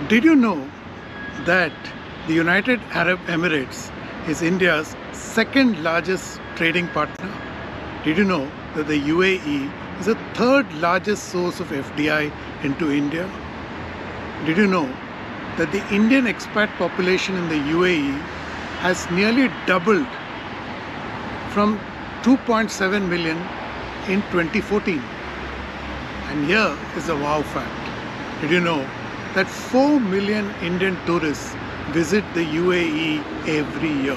Did you know that the United Arab Emirates is India's second largest trading partner? Did you know that the UAE is the third largest source of FDI into India? Did you know that the Indian expat population in the UAE has nearly doubled from 2.7 million in 2014? And here is a wow fact. Did you know that 4 million Indian tourists visit the UAE every year?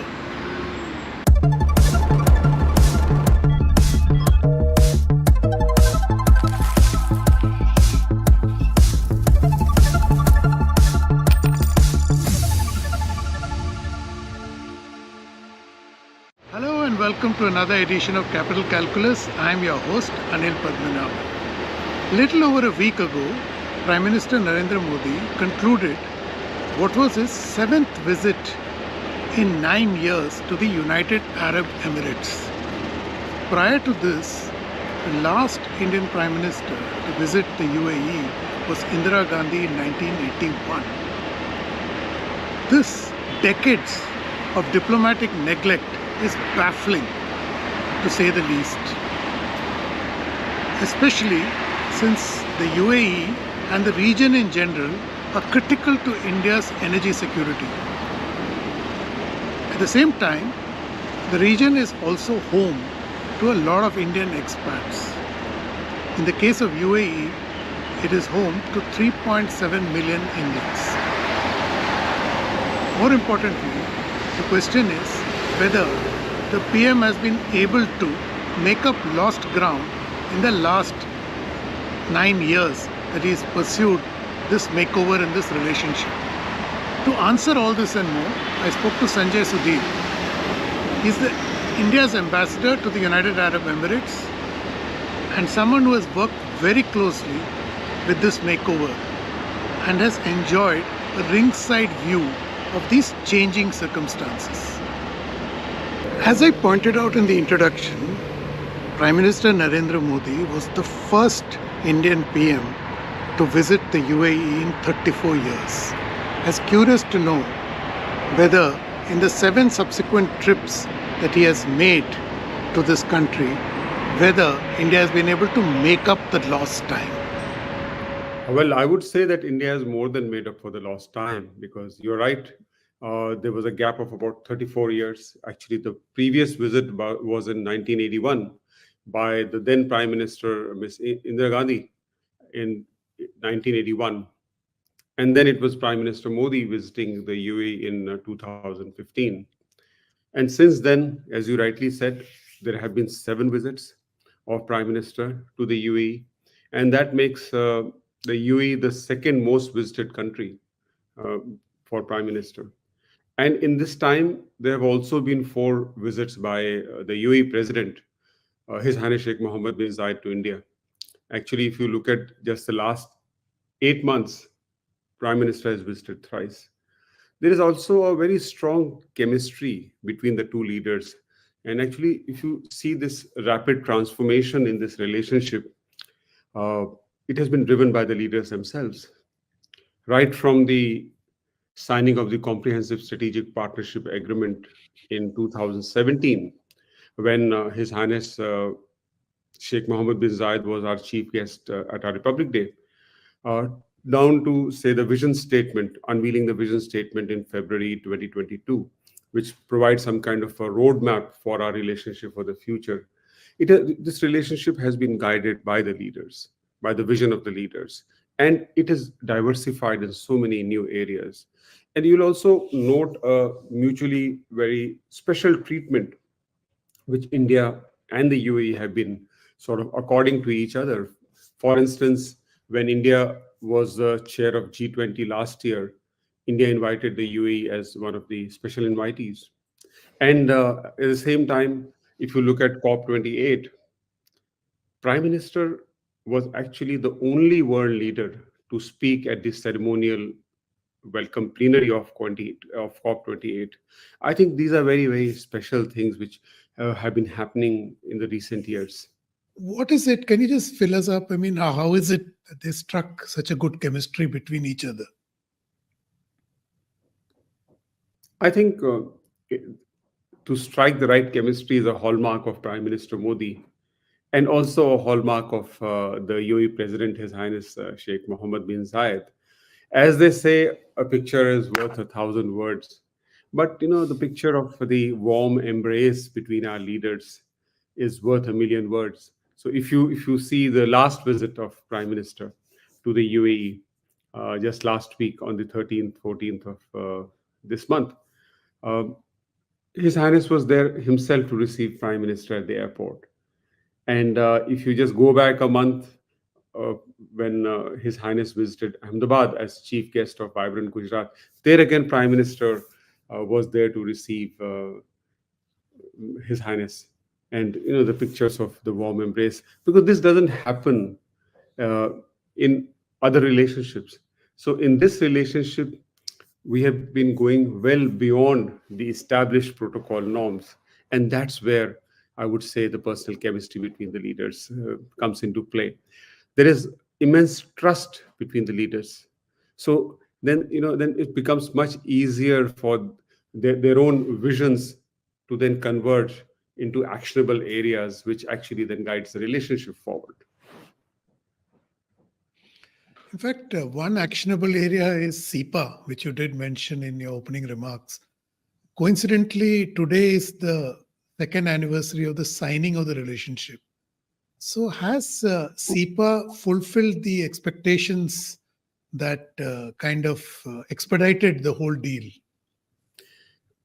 Hello and welcome to another edition of Capital Calculus. I am your host Anil Padmanabhan. Little over a week ago, Prime Minister Narendra Modi concluded what was his 7th visit in 9 years to the United Arab Emirates. Prior to this, the last Indian Prime Minister to visit the UAE was Indira Gandhi in 1981. This decades of diplomatic neglect is baffling, to say the least, especially since the UAE and the region in general are critical to India's energy security. At the same time, the region is also home to a lot of Indian expats. In the case of UAE, it is home to 3.7 million Indians. More importantly, the question is whether the PM has been able to make up lost ground in the last 9 years that he's pursued this makeover in this relationship. To answer all this and more, I spoke to Sanjay Sudhir. He's India's ambassador to the United Arab Emirates and someone who has worked very closely with this makeover and has enjoyed a ringside view of these changing circumstances. As I pointed out in the introduction, Prime Minister Narendra Modi was the first Indian PM to visit the UAE in 34 years. I was curious to know whether in the 7 subsequent trips that he has made to this country, whether India has been able to make up the lost time. Well, I would say that India has more than made up for the lost time, because you're right. There was a gap of about 34 years. Actually, the previous visit was in 1981 by the then Prime Minister, Ms. Indira Gandhi, in 1981. And then it was Prime Minister Modi visiting the UAE in 2015. And since then, as you rightly said, there have been 7 visits of Prime Minister to the UAE. And that makes the UAE the second most visited country for Prime Minister. And in this time, there have also been 4 visits by the UAE President, His Highness Sheikh Mohammed bin Zayed, to India. Actually, if you look at just the last 8 months, Prime Minister has visited thrice. There is also a very strong chemistry between the two leaders. And actually, if you see this rapid transformation in this relationship, it has been driven by the leaders themselves. Right from the signing of the Comprehensive Strategic Partnership Agreement in 2017, when His Highness Sheikh Mohammed bin Zayed was our chief guest at our Republic Day, down to, say, the vision statement, unveiling the vision statement in February 2022, which provides some kind of a roadmap for our relationship for the future. This relationship has been guided by the leaders, by the vision of the leaders, and it is diversified in so many new areas. And you'll also note a mutually very special treatment which India and the UAE have been sort of according to each other. For instance, when India was the chair of G20 last year, India invited the UAE as one of the special invitees. And at the same time, if you look at COP28, Prime Minister was actually the only world leader to speak at the ceremonial welcome plenary of COP28. I think these are very, very special things which have been happening in the recent years. What is it? Can you just fill us up? I mean, how is it that they struck such a good chemistry between each other? I think to strike the right chemistry is a hallmark of Prime Minister Modi, and also a hallmark of the UAE President, His Highness Sheikh Mohammed bin Zayed. As they say, a picture is worth 1,000 words. But the picture of the warm embrace between our leaders is worth 1,000,000 words. So if you see the last visit of Prime Minister to the UAE just last week on the 13th, 14th of this month, um, His Highness was there himself to receive Prime Minister at the airport. And if you just go back a month, uh, when His Highness visited Ahmedabad as chief guest of Vibrant Gujarat, there again Prime Minister was there to receive His Highness, and the pictures of the warm embrace, because this doesn't happen uh, in other relationships. So in this relationship, we have been going well beyond the established protocol norms, and that's where I would say the personal chemistry between the leaders comes into play. There is immense trust between the leaders. So then it becomes much easier for their own visions to then converge into actionable areas, which actually then guides the relationship forward. In fact, one actionable area is CEPA, which you did mention in your opening remarks. Coincidentally, today is the second anniversary of the signing of the relationship. So, has CEPA fulfilled the expectations that kind of expedited the whole deal?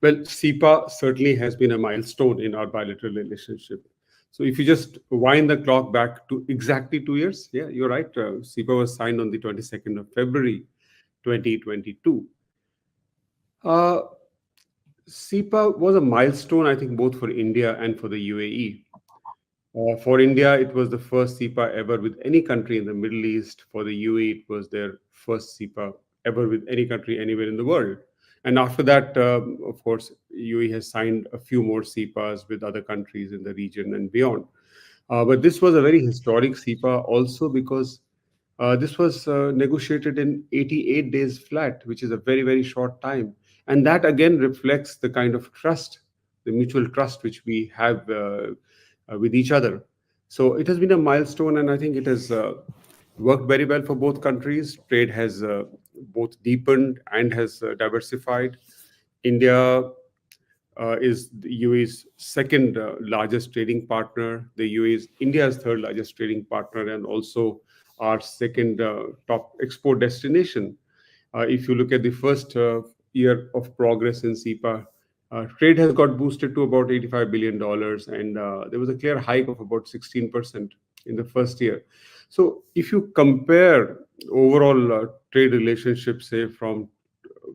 Well, CEPA certainly has been a milestone in our bilateral relationship. So if you just wind the clock back to exactly 2 years, yeah, you're right. CEPA was signed on the 22nd of February, 2022. Uh, CEPA was a milestone, I think, both for India and for the UAE. For India, it was the first CEPA ever with any country in the Middle East. For the UAE, it was their first CEPA ever with any country anywhere in the world. And after that, of course, UAE has signed a few more CEPAs with other countries in the region and beyond. But this was a very historic CEPA also because this was negotiated in 88 days flat, which is a very, very short time. And that again reflects the kind of trust, the mutual trust which we have with each other. So it has been a milestone, and I think it has worked very well for both countries. Trade has both deepened and has diversified. India is the UAE's second largest trading partner. The UAE is India's third largest trading partner, and also our second top export destination. If you look at the first year of progress in CEPA, trade has got boosted to about $85 billion, and there was a clear hike of about 16% in the first year. So if you compare overall trade relationships, say from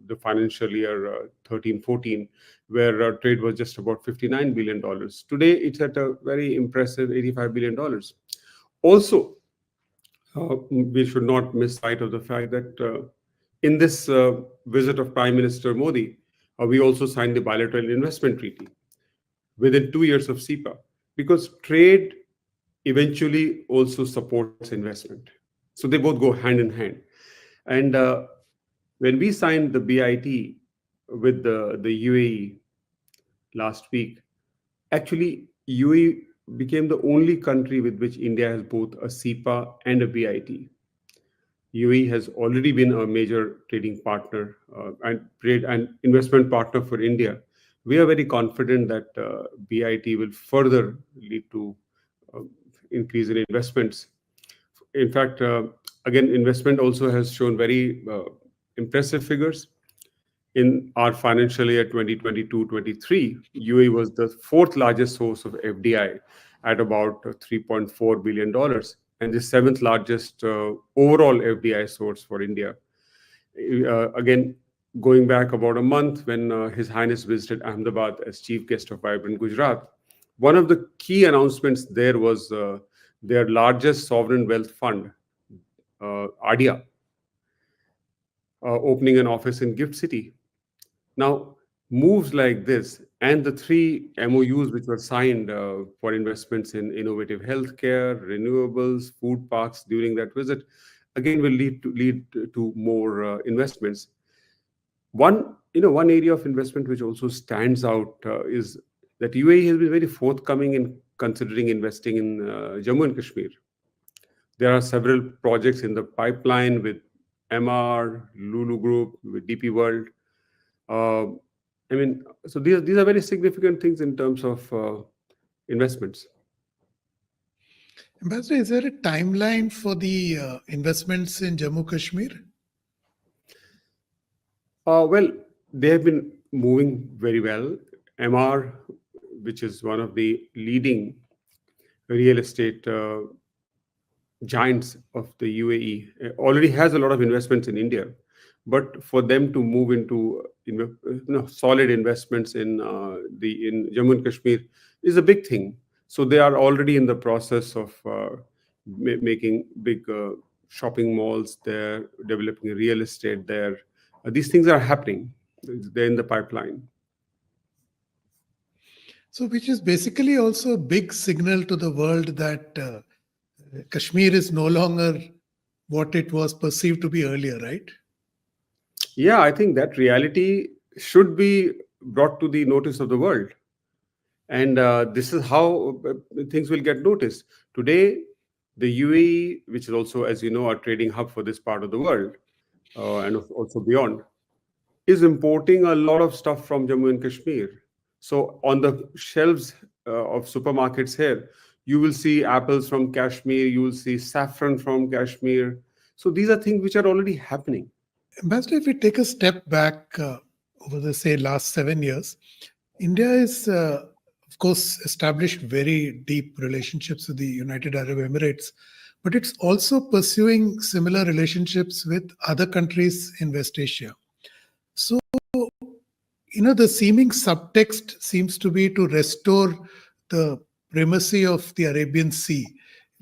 the financial year 13-14, where trade was just about $59 billion. Today, it's at a very impressive $85 billion. Also, we should not miss sight of the fact that in this visit of Prime Minister Modi, we also signed the bilateral investment treaty within 2 years of CEPA, because trade eventually also supports investment. So they both go hand in hand. And when we signed the BIT with the UAE last week, actually UAE became the only country with which India has both a CEPA and a BIT. UAE has already been a major trading partner and trade and investment partner for India. We are very confident that BIT will further lead to uh, increase in investments. In fact, again, investment also has shown very impressive figures. In our financial year 2022-23, UAE was the fourth largest source of FDI at about $3.4 billion, and the seventh largest overall FDI source for India. Again, going back about a month when His Highness visited Ahmedabad as chief guest of Vibrant Gujarat, one of the key announcements there was their largest sovereign wealth fund, ADIA, opening an office in Gift City. Now, moves like this and the three MOUs which were signed for investments in innovative healthcare, renewables, food parks during that visit, again will lead to more investments. One area of investment which also stands out is that UAE has been very forthcoming in considering investing in Jammu and Kashmir. There are several projects in the pipeline with MR, Lulu Group, with DP World. Uh, so these are very significant things in terms of investments. Ambassador, is there a timeline for the investments in Jammu Kashmir? Well, they have been moving very well. MR, which is one of the leading real estate giants of the UAE, already has a lot of investments in India. But for them to move into solid investments in Jammu and Kashmir is a big thing. So they are already in the process of making big shopping malls there, developing real estate there. These things are happening. They're in the pipeline. So, which is basically also a big signal to the world that Kashmir is no longer what it was perceived to be earlier, right? Yeah, I think that reality should be brought to the notice of the world. And this is how things will get noticed. Today, the UAE, which is also, as you know, a trading hub for this part of the world and also beyond, is importing a lot of stuff from Jammu and Kashmir. So on the shelves of supermarkets here, you will see apples from Kashmir, you will see saffron from Kashmir. So these are things which are already happening. Ambassador, if we take a step back over the, say, last 7 years, India is, of course, established very deep relationships with the United Arab Emirates, but it's also pursuing similar relationships with other countries in West Asia. So, the seeming subtext seems to be to restore the primacy of the Arabian Sea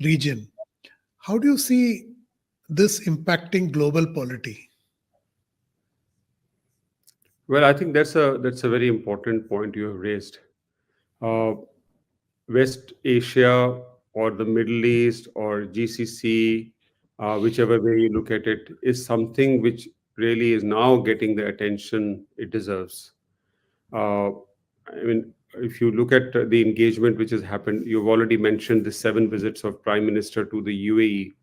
region. How do you see this impacting global polity? Well, I think that's a very important point you have raised. Uh, West Asia or the Middle East or GCC, whichever way you look at it, is something which really is now getting the attention it deserves. Uh, if you look at the engagement which has happened, you've already mentioned the 7 visits of Prime Minister to the UAE.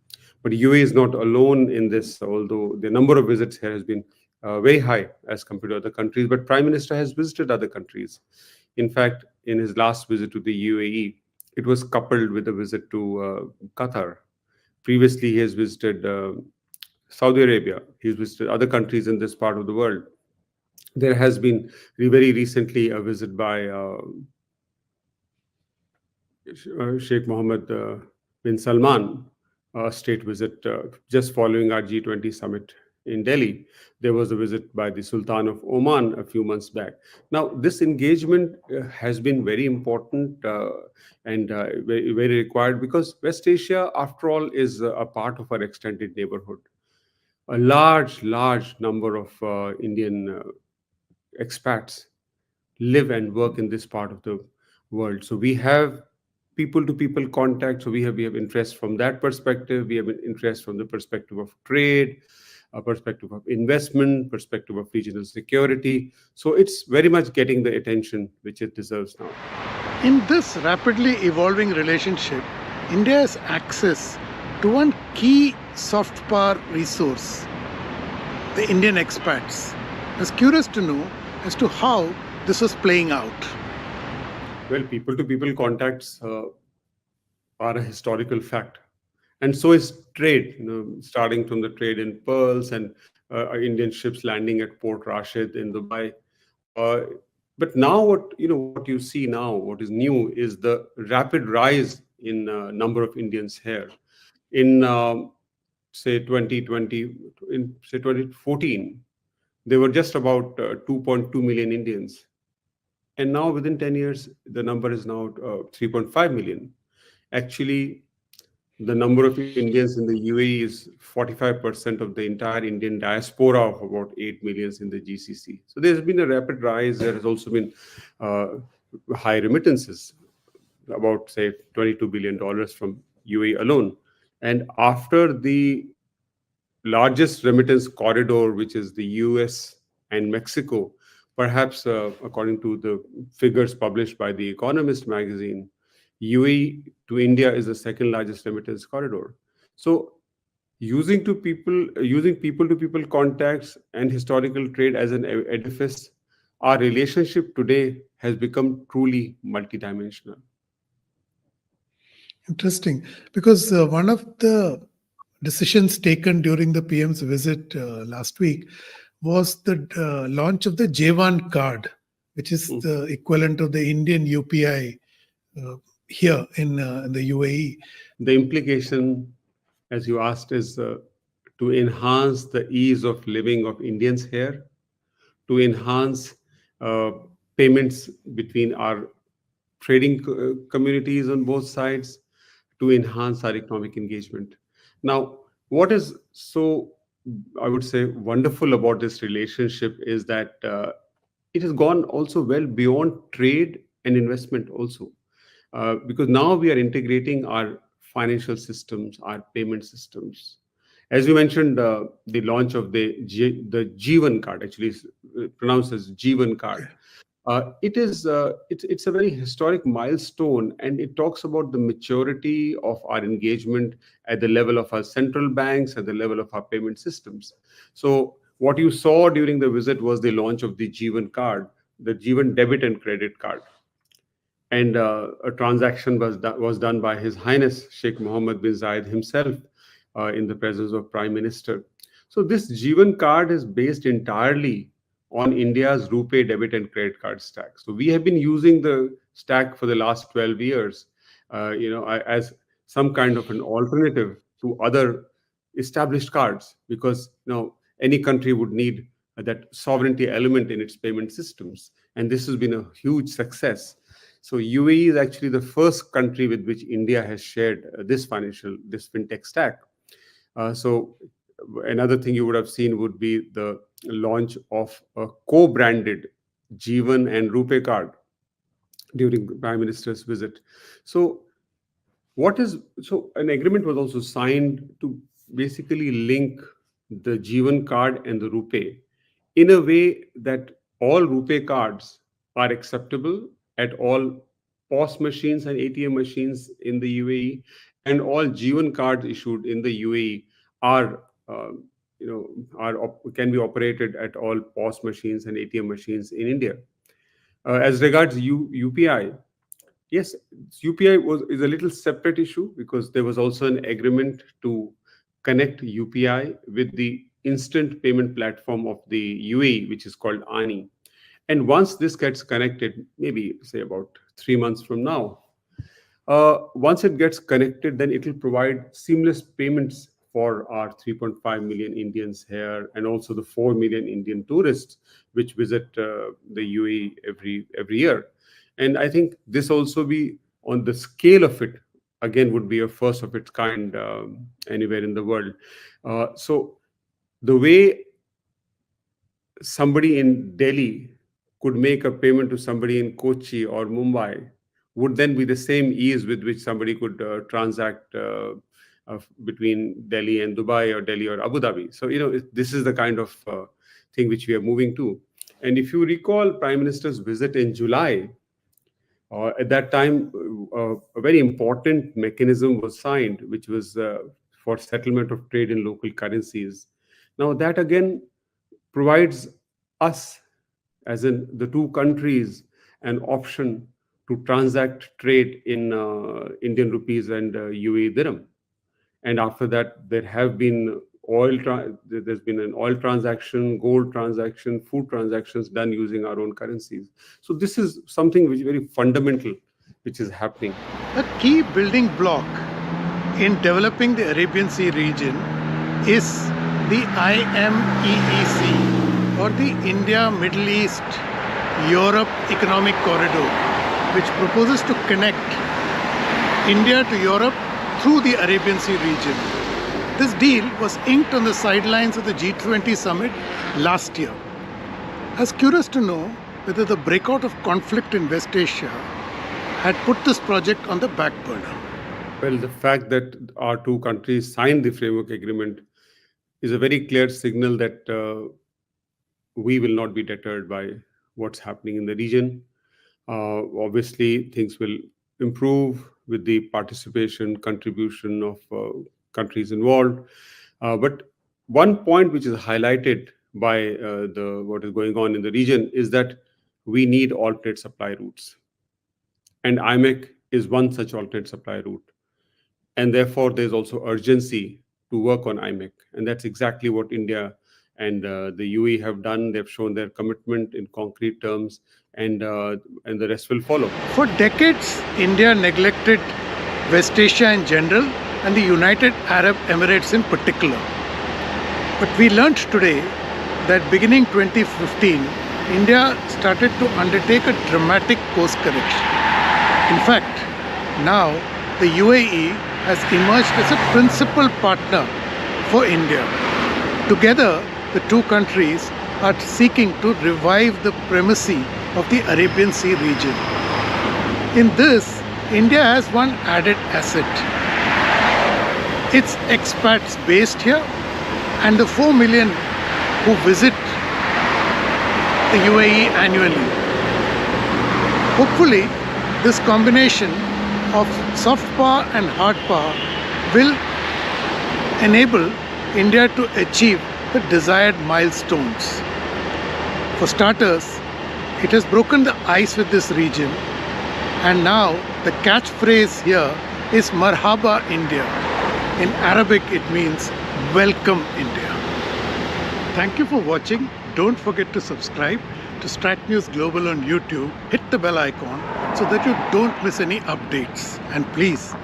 But UAE is not alone in this, although the number of visits here has been very high as compared to other countries. But Prime Minister has visited other countries. In fact, in his last visit to the UAE, it was coupled with a visit to Qatar. Previously, he has visited Saudi Arabia. He's visited other countries in this part of the world. There has been very recently a visit by Sheikh Mohammed bin Salman, a state visit just following our G20 summit in Delhi. There was a visit by the Sultan of Oman a few months back. Now, this engagement has been very important and very, very required because West Asia, after all, is a part of our extended neighborhood. A large number of Indian expats live and work in this part of the world. So we have people to people contact. So we have interest from that perspective. We have an interest from the perspective of trade, a perspective of investment, perspective of regional security. So it's very much getting the attention which it deserves now. In this rapidly evolving relationship, India has access to one key soft power resource, the Indian expats. I was curious to know as to how this was playing out. Well, people to people contacts are a historical fact. And so is trade, starting from the trade in pearls and Indian ships landing at Port Rashid in Dubai. But now what you see now, what is new is the rapid rise in number of Indians here. In say 2020, in say 2014, there were just about 2.2 million Indians. And now within 10 years, the number is now 3.5 million. Actually, the number of Indians in the UAE is 45% of the entire Indian diaspora of about 8 millions in the GCC. So there's been a rapid rise. There has also been high remittances, about say $22 billion from UAE alone. And after the largest remittance corridor, which is the US and Mexico. Perhaps, according to the figures published by The Economist magazine, UAE to India is the second largest remittance corridor. So, using people to people contacts and historical trade as an edifice, our relationship today has become truly multidimensional. Interesting, because one of the decisions taken during the PM's visit last week was the launch of the J1 card, which is the equivalent of the Indian UPI here in the UAE. The implication, as you asked, is to enhance the ease of living of Indians here, to enhance uh, payments between our trading communities on both sides, to enhance our economic engagement. Now, what is so, I would say, wonderful about this relationship is that it has gone also well beyond trade and investment also. Because now we are integrating our financial systems, our payment systems. As you mentioned, the launch of the G1 card, actually pronounced as G1 card. It's a very historic milestone, and it talks about the maturity of our engagement at the level of our central banks, at the level of our payment systems. So what you saw during the visit was the launch of the G1 card, the G1 debit and credit card. And a transaction was done by His Highness Sheikh Mohammed bin Zayed himself in the presence of Prime Minister. So this Jeevan card is based entirely on India's RuPay debit and credit card stack. So we have been using the stack for the last 12 years, as some kind of an alternative to other established cards, because any country would need that sovereignty element in its payment systems, and this has been a huge success. So UAE is actually the first country with which India has shared this fintech stack. So another thing you would have seen would be the launch of a co-branded Jeevan and RuPay card during the Prime Minister's visit. So an agreement was also signed to basically link the Jeevan card and the RuPay in a way that all RuPay cards are acceptable at all POS machines and ATM machines in the UAE, and all Jeevan cards issued in the UAE can be operated at all POS machines and ATM machines in India. As regards UPI, yes, UPI is a little separate issue, because there was also an agreement to connect UPI with the instant payment platform of the UAE, which is called ANI. And once this gets connected, maybe say about 3 months from now, once it gets connected, then it will provide seamless payments for our 3.5 million Indians here, and also the 4 million Indian tourists which visit the UAE every year. And I think this also be on the scale of it, again, would be a first of its kind anywhere in the world. So the way somebody in Delhi could make a payment to somebody in Kochi or Mumbai would then be the same ease with which somebody could transact between Delhi and Dubai, or Delhi or Abu Dhabi. So, this is the kind of thing which we are moving to. And if you recall Prime Minister's visit in July, at that time, a very important mechanism was signed, which was for settlement of trade in local currencies. Now, that again provides us, as in the two countries, an option to transact trade in Indian rupees and UAE dirham. And after that, there have been there's been an oil transaction, gold transaction, food transactions done using our own currencies. So this is something which is very fundamental, which is happening. A key building block in developing the Arabian Sea region is the IMEEC, or the India, Middle East, Europe Economic Corridor, which proposes to connect India to Europe through the Arabian Sea region. This deal was inked on the sidelines of the G20 summit last year. I was curious to know whether the breakout of conflict in West Asia had put this project on the back burner. Well, the fact that our two countries signed the framework agreement is a very clear signal that we will not be deterred by what's happening in the region. Obviously, things will improve with the participation, contribution of countries involved. But one point which is highlighted by the what is going on in the region is that we need alternate supply routes, and IMEC is one such alternate supply route. And therefore, there's also urgency to work on IMEC, and that's exactly what India and the UAE have done. They've shown their commitment in concrete terms, and the rest will follow. For decades, India neglected West Asia in general and the United Arab Emirates in particular. But we learnt today that beginning 2015, India started to undertake a dramatic course correction. In fact, now the UAE has emerged as a principal partner for India. Together, the two countries are seeking to revive the primacy of the Arabian Sea region. In this, India has one added asset. Its expats based here and the 4 million who visit the UAE annually. Hopefully, this combination of soft power and hard power will enable India to achieve the desired milestones. For starters, it has broken the ice with this region, and now the catchphrase here is Marhaba India. In Arabic it means welcome India. Thank you for watching. Don't forget to subscribe to StratNewsGlobal on YouTube. Hit the bell icon so that you don't miss any updates. And please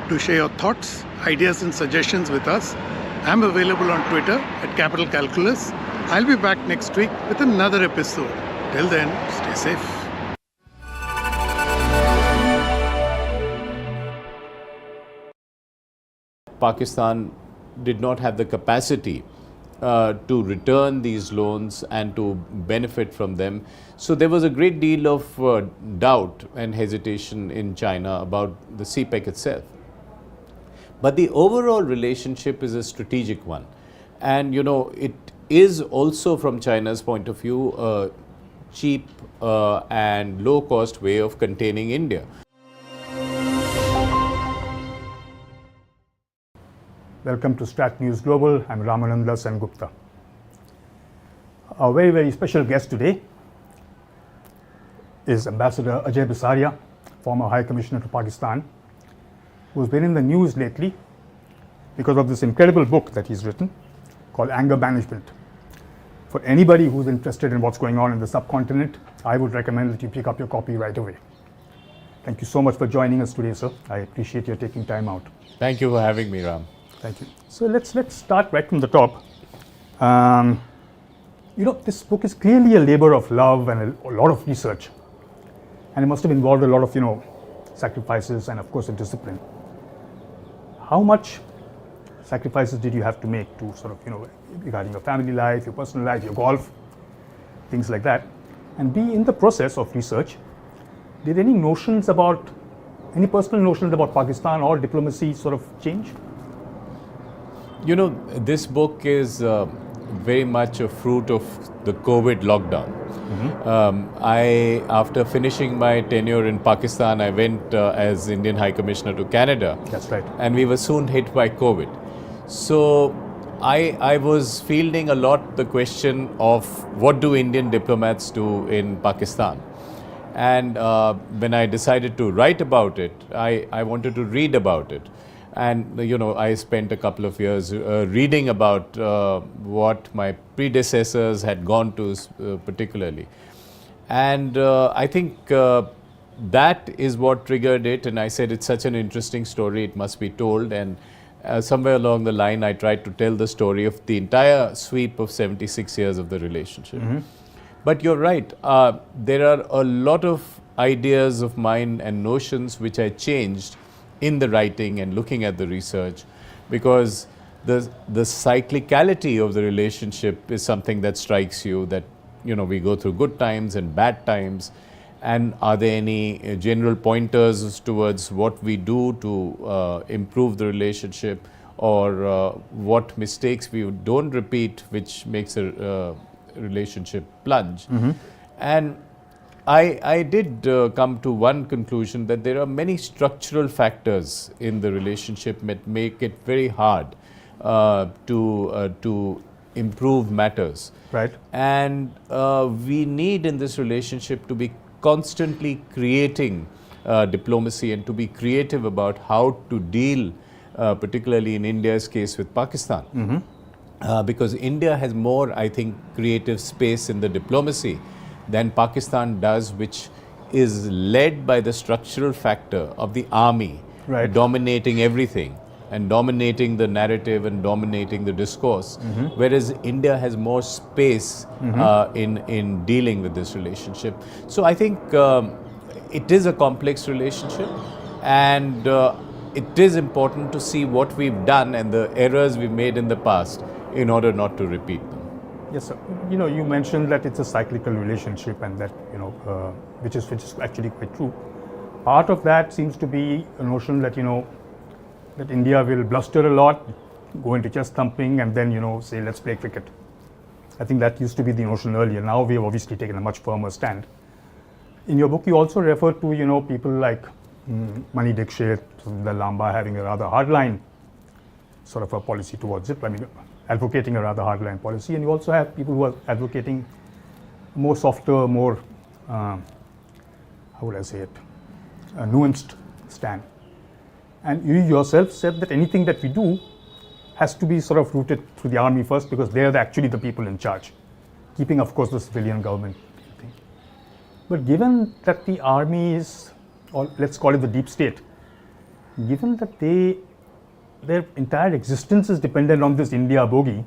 do share your thoughts, ideas and suggestions with us. I'm available on Twitter at Capital Calculus. I'll be back next week with another episode. Till then, stay safe. Pakistan did not have the capacity to return these loans and to benefit from them. So there was a great deal of doubt and hesitation in China about the CPEC itself. But the overall relationship is a strategic one. And it is also, from China's point of view, a cheap and low-cost way of containing India. Welcome to StratNewsGlobal. I'm Ramananda Sengupta. Our very, very special guest today is Ambassador Ajay Bisaria, former High Commissioner to Pakistan, who's been in the news lately because of this incredible book that he's written called Anger Management. For anybody who's interested in what's going on in the subcontinent, I would recommend that you pick up your copy right away. Thank you so much for joining us today, sir. I appreciate your taking time out. Thank you for having me, Ram. Thank you. So let's start right from the top. This book is clearly a labor of love and a lot of research, and it must have involved a lot of sacrifices and of course a discipline. How much sacrifices did you have to make to sort of regarding your family life, your personal life, your golf, things like that? And B, in the process of research, did any personal notions about Pakistan or diplomacy sort of change? This book is very much a fruit of the COVID lockdown. After finishing my tenure in Pakistan, I went as Indian High Commissioner to Canada. That's right. And we were soon hit by COVID. So I was fielding a lot the question of what do Indian diplomats do in Pakistan? And when I decided to write about it, I wanted to read about it. And, I spent a couple of years reading about what my predecessors had gone to particularly. And I think that is what triggered it. And I said, it's such an interesting story, it must be told. And somewhere along the line, I tried to tell the story of the entire sweep of 76 years of the relationship. But you're right, there are a lot of ideas of mine and notions which I changed in the writing and looking at the research, because the cyclicality of the relationship is something that strikes you, that we go through good times and bad times, and are there any general pointers towards what we do to improve the relationship, or what mistakes we don't repeat which makes a relationship plunge. And I did come to one conclusion, that there are many structural factors in the relationship that make it very hard to improve matters. Right. And we need in this relationship to be constantly creating diplomacy and to be creative about how to deal, particularly in India's case with Pakistan. Because India has more, I think, creative space in the diplomacy than Pakistan does, which is led by the structural factor of the army Right. dominating everything and dominating the narrative and dominating the discourse, whereas India has more space in dealing with this relationship. So I think it is a complex relationship, and it is important to see what we've done and the errors we've made in the past in order not to repeat them. Yes, sir. You mentioned that it's a cyclical relationship, and that which is actually quite true. Part of that seems to be a notion that that India will bluster a lot, go into chest thumping, and then say let's play cricket. I think that used to be the notion earlier. Now we have obviously taken a much firmer stand. In your book, you also refer to people like Mani Dixit, the Lamba, having a rather hardline sort of a policy towards it. I mean, advocating a rather hardline policy, and you also have people who are advocating more softer, more how would I say it, a nuanced stand. And you yourself said that anything that we do has to be sort of rooted through the army first, because they are actually the people in charge, keeping, of course, the civilian government thing. But given that the army is, or let's call it the deep state, given that their entire existence is dependent on this India bogey,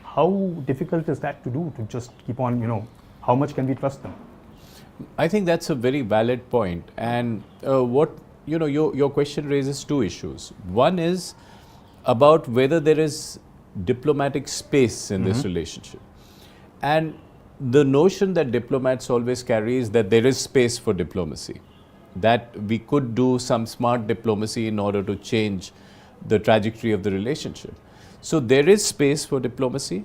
how difficult is that to do, to just keep on, how much can we trust them? I think that's a very valid point. And your question raises two issues. One is about whether there is diplomatic space in this relationship. And the notion that diplomats always carry is that there is space for diplomacy, that we could do some smart diplomacy in order to change the trajectory of the relationship. So there is space for diplomacy,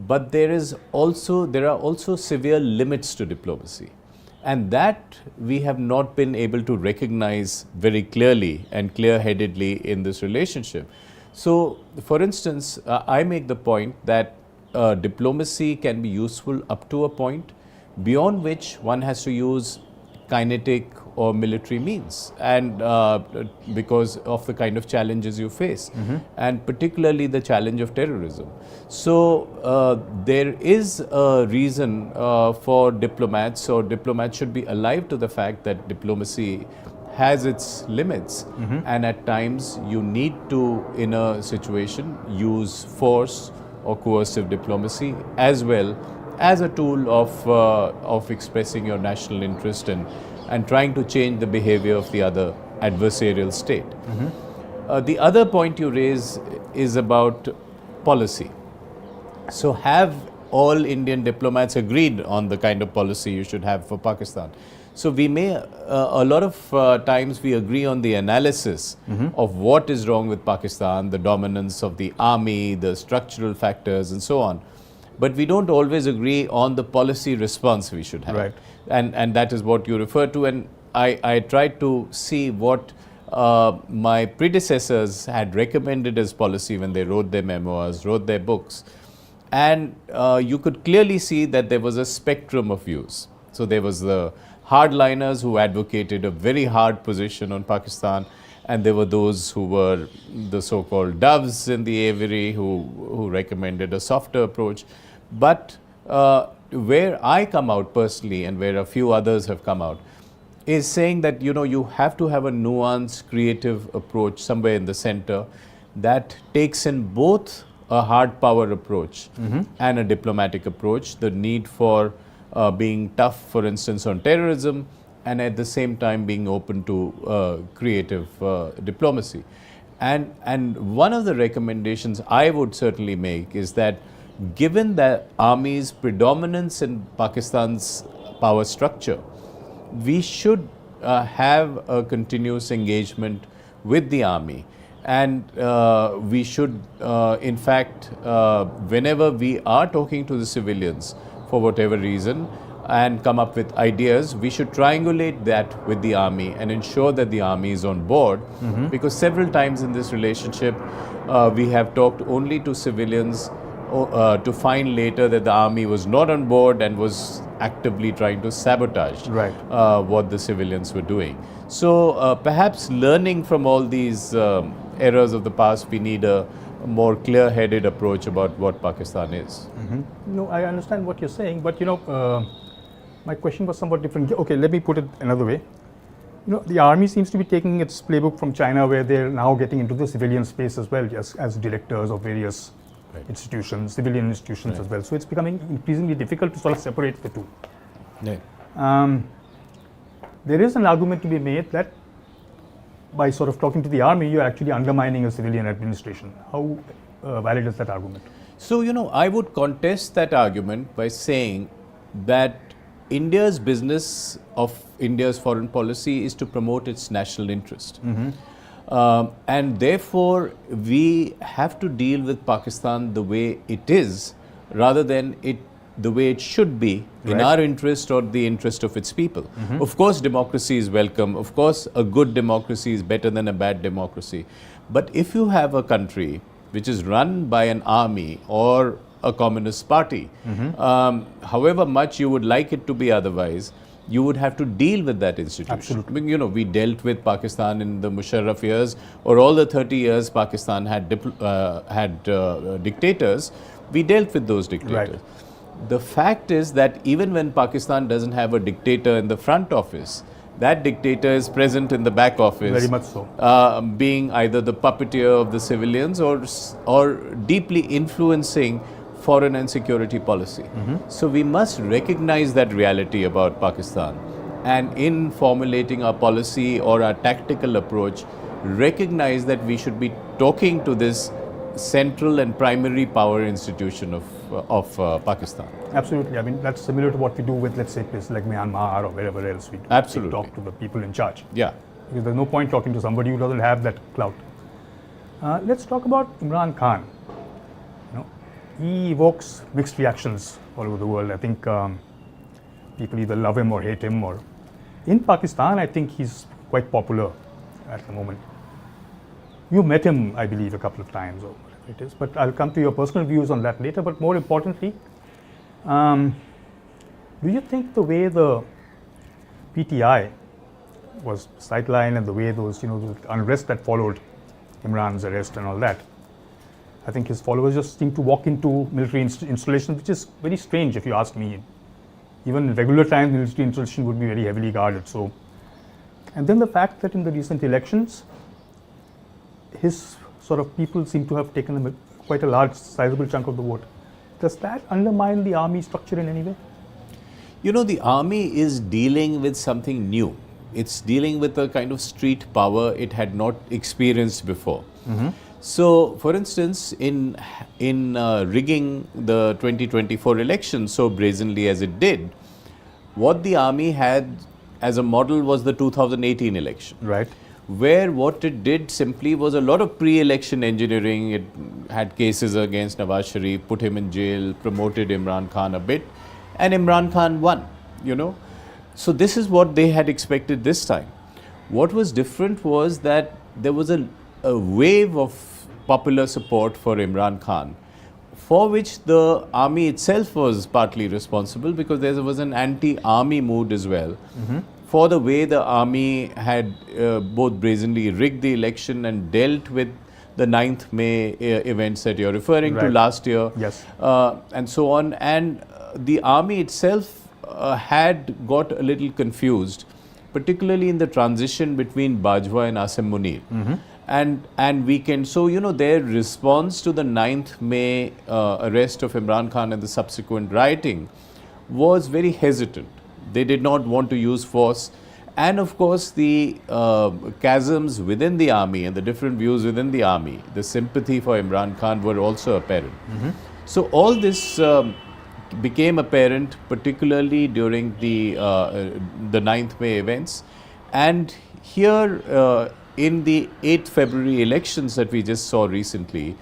but there are also severe limits to diplomacy. And that we have not been able to recognize very clearly and clear-headedly in this relationship. So, for instance, I make the point that diplomacy can be useful up to a point, beyond which one has to use kinetic or military means, and because of the kind of challenges you face, and particularly the challenge of terrorism. So there is a reason for diplomats, or diplomats should be alive to the fact that diplomacy has its limits, and at times you need to, in a situation, use force or coercive diplomacy as well as a tool of expressing your national interest and trying to change the behavior of the other adversarial state. The other point you raise is about policy. So have all Indian diplomats agreed on the kind of policy you should have for Pakistan? So we may, a lot of times we agree on the analysis of what is wrong with Pakistan, the dominance of the army, the structural factors and so on. But we don't always agree on the policy response we should have. Right. And that is what you refer to. And I tried to see what my predecessors had recommended as policy when they wrote their memoirs, wrote their books. And you could clearly see that there was a spectrum of views. So there was the hardliners who advocated a very hard position on Pakistan, and there were those who were the so-called doves in the aviary who recommended a softer approach. But where I come out personally, and where a few others have come out, is saying that you have to have a nuanced, creative approach somewhere in the center that takes in both a hard power approach and a diplomatic approach, the need for being tough, for instance, on terrorism, and at the same time being open to creative diplomacy. And one of the recommendations I would certainly make is that, given the army's predominance in Pakistan's power structure, we should have a continuous engagement with the army. And we should, in fact, whenever we are talking to the civilians, for whatever reason and come up with ideas, we should triangulate that with the army and ensure that the army is on board. Because several times in this relationship, we have talked only to civilians to find later that the army was not on board and was actively trying to sabotage what the civilians were doing. So perhaps learning from all these errors of the past, we need a more clear-headed approach about what Pakistan is. No, I understand what you're saying, but my question was somewhat different. Okay, let me put it another way. The army seems to be taking its playbook from China, where they're now getting into the civilian space as well, as directors of various institutions, civilian institutions as well. So it's becoming increasingly difficult to sort of separate the two. There is an argument to be made that by sort of talking to the army, you're actually undermining a civilian administration. How valid is that argument? So, I would contest that argument by saying that India's business of India's foreign policy is to promote its national interest. And therefore, we have to deal with Pakistan the way it is, rather than the way it should be in our interest or the interest of its people. Of course, democracy is welcome. Of course, a good democracy is better than a bad democracy. But if you have a country which is run by an army or a communist party, however much you would like it to be otherwise, you would have to deal with that institution. Absolutely. We dealt with Pakistan in the Musharraf years, or all the 30 years Pakistan had dictators. We dealt with those dictators. The fact is that even when Pakistan doesn't have a dictator in the front office, that dictator is present in the back office. Very much so. Being either the puppeteer of the civilians or deeply influencing foreign and security policy. So we must recognize that reality about Pakistan, and in formulating our policy or our tactical approach, recognize that we should be talking to this central and primary power institution of Pakistan. Absolutely. I mean, that's similar to what we do with, let's say, places like Myanmar or wherever else we do. Absolutely. We talk to the people in charge. Yeah. Because there's no point talking to somebody who doesn't have that clout. Let's talk about Imran Khan. He evokes mixed reactions all over the world. I think people either love him or hate him. Or in Pakistan, I think he's quite popular at the moment. You met him, I believe, a couple of times or whatever it is. But I'll come to your personal views on that later. But more importantly, do you think the way the PTI was sidelined and the way those, the unrest that followed Imran's arrest and all that, I think his followers just seem to walk into military installations, which is very strange if you ask me. Even in regular times, military installation would be very heavily guarded. So, and then the fact that in the recent elections, his sort of people seem to have taken quite a large, sizable chunk of the vote. Does that undermine the army structure in any way? The army is dealing with something new. It's dealing with a kind of street power it had not experienced before. So, for instance, in rigging the 2024 election so brazenly as it did, what the army had as a model was the 2018 election. Where what it did simply was a lot of pre-election engineering. It had cases against Nawaz Sharif, put him in jail, promoted Imran Khan a bit, and Imran Khan won, So this is what they had expected this time. What was different was that there was a wave of popular support for Imran Khan, for which the army itself was partly responsible, because there was an anti-army mood as well, for the way the army had both brazenly rigged the election and dealt with the 9th May events that you're referring to last year, and so on. And the army itself had got a little confused, particularly in the transition between Bajwa and Asim Munir. And weekend. So, their response to the 9th May arrest of Imran Khan and the subsequent rioting was very hesitant. They did not want to use force. And of course, the chasms within the army and the different views within the army, the sympathy for Imran Khan were also apparent. So, all this became apparent, particularly during the 9th May events. And here, in the 8th February elections that we just saw recently,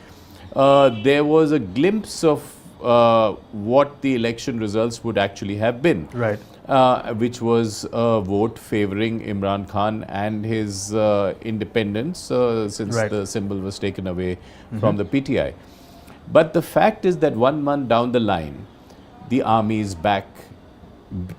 there was a glimpse of what the election results would actually have been. Right. Which was a vote favoring Imran Khan and his independence since Right. the symbol was taken away from the PTI. But the fact is that 1 month down the line, the army is back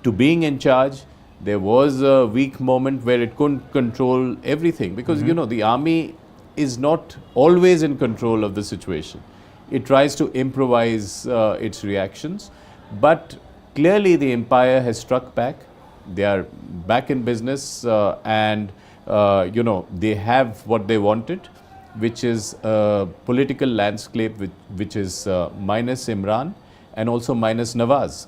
to being in charge. There was a weak moment where it couldn't control everything because, you know, the army is not always in control of the situation. It tries to improvise its reactions, but clearly the empire has struck back. They are back in business and, you know, they have what they wanted, which is a political landscape which is minus Imran and also minus Nawaz.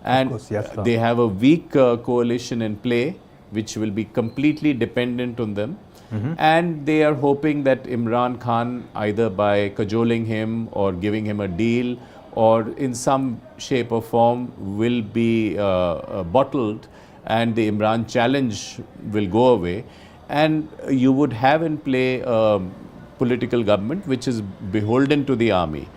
And course, yes, sir. they have a weak coalition in play, which will be completely dependent on them. And they are hoping that Imran Khan, either by cajoling him or giving him a deal or in some shape or form, will be bottled and the Imran challenge will go away. And you would have in play a political government which is beholden to the army.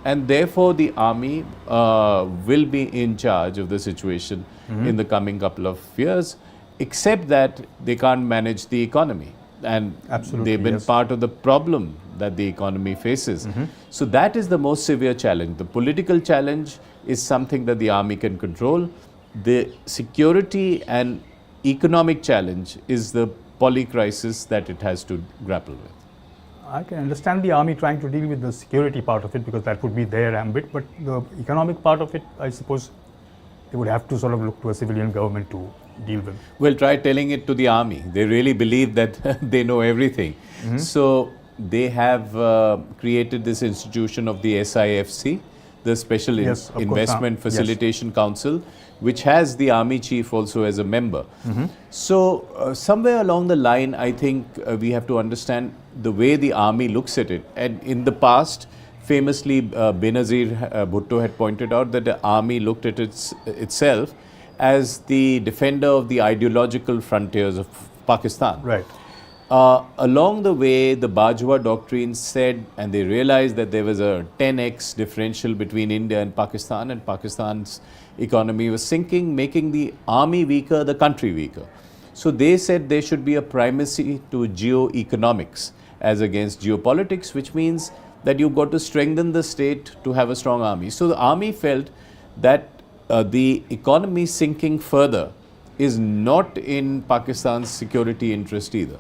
And therefore, the army will be in charge of the situation in the coming couple of years, except that they can't manage the economy. And Absolutely, they've been yes. part of the problem that the economy faces. So that is the most severe challenge. The political challenge is something that the army can control. The security and economic challenge is the poly-crisis that it has to grapple with. I can understand the army trying to deal with the security part of it because that would be their ambit, but the economic part of it, I suppose they would have to sort of look to a civilian government to deal with. Well, try telling it to the army. They really believe that they know everything. So they have created this institution of the SIFC, the Special Yes, of course, Investment yes. Facilitation Council, which has the army chief also as a member. So somewhere along the line, I think we have to understand the way the army looks at it. And in the past, famously, Benazir Bhutto had pointed out that the army looked at itself as the defender of the ideological frontiers of Pakistan. Right. Along the way, the Bajwa doctrine said, and they realized that there was a 10x differential between India and Pakistan's economy was sinking, making the army weaker, the country weaker. So they said there should be a primacy to geo-economics as against geopolitics, which means that you've got to strengthen the state to have a strong army. So the army felt that the economy sinking further is not in Pakistan's security interest either.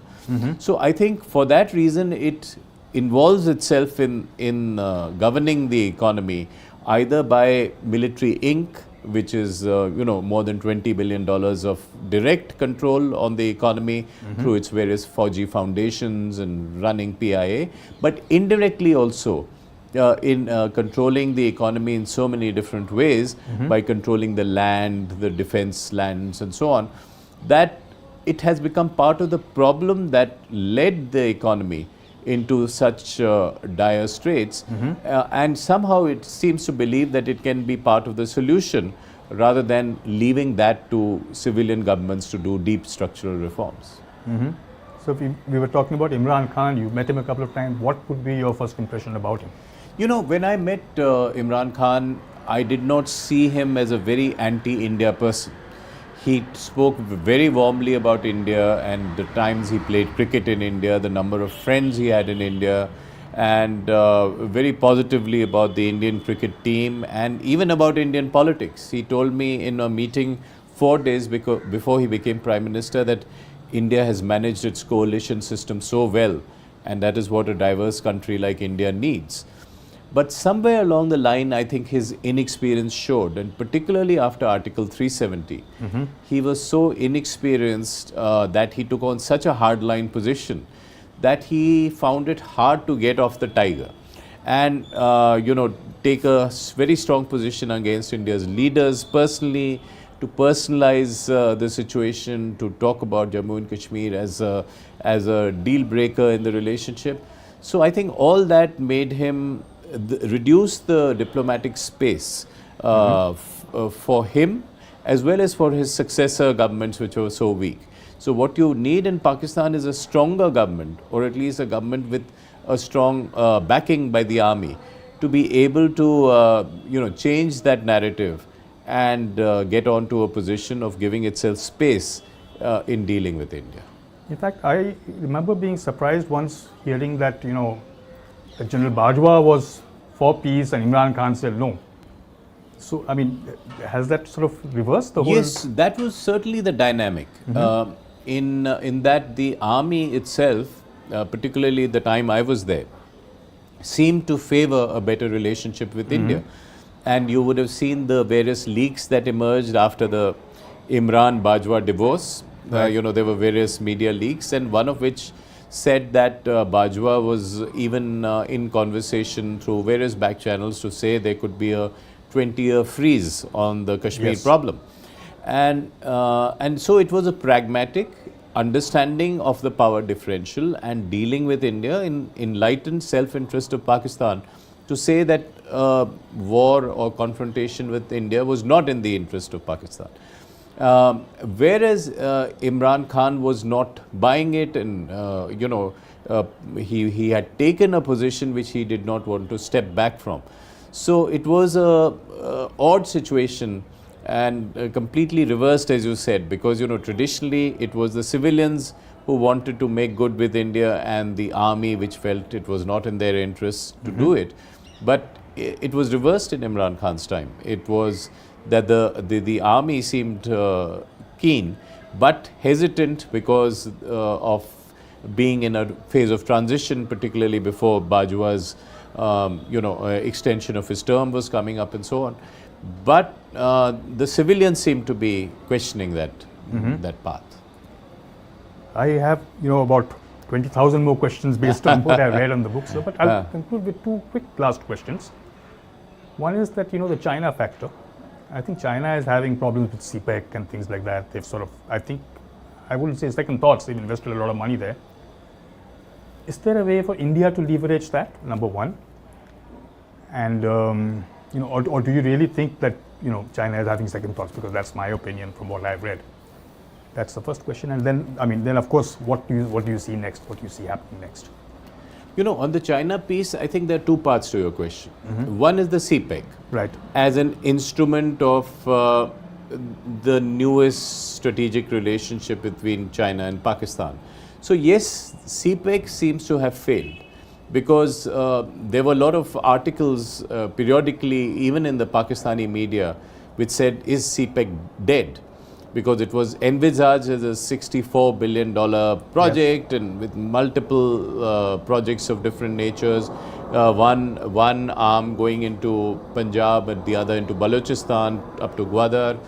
So I think for that reason it involves itself in governing the economy either by military ink, which is more than $20 billion of direct control on the economy through its various Fauji foundations and running PIA, but indirectly also in controlling the economy in so many different ways by controlling the land, the defense lands and so on, that it has become part of the problem that led the economy into such dire straits, and somehow it seems to believe that it can be part of the solution rather than leaving that to civilian governments to do deep structural reforms. So we were talking about Imran Khan, you met him a couple of times. What would be your first impression about him? You know, when I met Imran Khan, I did not see him as a very anti-India person. He spoke very warmly about India and the times he played cricket in India, the number of friends he had in India, and very positively about the Indian cricket team and even about Indian politics. He told me in a meeting 4 days before he became Prime Minister that India has managed its coalition system so well, and that is what a diverse country like India needs. But somewhere along the line, I think his inexperience showed, and particularly after Article 370, he was so inexperienced that he took on such a hardline position that he found it hard to get off the tiger and, take a very strong position against India's leaders personally, to personalize the situation, to talk about Jammu and Kashmir as a deal breaker in the relationship. So I think all that made him reduce the diplomatic space for him as well as for his successor governments which were so weak. So what you need in Pakistan is a stronger government, or at least a government with a strong backing by the army, to be able to, change that narrative and get onto a position of giving itself space in dealing with India. In fact, I remember being surprised once hearing that, that General Bajwa was for peace and Imran Khan said no. So, I mean, has that sort of reversed the whole? Yes, that was certainly the dynamic. In that the army itself, particularly the time I was there, seemed to favor a better relationship with India. And you would have seen the various leaks that emerged after the Imran-Bajwa divorce. There were various media leaks, and one of which said that Bajwa was even in conversation through various back channels to say there could be a 20-year freeze on the Kashmir problem. And so it was a pragmatic understanding of the power differential and dealing with India in enlightened self-interest of Pakistan to say that war or confrontation with India was not in the interest of Pakistan. Whereas Imran Khan was not buying it, and he had taken a position which he did not want to step back from. So it was a odd situation and completely reversed, as you said, because traditionally it was the civilians who wanted to make good with India and the army which felt it was not in their interest to do it. But it was reversed in Imran Khan's time. It was that the army seemed keen but hesitant because of being in a phase of transition, particularly before Bajwa's extension of his term was coming up and so on. But the civilians seem to be questioning that path. I have, about 20,000 more questions based on what I've read on the books, but I'll conclude with two quick last questions. One is that, the China factor. I think China is having problems with CEPA and things like that. They've sort of, I wouldn't say second thoughts, they've invested a lot of money there. Is there a way for India to leverage that, number one? And, or do you really think that, China is having second thoughts? Because that's my opinion from what I've read. That's the first question. And then, of course, what do you see next? What do you see happening next? On the China piece, I think there are two parts to your question. One is the CPEC, right, as an instrument of the newest strategic relationship between China and Pakistan. So yes, CPEC seems to have failed because there were a lot of articles periodically, even in the Pakistani media, which said, is CPEC dead? Because it was envisaged as a $64 billion project, and with multiple projects of different natures, one arm going into Punjab and the other into Balochistan up to Gwadar.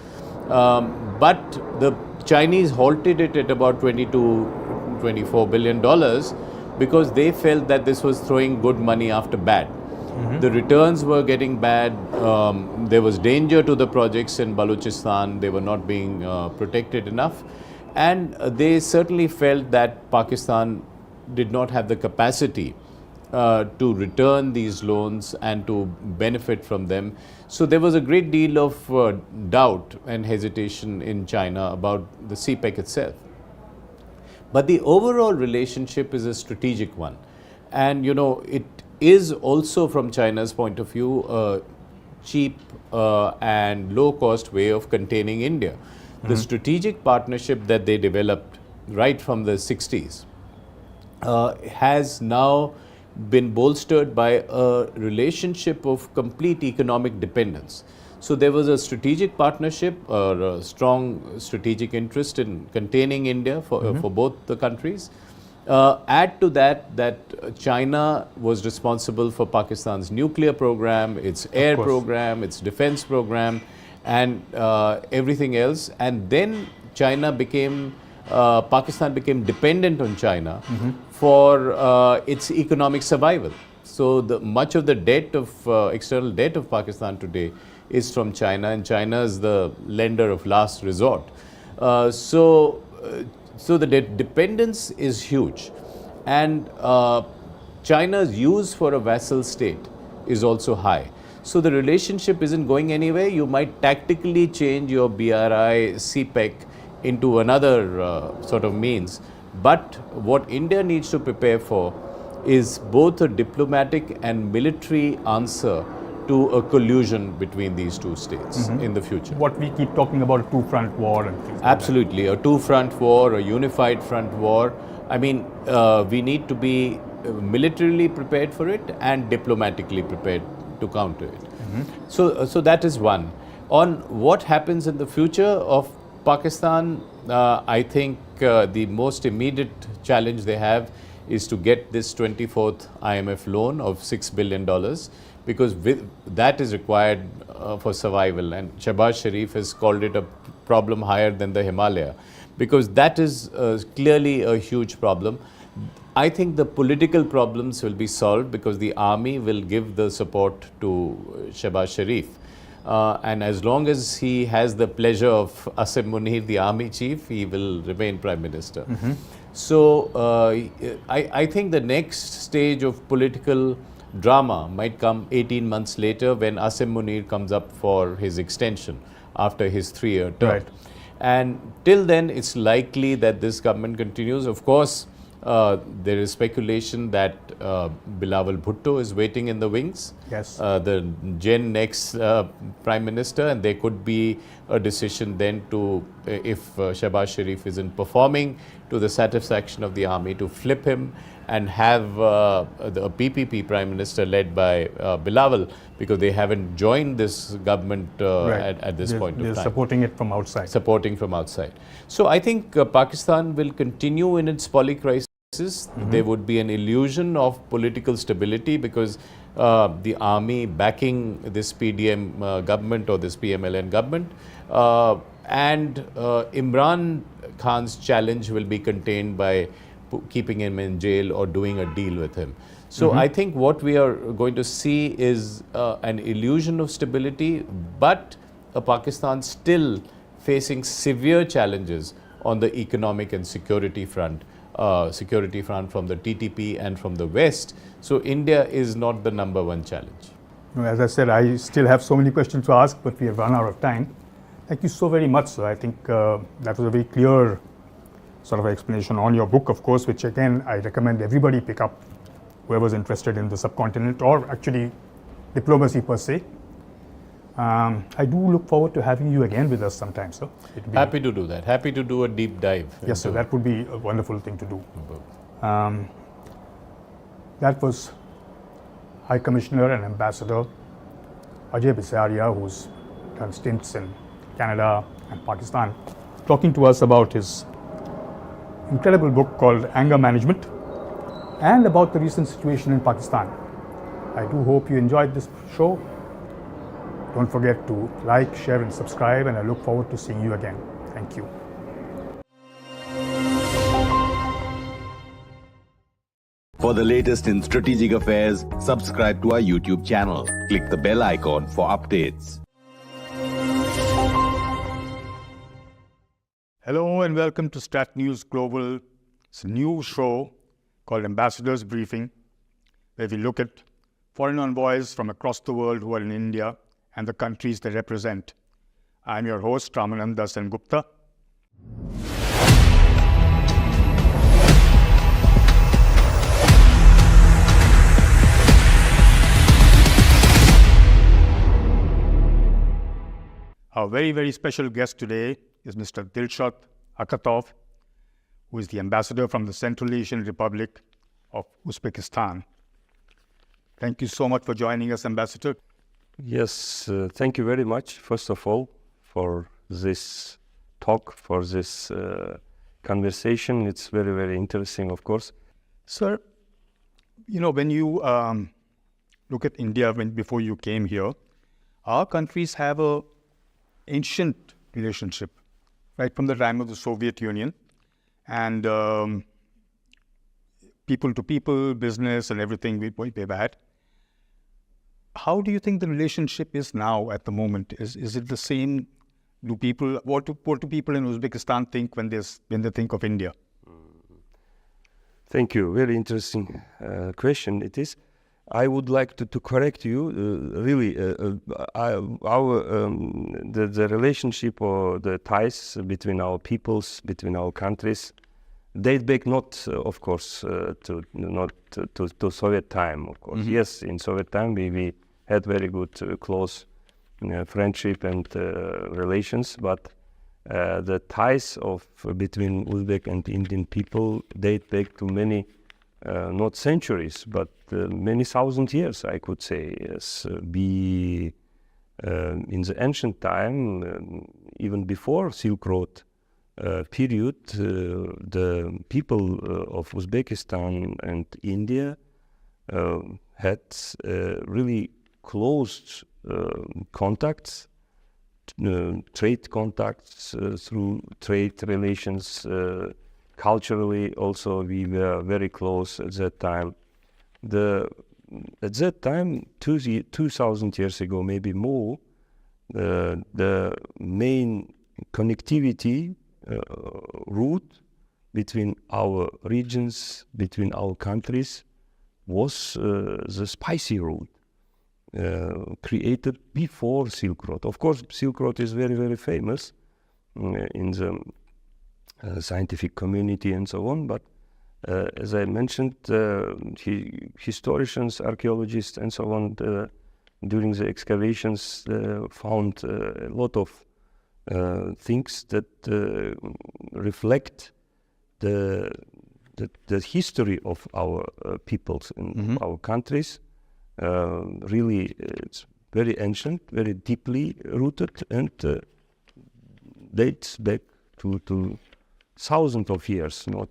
But the Chinese halted it at about $22-24 billion because they felt that this was throwing good money after bad. The returns were getting bad. There was danger to the projects in Balochistan. They were not being protected enough. And they certainly felt that Pakistan did not have the capacity to return these loans and to benefit from them. So there was a great deal of doubt and hesitation in China about the CPEC itself. But the overall relationship is a strategic one. And, it is also, from China's point of view, a cheap and low-cost way of containing India. The strategic partnership that they developed right from the 60s has now been bolstered by a relationship of complete economic dependence. So there was a strategic partnership, or a strong strategic interest in containing India for both the countries. Add to that China was responsible for Pakistan's nuclear program, its air program, its defense program, and everything else. And then Pakistan became dependent on China for its economic survival. So much of the debt of external debt of Pakistan today is from China, and China is the lender of last resort. So the dependence is huge, and China's use for a vassal state is also high. So the relationship isn't going anywhere. You might tactically change your BRI, CPEC into another sort of means. But what India needs to prepare for is both a diplomatic and military answer to a collusion between these two states in the future. What we keep talking about, a two-front war and things like Absolutely, a two-front war, a unified front war. I mean, we need to be militarily prepared for it and diplomatically prepared to counter it. So that is one. On what happens in the future of Pakistan, I think the most immediate challenge they have is to get this 24th IMF loan of $6 billion, because that is required for survival. And Shehbaz Sharif has called it a problem higher than the Himalaya, because that is clearly a huge problem. I think the political problems will be solved because the army will give the support to Shehbaz Sharif. And as long as he has the pleasure of Asim Munir, the army chief, he will remain prime minister. So I think the next stage of political drama might come 18 months later when Asim Munir comes up for his extension after his 3-year term. Right. And till then, it's likely that this government continues. Of course, there is speculation that Bilawal Bhutto is waiting in the wings, Yes. the Gen next Prime Minister, and there could be a decision then to, if Shehbaz Sharif isn't performing to the satisfaction of the army, to flip him and have the PPP Prime Minister led by Bilawal, because they haven't joined this government at this point of They're time. supporting it from outside. Supporting from outside. So I think Pakistan will continue in its polycrisis. There would be an illusion of political stability because the army backing this PDM government or this PMLN government, and Imran Khan's challenge will be contained by keeping him in jail or doing a deal with him. So I think what we are going to see is an illusion of stability, but a Pakistan still facing severe challenges on the economic and security front from the TTP and from the West. So India is not the #1 challenge. As I said, I still have so many questions to ask, but we have run out of time. Thank you so very much, sir. I think that was a very clear sort of explanation on your book, of course, which again, I recommend everybody pick up, whoever's interested in the subcontinent or actually diplomacy per se. I do look forward to having you again with us sometime, sir. Happy to do that. Happy to do a deep dive. Yes, sir. That would be a wonderful thing to do. That was High Commissioner and Ambassador Ajay Bisaria, who's done stints in Canada and Pakistan, talking to us about his incredible book called Anger Management and about the recent situation in Pakistan. I do hope you enjoyed this show. Don't forget to like, share and subscribe, and I look forward to seeing you again. Thank you. For the latest in strategic affairs, subscribe to our YouTube channel. Click the bell icon for updates. Hello and welcome to StratNewsGlobal. It's a new show called Ambassadors Briefing, where we look at foreign envoys from across the world who are in India and the countries they represent. I'm your host, Ramananda Sengupta. Our very, very special guest today is Mr. Dilshad Akatov, who is the ambassador from the Central Asian Republic of Uzbekistan. Thank you so much for joining us, Ambassador. Yes, thank you very much, first of all, for this talk, for this conversation. It's very, very interesting, of course. Sir, you know, when you look at India before you came here, our countries have a ancient relationship, right from the time of the Soviet Union, and people to people, business and everything we've had. How do you think the relationship is now at the moment? Is it the same? What do people in Uzbekistan think when they think of India? Thank you. Very interesting question it is. I would like to correct you. Really, the relationship or the ties between our peoples, between our countries, date back not, of course, to Soviet time, of course. Yes, in Soviet time we had very good, close friendship and relations, but the ties between Uzbek and Indian people date back to many, not centuries, but many thousand years, I could say. Yes, in the ancient time, even before Silk Road period, the people of Uzbekistan and India had really close contacts, trade contacts through trade relations. Culturally, also, we were very close at that time. At that time, 2,000 years ago, maybe more, the main connectivity route between our regions, between our countries, was the spicy route created before Silk Road. Of course, Silk Road is very, very famous in the scientific community and so on, but as I mentioned, historians, archaeologists, and so on, during the excavations, found a lot of things that reflect the history of our peoples in our countries. Really, it's very ancient, very deeply rooted, and dates back to thousands of years, not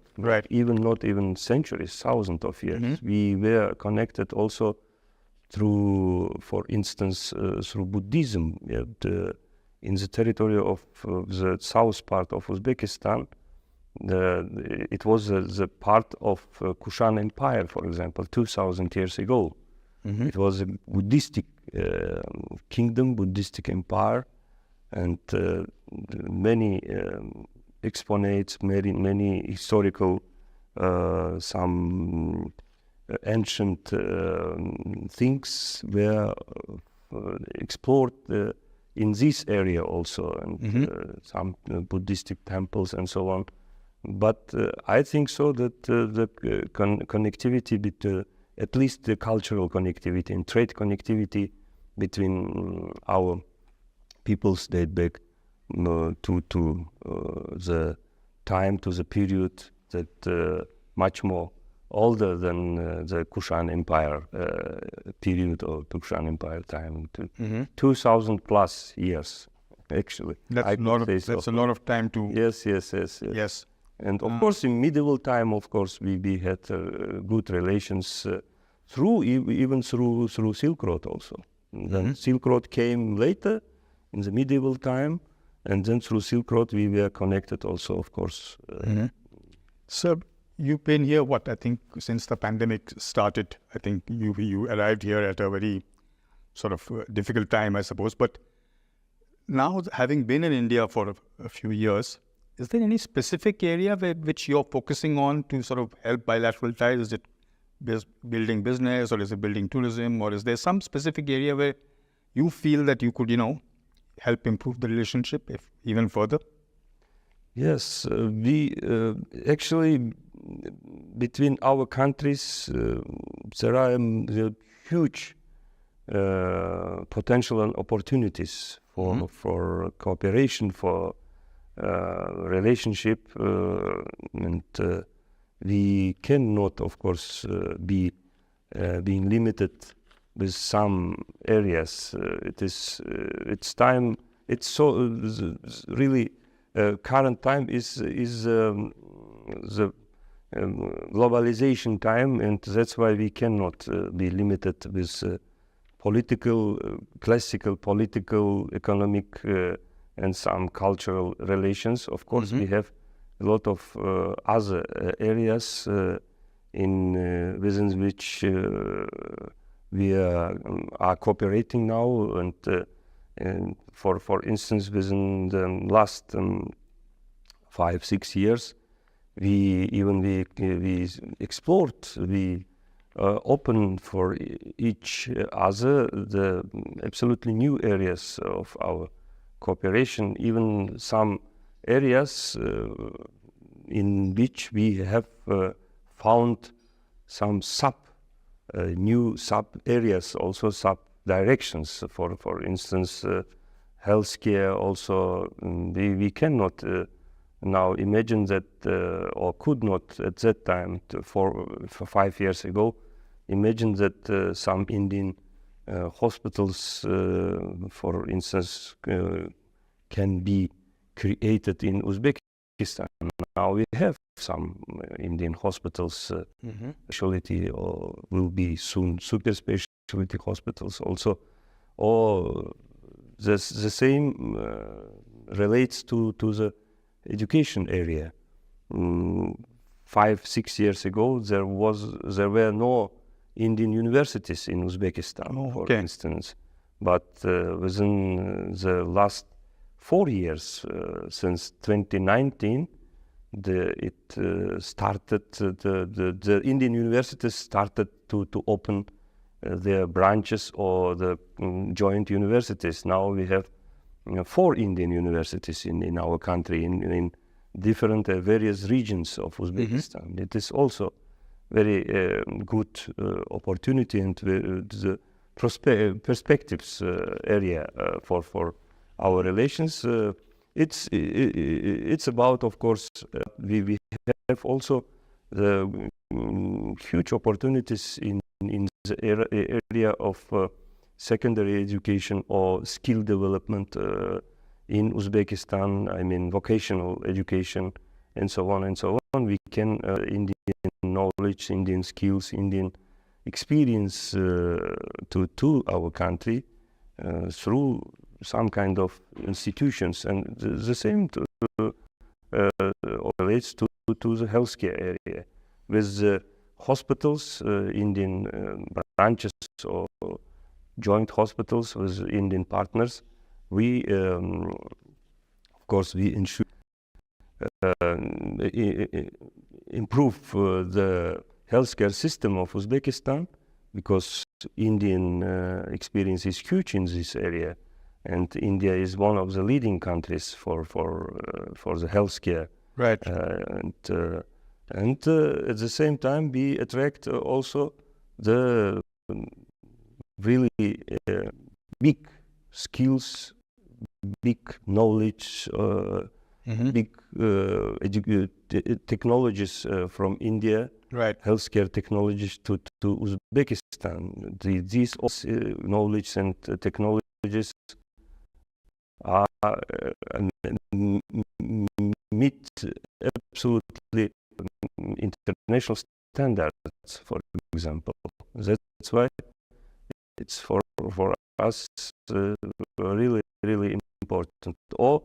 even centuries, thousands of years. We were connected also through, for instance, through Buddhism. In the territory of the south part of Uzbekistan, it was the part of Kushan Empire, for example, 2,000 years ago. It was a Buddhistic kingdom, Buddhistic empire, and many exponates, many historical, some ancient things were explored in this area also, and some Buddhistic temples and so on. But I think so that the connectivity, at least the cultural connectivity and trade connectivity between our peoples date back to the time, to the period that much more older than the Kushan Empire period or Kushan Empire time, 2,000 plus years, actually. That's a lot of time to... Yes. And of course, in medieval time, of course, we had good relations even through Silk Road also. Then Silk Road came later in the medieval time, and then through Silk Road we were connected also, of course. Sir, you've been here, I think since the pandemic started. I think you arrived here at a very sort of difficult time, I suppose. But now, having been in India for a few years, is there any specific area which you're focusing on to sort of help bilateral ties? Is it building business, or is it building tourism, or is there some specific area where you feel that you could, help improve the relationship even further? Yes, we actually, between our countries, there are huge potential and opportunities for cooperation, for relationship, and we cannot, of course, be being limited with some areas. It's time. It's so really current time is the globalization time, and that's why we cannot be limited with classical political, economic, and some cultural relations. Of course, we have a lot of other areas within which we are cooperating now, and for instance, within the last 5-6 years, we explored, we open for each other the absolutely new areas of our cooperation. Even some areas in which we have found some new sub areas, also sub directions. For instance, healthcare. Also, we cannot now imagine that, or could not at that time, for 5 years ago, imagine that some Indian hospitals, for instance, can be created in Uzbekistan. Now we have some Indian hospitals, specialty, or will be soon super specialty hospitals also. Or the same relates to the education area. 5-6 years ago, there were no Indian universities in Uzbekistan, for instance. But within the last 4 years, since 2019, the Indian universities started to open their branches or the joint universities. Now we have 4 Indian universities in our country, in different various regions of Uzbekistan. It is also very good opportunity and the perspectives area for our relations. It's about, of course, we have also the huge opportunities in the area of secondary education or skill development in Uzbekistan. I mean, vocational education and so on and so on. We can Indian knowledge, Indian skills, Indian experience to our country through some kind of institutions, and the same relates to the healthcare area with the hospitals, Indian branches or joint hospitals with Indian partners. We, of course, we ensure improve the healthcare system of Uzbekistan, because Indian experience is huge in this area, and India is one of the leading countries for the healthcare. Right. And at the same time, we attract also the really big skills, big knowledge, big technologies from India. Right. Healthcare technologies to Uzbekistan. These knowledge and technologies are meet absolutely international standards, for example. That's why it's for us really, really important. Or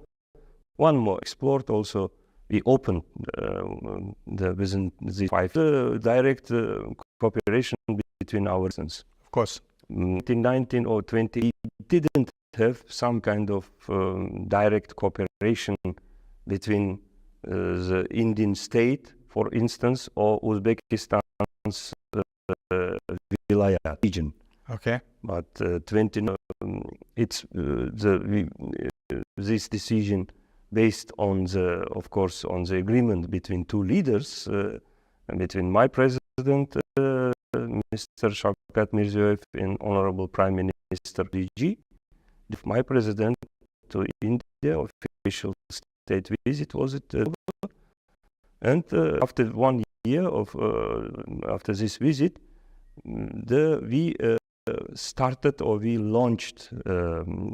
one more, export also. We opened within the 5 direct cooperation between our citizens. Of course. 2019 or 20, didn't have some kind of direct cooperation between the Indian state, for instance, or Uzbekistan's Vilayat region. Okay. But this decision based on of course, on the agreement between 2 leaders, between my president, Mr. Shavkat Mirziyoyev, and Honorable Prime Minister DG, my president to India, official state visit was it, and after 1 year of after this visit, we started, or we launched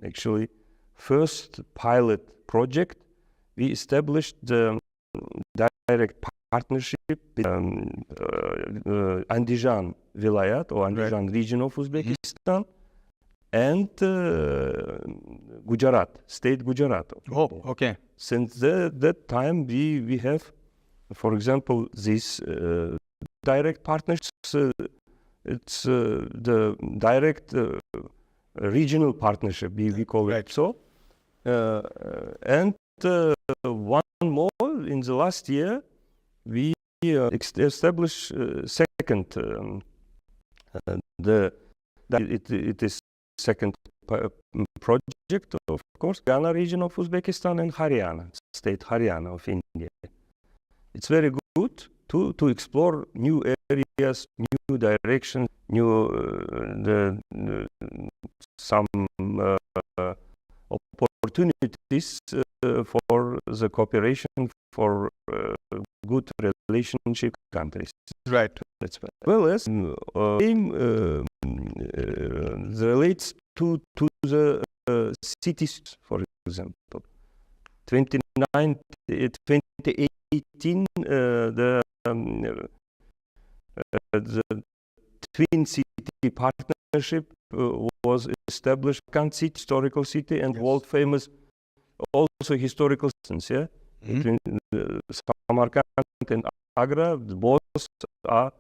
actually first pilot project. We established the direct partnership with Andijan Vilayat, or Andijan region of Uzbekistan, and Gujarat, state Gujarat. Oh, okay. Since that time, we have, for example, this direct partnerships. It's the direct regional partnership, we call it so. And one more, in the last year, we established second, it is second project, of course, Ghana region of Uzbekistan and Haryana, state Haryana of India. it's very good to explore new areas, new directions, new some opportunities for the cooperation for good relationship countries. Right. That's well as relates to the cities, for example. 2018, the Twin City Partnership was established, historical city, and world famous also historical cities. Yeah, between Samarkand and Agra, both are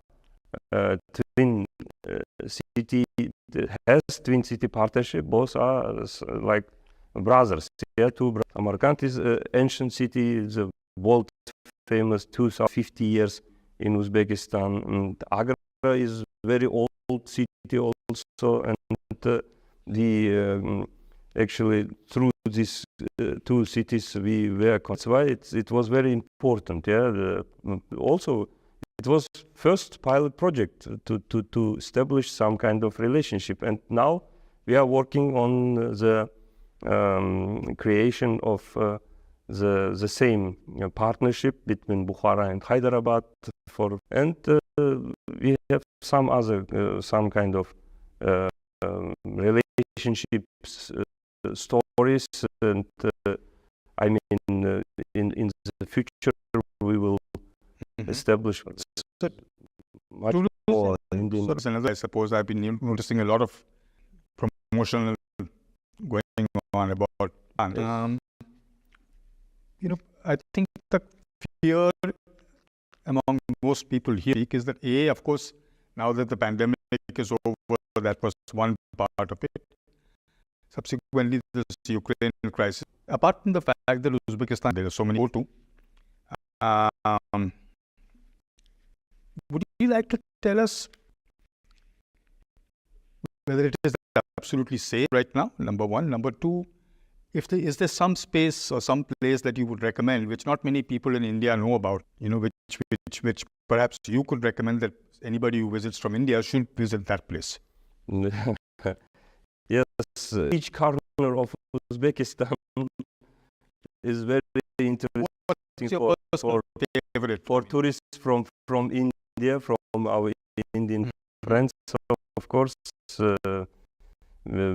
twin city. Has twin city partnership. Both are like brothers. Yeah, Samarkand is ancient city, the world famous 250 years in Uzbekistan. And Agra is very old city also, and actually through these two cities we were. That's why it was very important. Yeah, also it was first pilot project to establish some kind of relationship, and now we are working on the creation of the same partnership between Bukhara and Hyderabad and we have some other some kind of relationships stories, and I mean in the future we will establish much more Indian. So another, I suppose I've been noticing a lot of promotional going on about I think the fear among most people here is that of course, now that the pandemic is over, that was one part of it. Subsequently, this Ukraine crisis. Apart from the fact that Uzbekistan, there are so many go to. Would you like to tell us whether it is absolutely safe right now? Number one. Number two, is there some space or some place that you would recommend, which not many people in India know about, which perhaps you could recommend that anybody who visits from India should visit that place? Yes, each corner of Uzbekistan is very interesting for tourists from India, from our Indian friends, of course,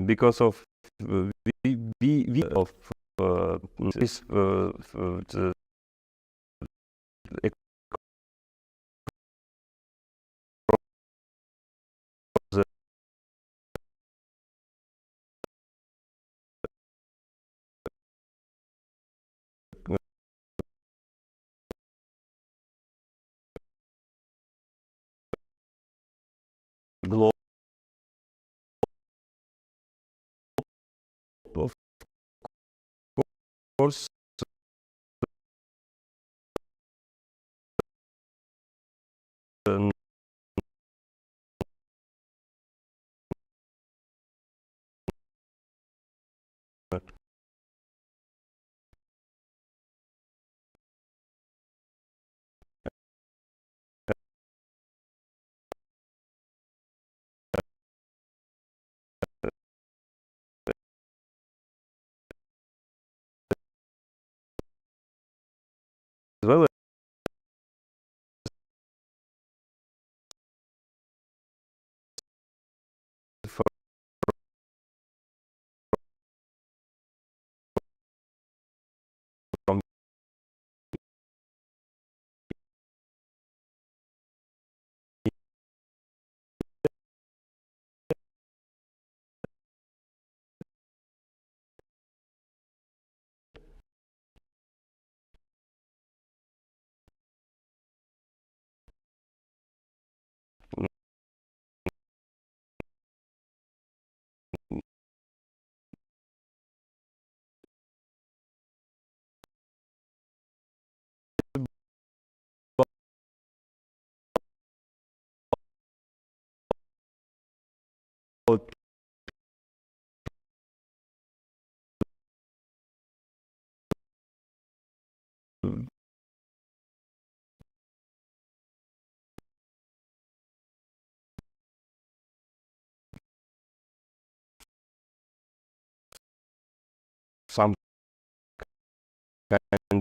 because of we of this globe, of course.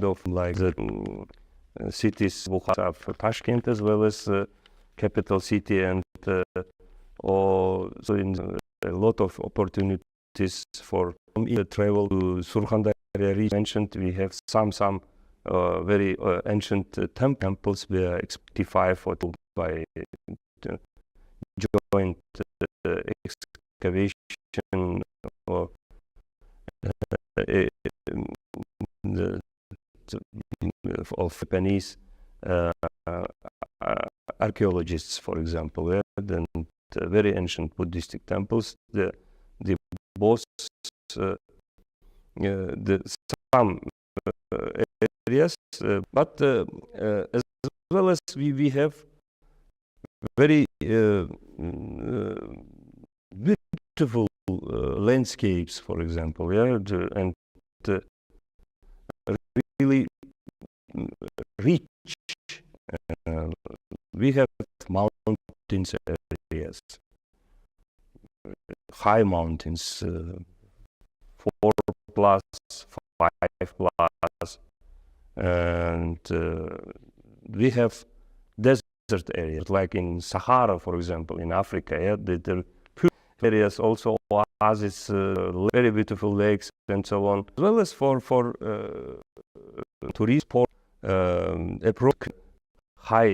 of like the cities of Tashkent as well as capital city, and also in a lot of opportunities for travel to Surkhandaya region. Mentioned we have some very ancient temples were 65 or by joint excavation or of Japanese archaeologists, for example, and very ancient Buddhistic temples. The both the some areas, but as well as we have very beautiful landscapes, for example, and really rich. We have mountains areas, high mountains, 4+, 5+, and we have desert areas like in Sahara, for example, in Africa. There are areas also, oases, very beautiful lakes, and so on, as well as for tourist port approach high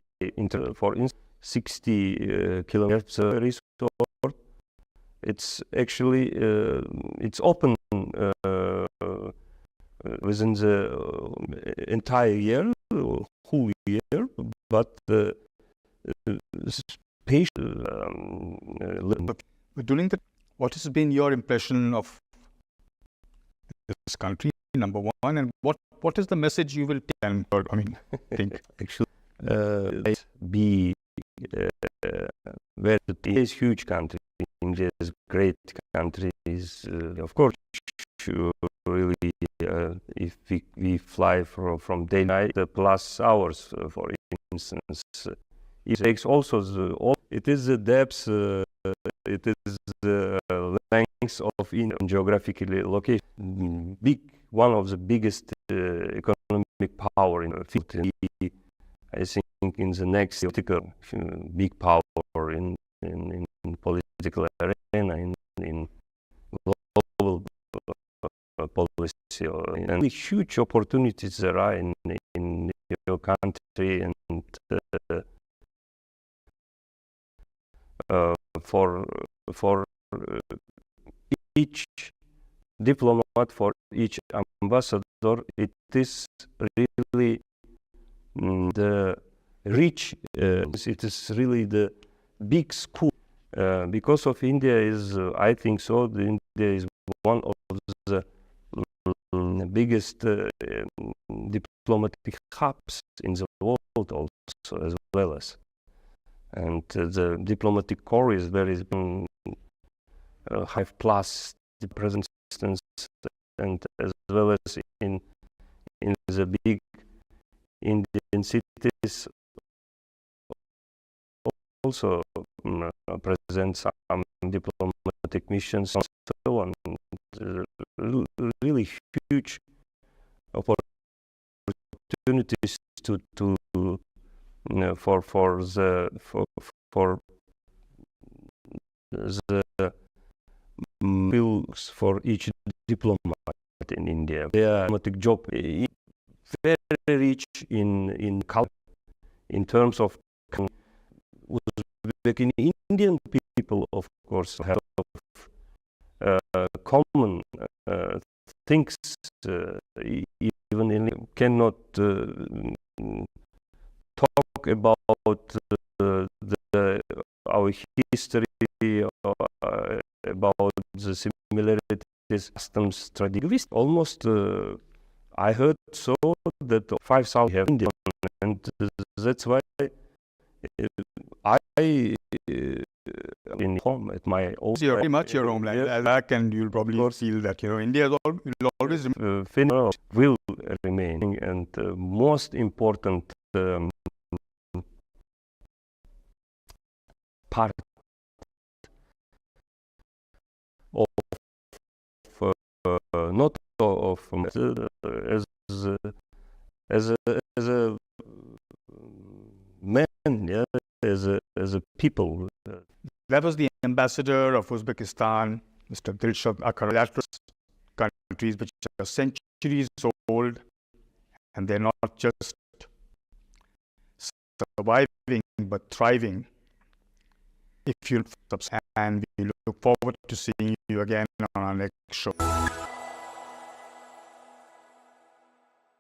for 60 kilometers resort. It's actually it's open within the entire year, whole year, but During the, what has been your impression of this country, number one, and what is the message you will take? And I mean, think actually, be where it is huge country. India is great countries. Of course, really, if we fly from day night plus hours, for instance, it takes also it is the depth, it is the length of in geographically location. One of the biggest economic power in the field. I think in the next political big power in political arena, in global policy, and huge opportunities there are in your country, and for each diplomat, for each ambassador, it is really the rich. It is really the big school because of India is. I think so. India is one of the biggest diplomatic hubs in the world, also as well as, and the diplomatic corps is very high plus the presence, and as well as in the big Indian cities also present some diplomatic missions and so on. Really huge opportunities for the bills for each diplomat in India. Their diplomatic job very rich in culture, in terms of Indian people, of course, have common things. Even cannot talk about our history, about the similarities, customs, traditions. Almost, I heard so that 5,000 have Indian, and that's why I in home at my own. You're very much your homeland. Back, and you'll probably feel that India will always will remain, and most important part of not of as as a man, yeah, as a people. That was the ambassador of Uzbekistan, Mr. Dilshad Akar. Countries which are centuries old, and they're not just surviving but thriving. If you subscribe, and we look forward to seeing you again on our next show.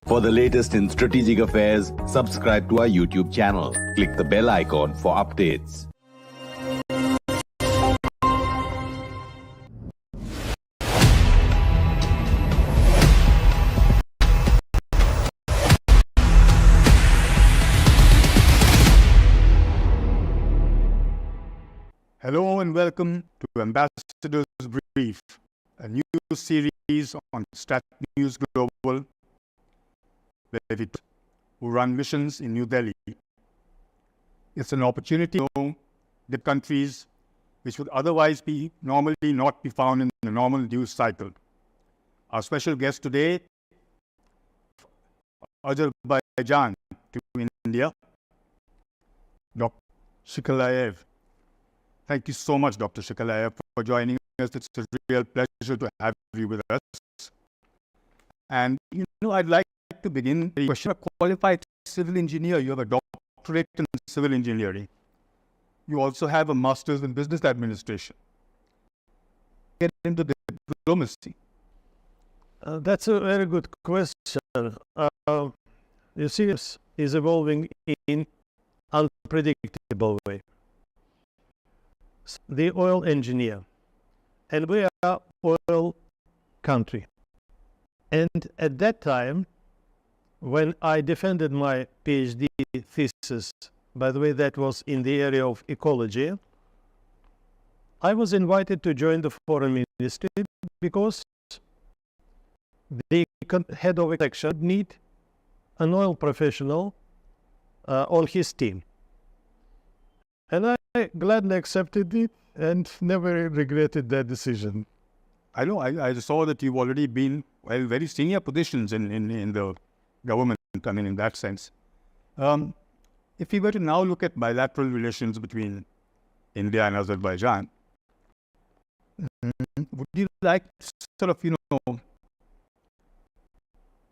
For the latest in strategic affairs, subscribe to our YouTube channel. Click the bell icon for updates. Hello and welcome to Ambassador's Brief, a new series on StratNewsGlobal, where we who run missions in New Delhi. It's an opportunity to know the countries which would otherwise be normally not be found in the normal news cycle. Our special guest today, Azerbaijan to India, Dr. Shikalayev. Thank you so much, Dr. Shikalayev, for joining us. It's a real pleasure to have you with us. And, I'd like to begin with a question. You're a qualified civil engineer. You have a doctorate in civil engineering. You also have a master's in business administration. Get into diplomacy. That's a very good question. You see, it's evolving in unpredictable way. The oil engineer, and we are oil country. And at that time, when I defended my PhD thesis, by the way, that was in the area of ecology, I was invited to join the foreign ministry because the head of a section need an oil professional on his team. And I gladly accepted it and never regretted that decision. I know, I saw that you've already been very senior positions in the government, I mean, in that sense. If we were to now look at bilateral relations between India and Azerbaijan, would you like to sort of,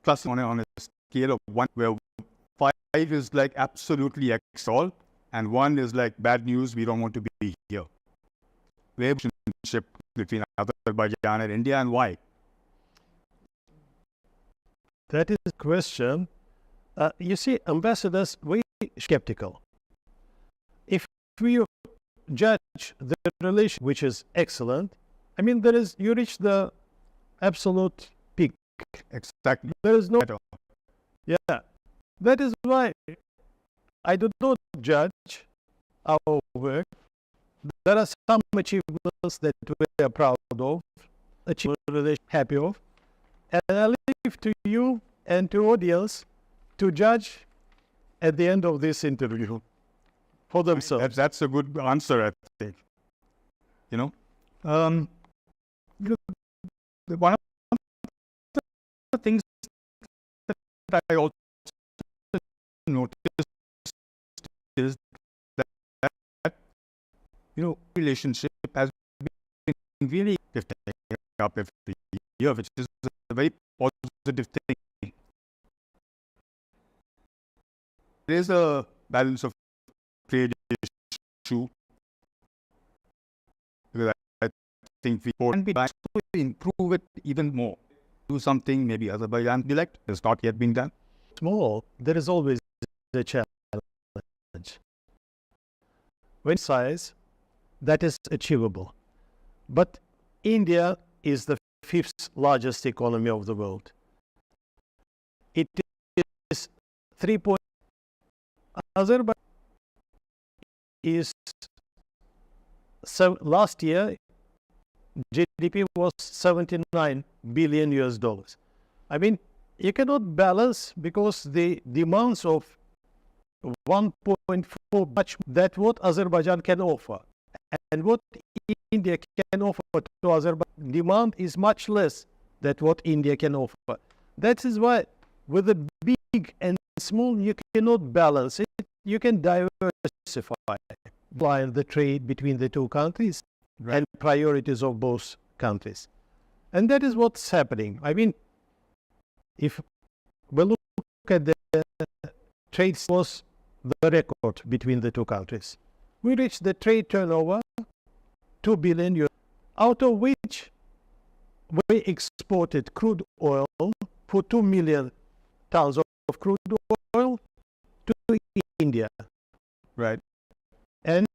plus on a scale of 1, where 5 is like absolutely all, and 1 is like bad news, we don't want to be here? Where is the relationship between Azerbaijan and India, and why? That is the question. You see, ambassadors, we skeptical. If we judge the relation, which is excellent, I mean, you reach the absolute peak. Exactly. There is no... Yeah. That is why I do not judge our work. There are some achievements that we are proud of, achievements happy of, and I leave to you and to audience to judge at the end of this interview for themselves. That's a good answer, I think. One of the things that I also noticed is that relationship has been really up every year, which is a very positive thing. There is a balance of trade issue, because I think we can be trying to improve it even more. Do something maybe Azerbaijan elect has not yet been done. Small, there is always a challenge. When size, that is achievable. But India is the 5th largest economy of the world. It is 3 point. Azerbaijan is, so last year GDP was $79 billion US. I mean, you cannot balance, because the demands of 1.4 much that what Azerbaijan can offer, and what India can offer to Azerbaijan, demand is much less than what India can offer. That is why with the big and small, you cannot balance it. You can diversify the trade between the two countries and priorities of both countries. And that is what's happening. I mean, if we look at the trade was the record between the two countries. We reached the trade turnover 2 billion euros, out of which we exported crude oil for 2 million tons of crude oil to India. Right. And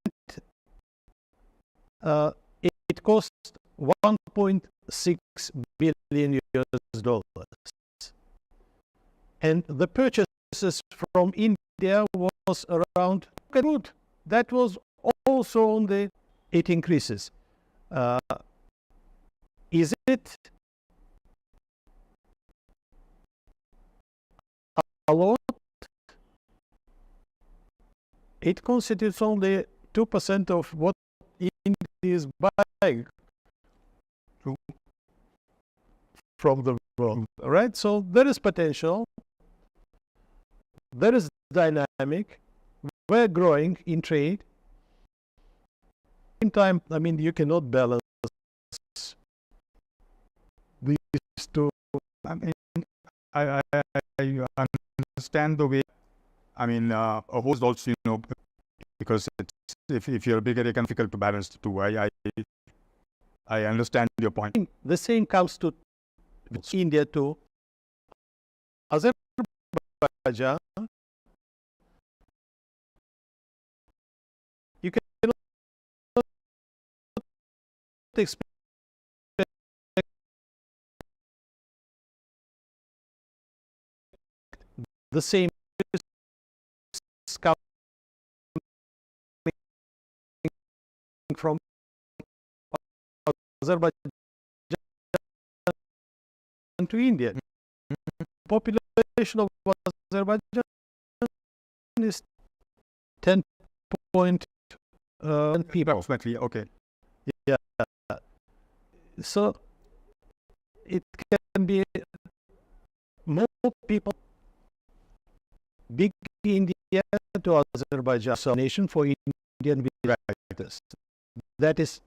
it cost 1.6 billion US dollars. And the purchases from India was around crude. That was also on the, it increases. Is it a lot? It constitutes only 2% of what India is buying from the world, right? So there is potential, there is dynamic, we're growing in trade. In time, I mean, you cannot balance these two. I mean, I understand the way. I mean, opposed also, you know, because it's, if you're bigger, it can be difficult to balance the two. I understand your point. The same comes to India too. Azerbaijan, you cannot expect the same coming from Azerbaijan to India. Population of Azerbaijan is 10 point people. Approximately, okay. Yeah. So it can be more people, big India to Azerbaijan, so nation for Indian writers. That is,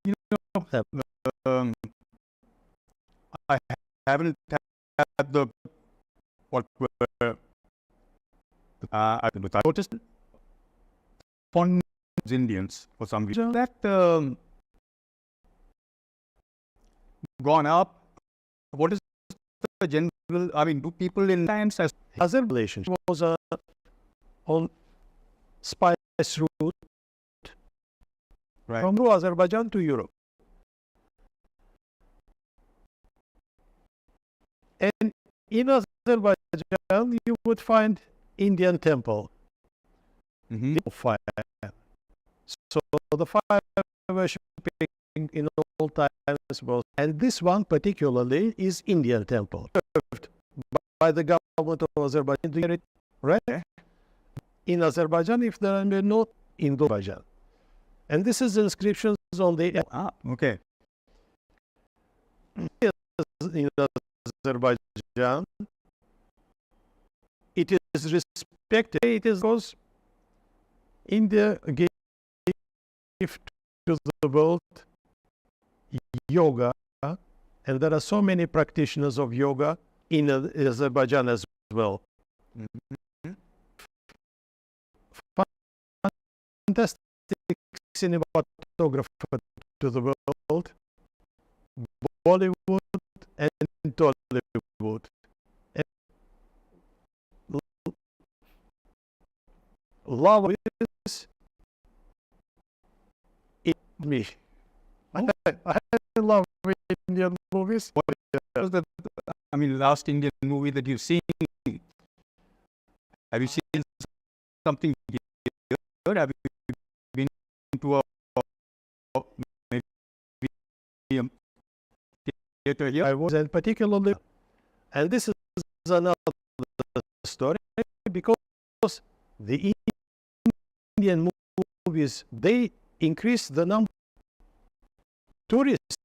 You know, I haven't had the what I noticed fond Indians for some reason that gone up. What is the general? I mean, do people in times as Azerbaijan relationship was on spice route from Azerbaijan to Europe. And in Azerbaijan, you would find Indian temple. Fire. So the fire worshipping in all times was, and this one particularly is Indian temple, served by the government of Azerbaijan, right? In Azerbaijan, if there are no Indo-Azerbaijan. And this is inscriptions on the okay. In Azerbaijan, it is respected. It is because India gave to the world yoga, and there are so many practitioners of yoga in Azerbaijan as well. Fantastic cinematographer to the world, Bollywood and Tollywood. Love is in me. I love Indian movies. What was the, I mean, last Indian movie that you've seen? Have you seen something good? Have you been to a maybe theater here? I was, and particularly, and this is another story, because the Indian movies, they increase the number of tourists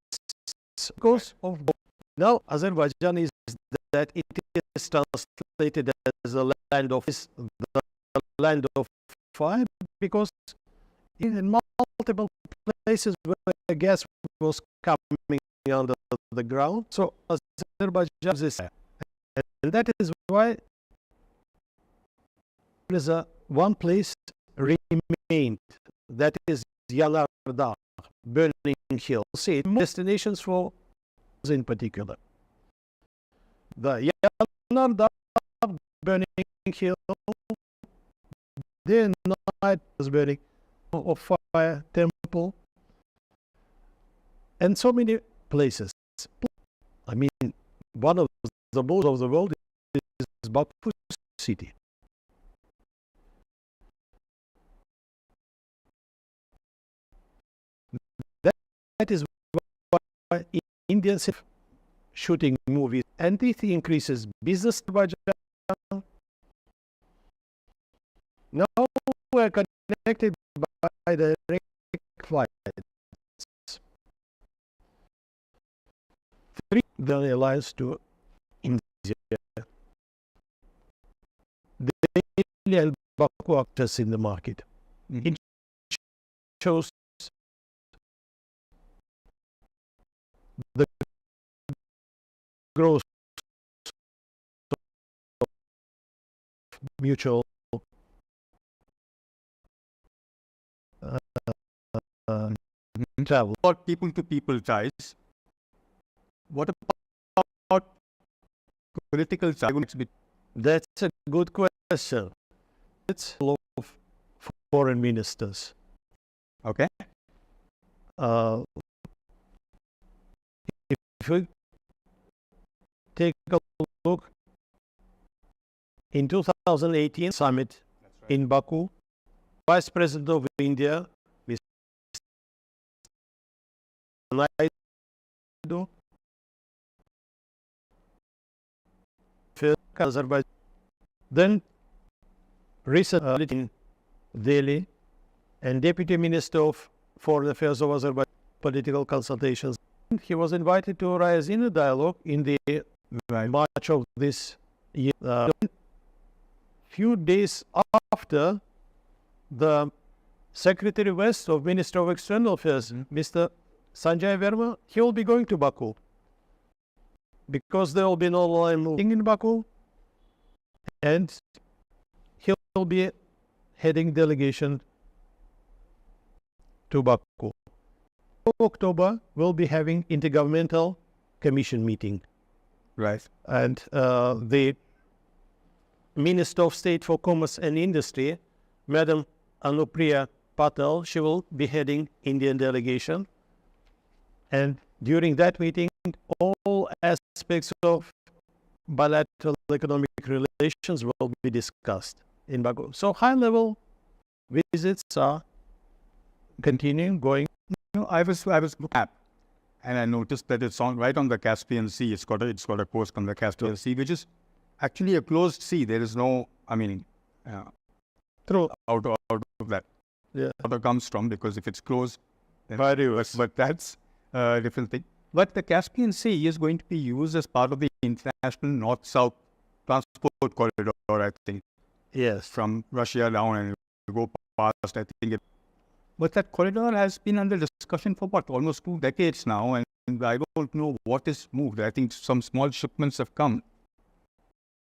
because of Now, Azerbaijan is that it is translated as the land of fire, because in multiple places where gas was coming under the ground. So Azerbaijan is this, and that is why there is one place remained, that is Yanardağ, Burning Hill. See, destinations for in particular. The Yanardağ, Burning Hill, their night was burning of fire, temple, and so many places. I mean, one of the most of the world is Baku city. That is why Indians are shooting movies, and it increases business in Azerbaijan. Now we are connected by direct flights. Three the alliance to India. Delhi and Baku actors in the market. It shows the growth of mutual travel. About people-to-people ties, what about political ties? That's a good question. It's a lot of foreign ministers. Okay. If we take a look in 2018 summit in Baku, Vice President of India, Mr. Naidu, Azerbaijan, then recently in Delhi, and Deputy Minister of Foreign Affairs of Azerbaijan, political consultations. He was invited to rise in a dialogue in the March of this year. Few days after, the Secretary West of Minister of External Affairs, Mr. Sanjay Verma, he will be going to Baku, because there will be no online meeting in Baku, and he will be heading delegation to Baku. October, we'll be having Intergovernmental Commission meeting. Right. And the Minister of State for Commerce and Industry, Madam Anupriya Patel, she will be heading Indian delegation. And during that meeting, all aspects of bilateral economic relations will be discussed in Baku. So high-level visits are continuing, going. I was looking at, and I noticed that it's right on the Caspian Sea. It's got a coast on the Caspian Sea, which is actually a closed sea. There is no, True. out of that. Yeah. Water comes from, because if it's closed, then Very worse. but that's a different thing. But the Caspian Sea is going to be used as part of the international north-south transport corridor, I think, Yes. from Russia down and go past, I think. But that corridor has been under discussion for almost 2 decades now, and I don't know what is moved. I think some small shipments have come,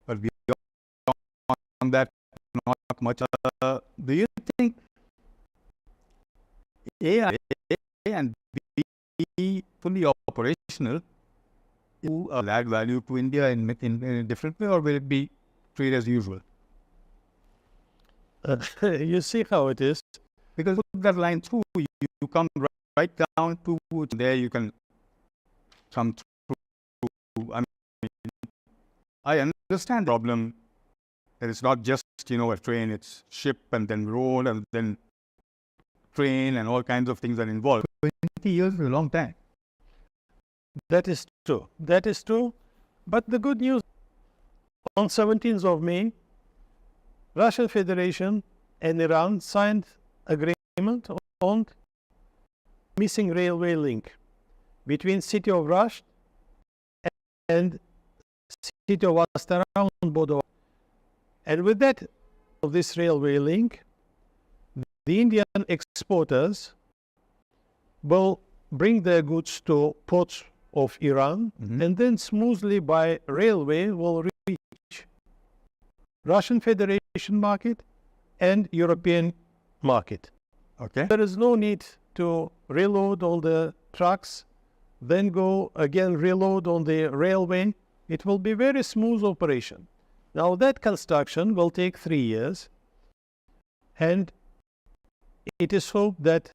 but beyond that, not much. Do you think A and B fully operational to add value to India in a different way, or will it be trade as usual? You see how it is. Because put that line through, you come right down to there, you can come through. I understand the problem that it's not just, a train, it's ship and then road and then train and all kinds of things are involved. 20 years is a long time. That is true. That is true. But the good news, on 17th of May, Russian Federation and Iran signed agreement on missing railway link between city of Rasht and city of Asta around Bodo. And with that, of this railway link, the Indian exporters will bring their goods to ports of Iran, and then smoothly by railway will reach Russian Federation market and European market. Okay. There is no need to reload all the trucks, then go again reload on the railway. It will be very smooth operation. Now that construction will take 3 years, and it is hoped that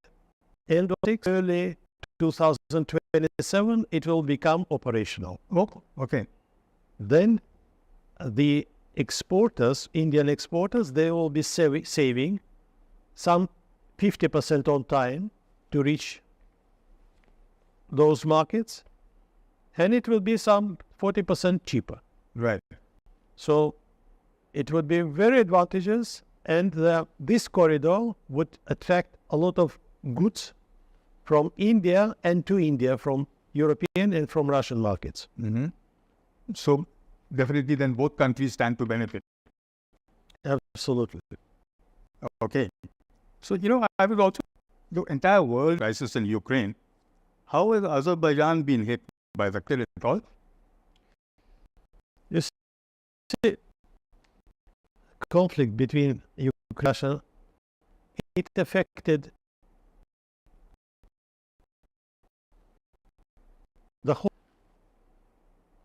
end of early 2027 it will become operational. Oh, okay. Then the exporters, Indian exporters, they will be saving some 50% on time to reach those markets, and it will be some 40% cheaper. Right. So it would be very advantageous, and this corridor would attract a lot of goods from India and to India, from European and from Russian markets. So definitely then both countries stand to benefit. Absolutely. Okay. So, I was also, the entire world crisis in Ukraine, how has Azerbaijan been hit by the crisis at all? You see, conflict between Ukraine and Russia, it affected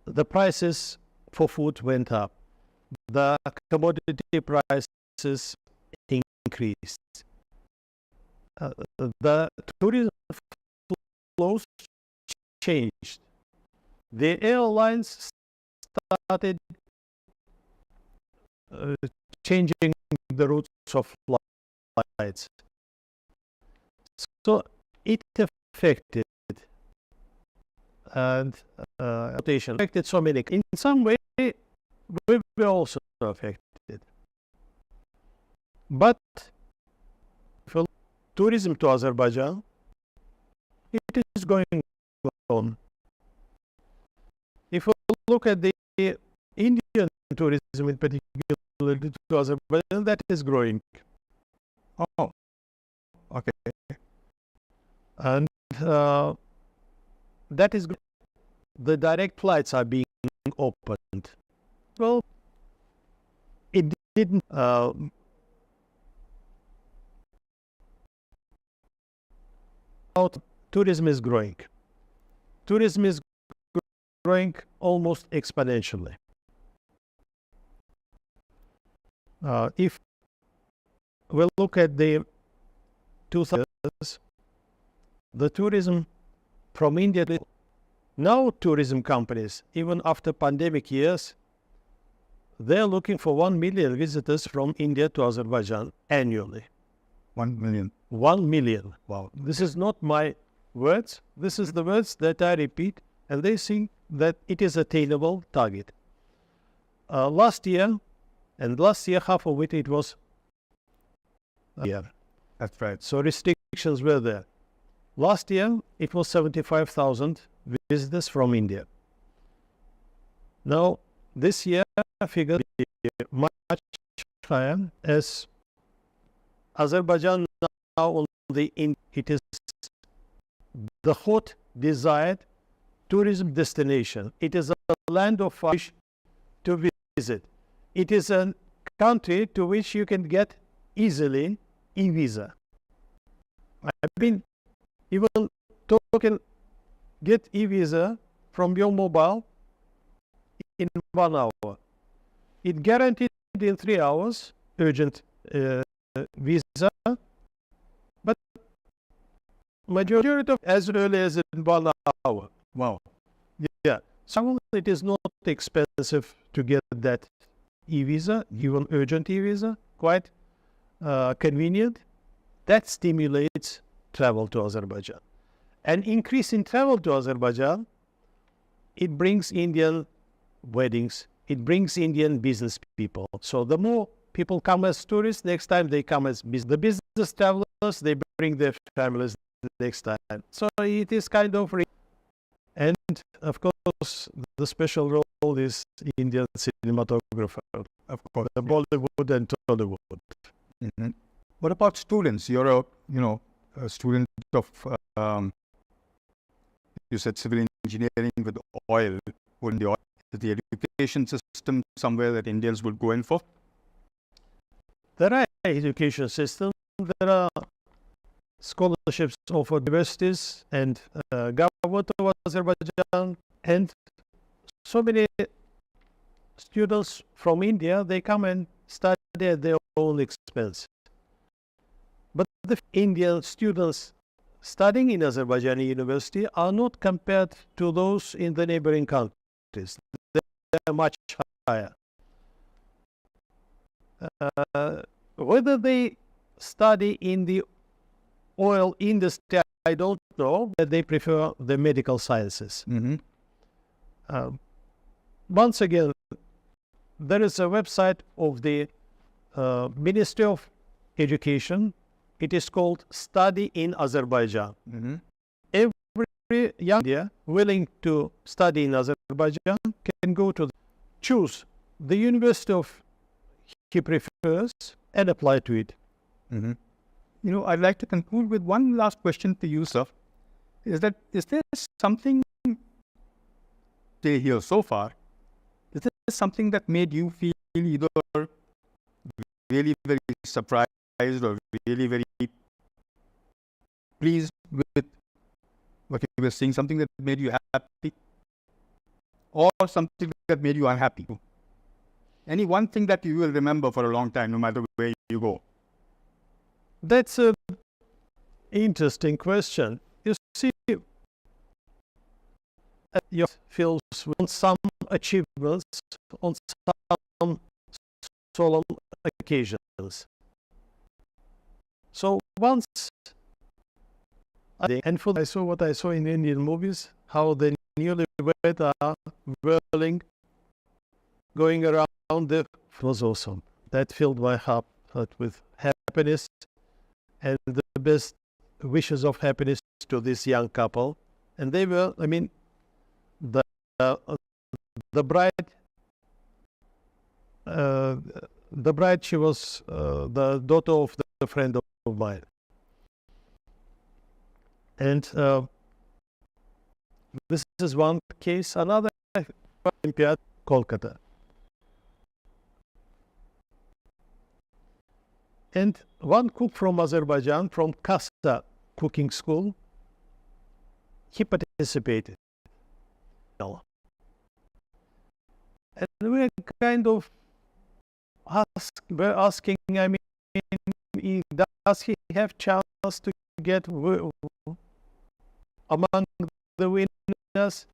the prices for food went up. The commodity prices increased. The tourism flows changed. The airlines started changing the routes of flights. So it affected and rotation affected so many. In some way, we were also affected. But for tourism to Azerbaijan, it is going on. If we look at the Indian tourism in particular to Azerbaijan, that is growing. Oh, okay. And that is the direct flights are being opened. Well, it didn't. Tourism is growing. Tourism is growing almost exponentially. If we look at the 2000 years, the tourism from India, now tourism companies, even after pandemic years, they're looking for 1 million visitors from India to Azerbaijan annually. 1 million. 1 million. Wow. This is not my words. This is the words that I repeat, and they think that it is attainable target. Last year half of it was That's right. So restrictions were there. Last year, it was 75,000 visitors from India. Now, this year, figure is much higher, as Azerbaijan now on the it is the hot desired tourism destination. It is a land of fish to visit. It is a country to which you can get easily e-visa. I've been even token get e-visa from your mobile in 1 hour. It guaranteed in 3 hours, urgent visa, but majority of as early as in 1 hour. Wow. Yeah. So it is not expensive to get that e-visa, even urgent e-visa, quite convenient. That stimulates travel to Azerbaijan. An increase in travel to Azerbaijan, it brings Indian weddings, it brings Indian business people. So the more people come as tourists, next time they come as the business travelers, they bring their families next time. So it is kind of, and of course, course, the special role is Indian cinematographer, Of course. the Bollywood and Tollywood. Mhm. What about students? You're a student of, you said civil engineering with oil. Wouldn't the oil, is the education system somewhere that Indians would go in for? There are education systems, there are scholarships offered universities and government of Azerbaijan, and so many students from India, they come and study at their own expense. But the Indian students studying in Azerbaijani university are not compared to those in the neighboring countries. They are much higher. Whether they study in the oil industry, I don't know, but they prefer the medical sciences. Once again, there is a website of the Ministry of Education. It is called Study in Azerbaijan. Every young Indian willing to study in Azerbaijan can go to choose the university of he prefers and apply to it. I'd like to conclude with one last question to you, sir. Is there something here so far? Is there something that made you feel either really very surprised or really very pleased with what you were seeing? Something that made you happy, or something that made you unhappy? Any one thing that you will remember for a long time, no matter where you go? That's an interesting question. You see, your feels on some achievements on some solemn occasions. So once I saw what I saw in Indian movies, how the newlywed are whirling, going around, it was awesome. That filled my heart with happiness and the best wishes of happiness to this young couple. And they were, the bride, she was the daughter of the friend of mine. And this is one case. Another Olympiad, Kolkata. And one cook from Azerbaijan, from Kasa cooking school, he participated. And we kind of asking, does he have chance to get among the winners?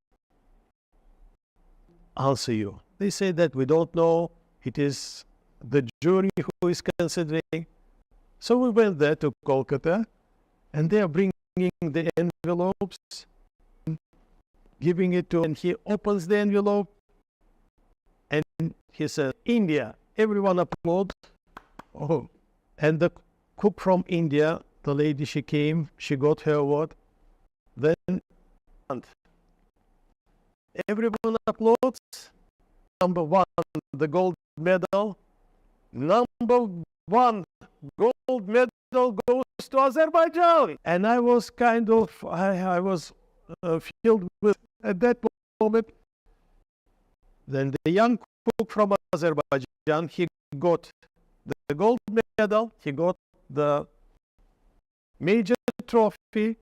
Answer you. They say that we don't know. It is the jury who is considering. So we went there to Kolkata, and they are bringing the envelopes, giving it to, and he opens the envelope, and he says, India. Everyone applauds. Oh, and the cook from India, the lady, she came, she got her award. Then everyone applauds. Number one, the gold medal. Number one gold medal goes to Azerbaijan. And I was kind of, I was filled with, at that moment, then the young cook from Azerbaijan, he got the gold medal, he got the major trophy,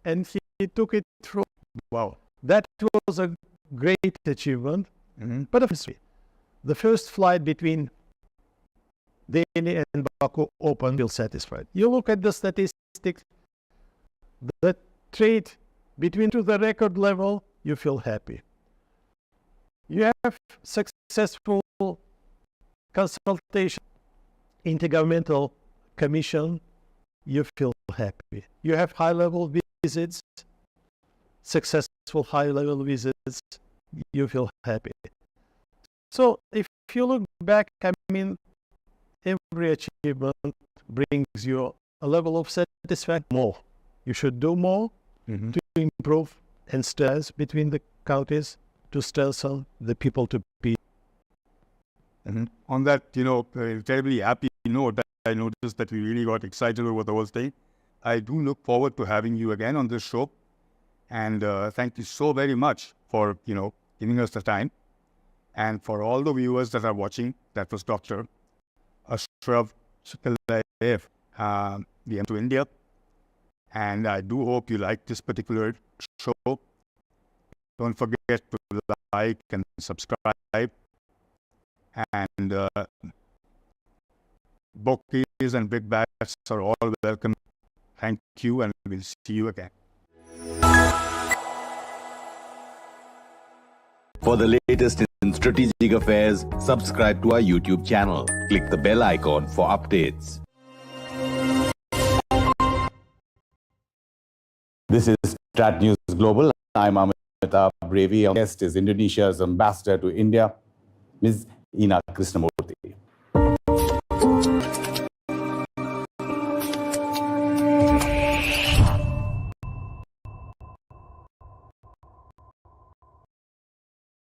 and he took it through. Wow. That was a great achievement. But obviously, the first flight between Delhi and Baku open, feel satisfied. You look at the statistics, the trade between to the record level, you feel happy. You have successful consultation, intergovernmental commission, you feel happy. You have high-level visits, successful high-level visits, you feel happy. So if you look back, every achievement brings you a level of satisfaction. More. You should do more to improve and stress between the countries. to strengthen the people to be. On that, terribly happy note, I noticed that we really got excited over the whole thing. I do look forward to having you again on this show. And thank you so very much for, giving us the time. And for all the viewers that are watching, that was Dr. Ashraf Sukalayev, the M to India. And I do hope you like this particular show. Don't forget to like and subscribe. And bokies and big bats are all welcome. Thank you, and we'll see you again. For the latest in strategic affairs, subscribe to our YouTube channel. Click the bell icon for updates. This is StratNewsGlobal. I'm Amitabh Brevi. Our guest is Indonesia's ambassador to India, Ms. Ina Krishnamurthy.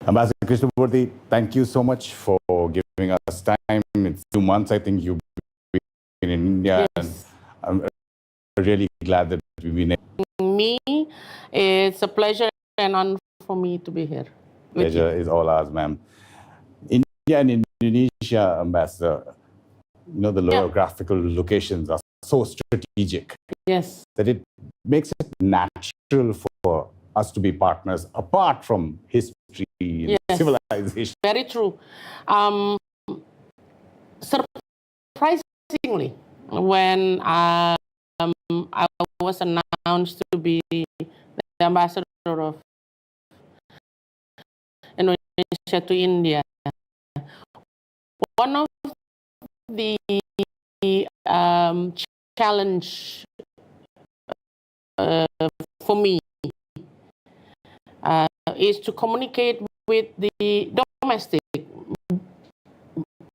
Ambassador Krishnamurthy, thank you so much for giving us time. It's 2 months, I think, you've been in India. Yes. And I'm really glad that we've been able. Me, it's a pleasure and honor for me to be here. Pleasure is all ours, ma'am. India and Indonesia, Ambassador, the geographical locations are so strategic. Yes. That it makes it natural for us to be partners apart from history and civilization. Very true. Surprisingly, when I was announced to be the ambassador of Indonesia to India, one of the challenge for me is to communicate with the domestic.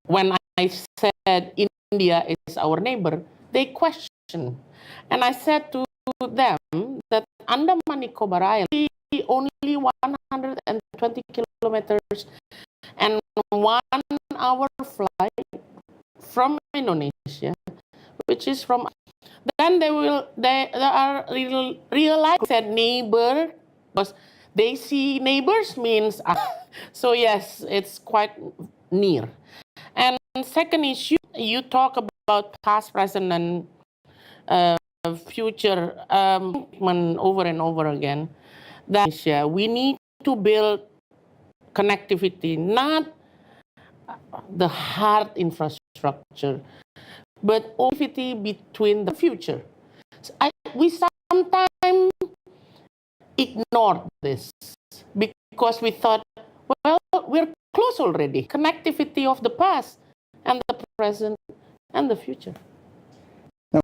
When I said India is our neighbor, they questioned. And I said to them that Andaman Nicobar Island is only 120 kilometers and 1 hour flight from Indonesia, which is from. Then they are realize that neighbor, because they see neighbors means so yes, it's quite near. And second issue, you talk about past, present, and future over and over again. That we need to build connectivity, not the hard infrastructure, but connectivity between the future. We sometimes ignore this because we thought, well, we're close already. Connectivity of the past and the present and the future. Now,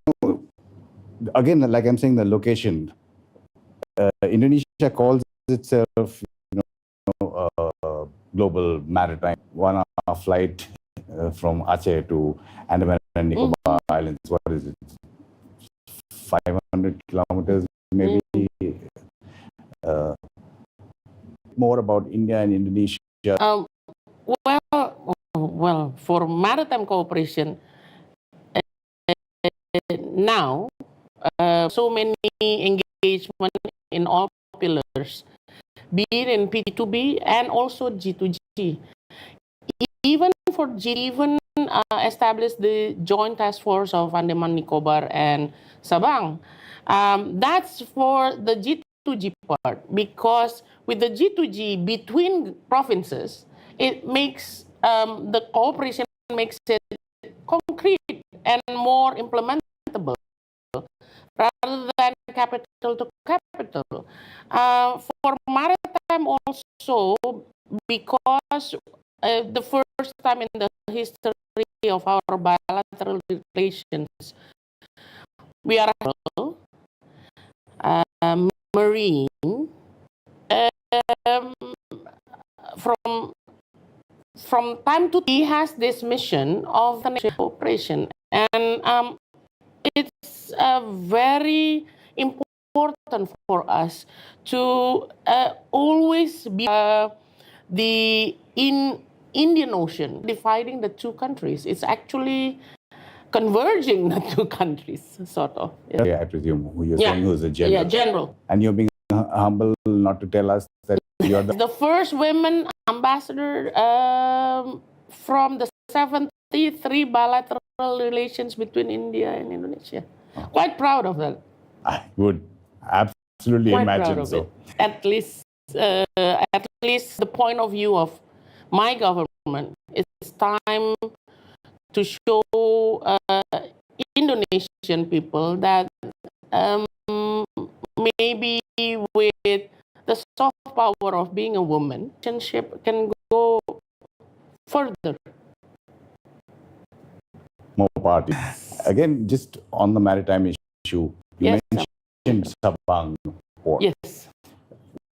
again, like I'm saying, the location. Indonesia calls itself, global maritime. 1 hour flight from Aceh to Andaman and Nicobar Islands. What is it? 500 kilometers, maybe. More about India and Indonesia. Well, for maritime cooperation, now so many engagement in all pillars, be it in P2B and also G2G. Even for G, established the joint task force of Andaman Nicobar and Sabang. That's for the G2G part, because with the G2G between provinces, it makes the cooperation makes it concrete and more implementable rather than capital to capital. For maritime also, because the first time in the history of our bilateral relations, we are marine from time to time. He has this mission of cooperation, and it's very important for us to always be the Indian Ocean, dividing the two countries. It's actually converging the two countries, sort of. Yeah, I presume who you're saying who's a general. Yeah, general. And you're being humble not to tell us that you're the first women ambassador from the 73 bilateral relations between India and Indonesia. Quite proud of that. I would absolutely Quite imagine proud of so. it. At least the point of view of my government, it's time to show Indonesian people that maybe with the soft power of being a woman, relationship can go further. More parties. Again, just on the maritime issue, you mentioned Sabang port. Yes.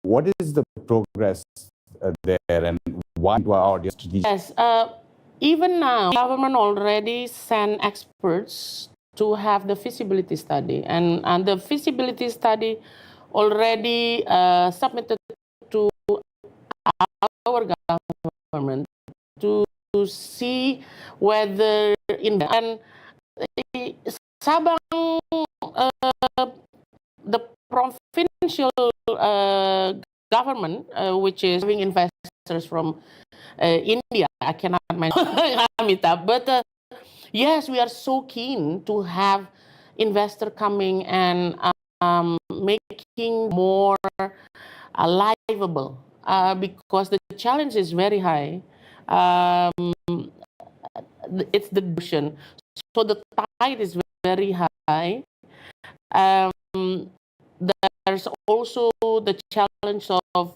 What is the progress there, and why do our audience? Yes. Even now, government already sent experts to have the feasibility study, and the feasibility study already submitted to our government to see whether and Sabang, the provincial government, which is having investors from India, I cannot mention Amitabh, but yes, we are so keen to have investor coming and making more livable because the challenge is very high. It's the ocean, so the tide is very high. There's also the challenge of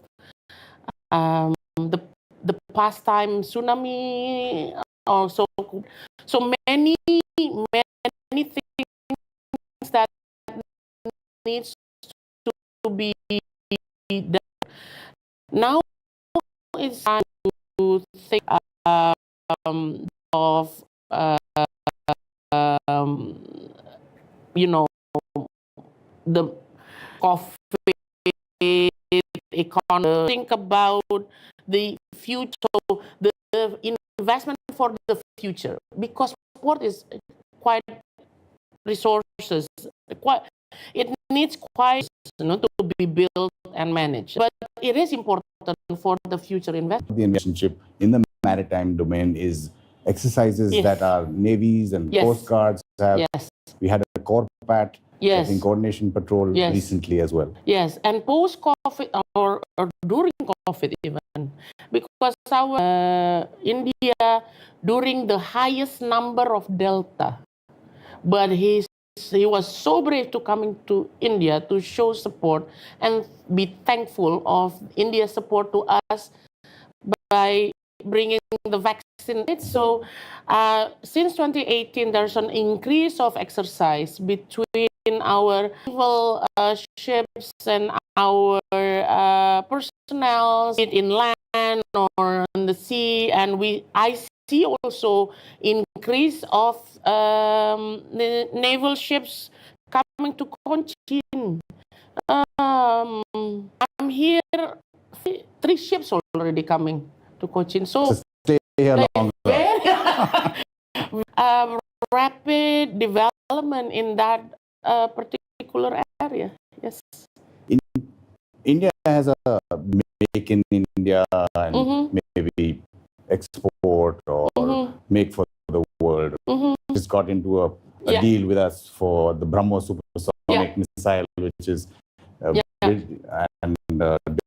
the past time tsunami. Also, so many things that needs to be done. Now it's time to think of the coffee economy. Think about the future, the investment for the future, because port is quite resources. It needs quite to be built and managed, but it is important for the future investment. The relationship in the maritime domain is exercises that our navies and coast guards have. Yes. We had a Corpat, yes. I think, coordination patrol recently as well. Yes, and post-COVID or during COVID even, because our India during the highest number of Delta, but he was so brave to coming to India to show support and be thankful of India's support to us by bringing the vaccine. So since 2018, there's an increase of exercise between our naval ships and our personnel in land or on the sea, and I see also increase of the naval ships coming to Cochin. I'm here, 3 ships already coming to Cochin. So stay here longer. Rapid development in that particular area. Yes. India has a make in India and maybe export or make for the world. It's got into a deal with us for the BrahMos supersonic missile, which is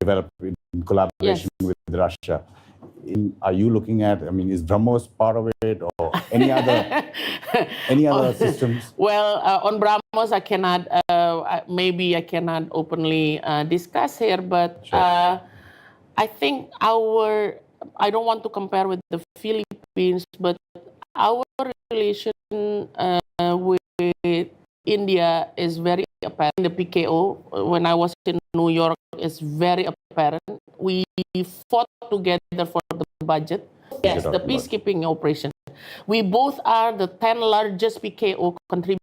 developed in collaboration with Russia. Are you looking at? I mean, is BrahMos part of it, or any other systems? Well, on BrahMos, I cannot. Maybe I cannot openly discuss here, but I think I don't want to compare with the Philippines, but our relation with India is very apparent. In the PKO, when I was in New York, is very apparent. We fought together for the budget. Yes, the peacekeeping operation. We both are the 10 largest PKO contributors.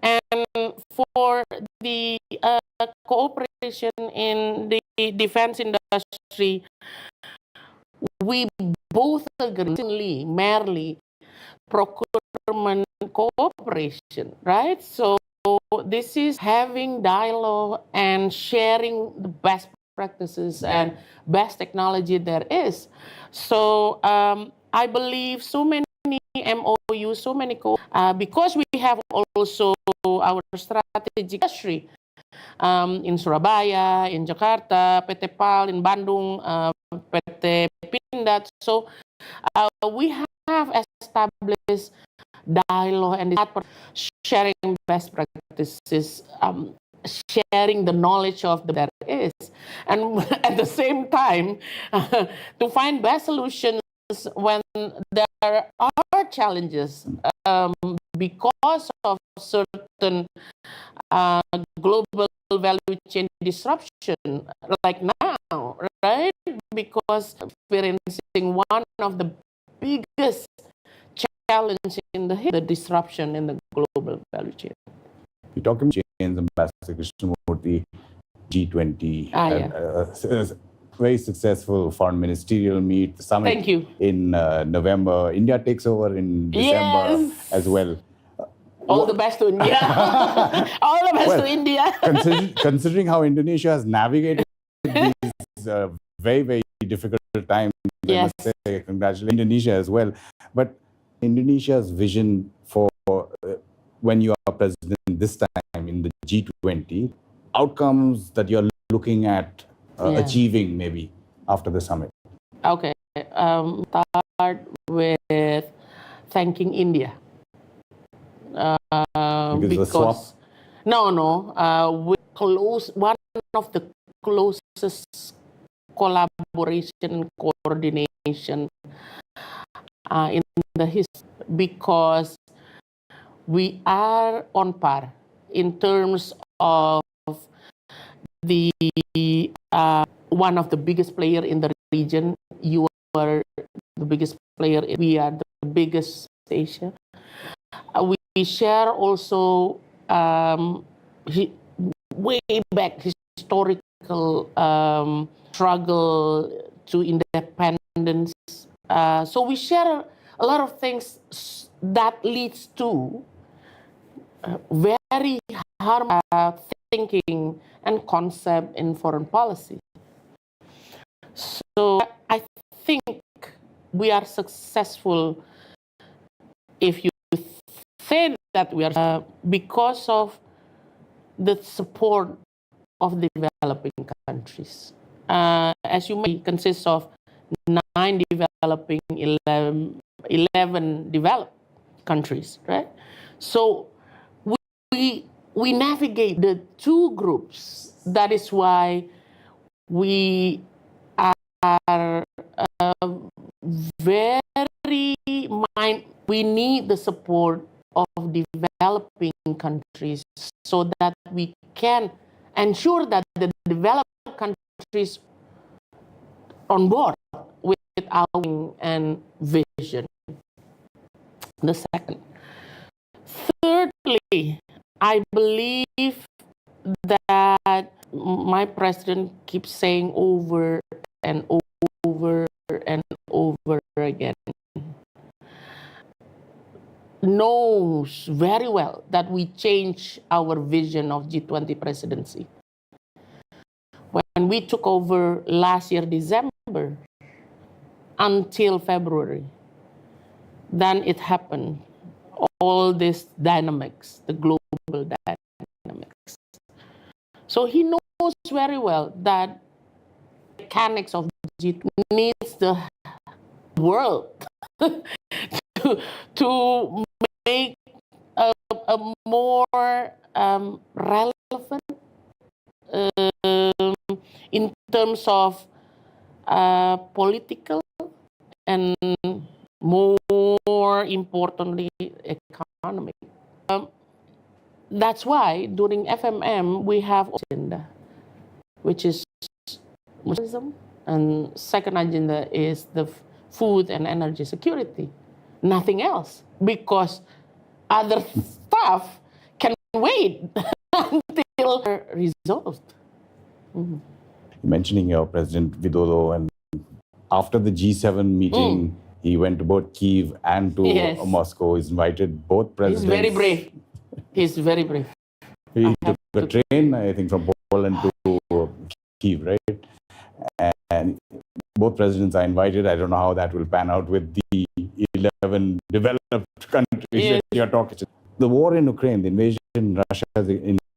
And for the cooperation in the defense industry, we both agree merely procurement cooperation, right? So this is having dialogue and sharing the best practices and best technology there is. So I believe so many MOU, so many because we have also our strategic industry in Surabaya, in Jakarta, PT PAL, in Bandung, PT Pindad. So we have established dialogue and sharing best practices, sharing the knowledge of there is, and at the same time to find best solutions when there are challenges because of certain global value chain disruption, like now, right? Because experiencing one of the biggest challenge in the disruption in the global value chain. You're talking about chains, Ambassador Krishnamurthy, G20, very successful foreign ministerial meet, the summit Thank you. in November. India takes over in December as well. All the best to India. All the best to India. Considering how Indonesia has navigated these very, very difficult times, I must say, congratulate Indonesia as well. But Indonesia's vision for when you are president this time in the G20, outcomes that you're looking at achieving maybe after the summit? Okay, start with thanking India. Because we close one of the closest collaboration and coordination in the history, because we are on par in terms of the one of the biggest player in the region. You are the biggest player. We are the biggest Asia. We share also way back historical struggle to independence. So we share a lot of things that leads to very harmonious thinking and concept in foreign policy. So I think we are successful if you say that we are because of the support of the developing countries. As you may, consists of 9 developing, 11 developed countries, right? So we navigate the two groups. That is why we are very we need the support of developing countries so that we can ensure that the developed countries on board with our and vision. The second. Thirdly, I believe that my president keeps saying over and over and over again, knows very well that we changed our vision of G20 presidency. When we took over last year, December, until February, then it happened. All these dynamics, the global dynamics. So he knows very well that the mechanics of G20 needs the world to make a more relevant in terms of political and more importantly economic. That's why during FMM we have agenda, which is Muslim, and second agenda is the food and energy security. Nothing else, because other stuff can wait until resolved. You mentioning your President Widodo, and after the G7 meeting, he went to both Kyiv and to Yes. Moscow. He's invited both presidents. He's very brave. He's very brave. He took a train, I think, from Poland to Kyiv, right? And both presidents are invited. I don't know how that will pan out with the 11 developed countries that you're talking to. The war in Ukraine, the invasion, Russia's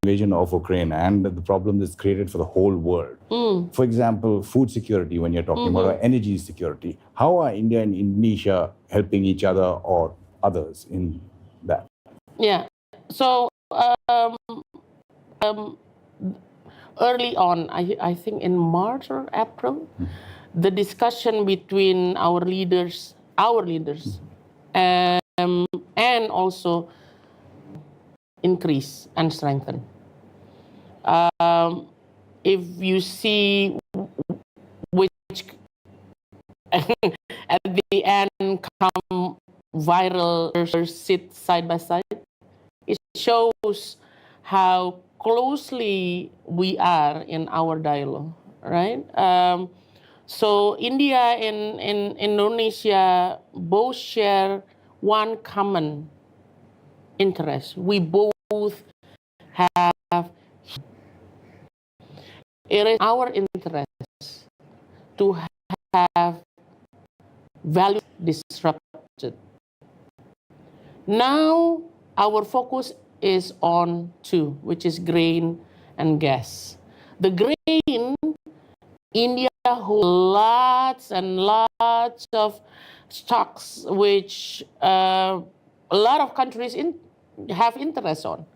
invasion of Ukraine, and the problem that's created for the whole world. For example, food security, when you're talking about energy security, how are India and Indonesia helping each other or others in that? Yeah. So early on, I think in March or April, the discussion between our leaders, and also increase and strengthen. If you see which at the end come viral sit side by side, it shows how closely we are in our dialogue, right? So India and Indonesia both share one common interest. We both have, it is our interest to have value disrupted. Now our focus is on two, which is grain and gas. The grain, India holds lots and lots of stocks, which a lot of countries have interest on.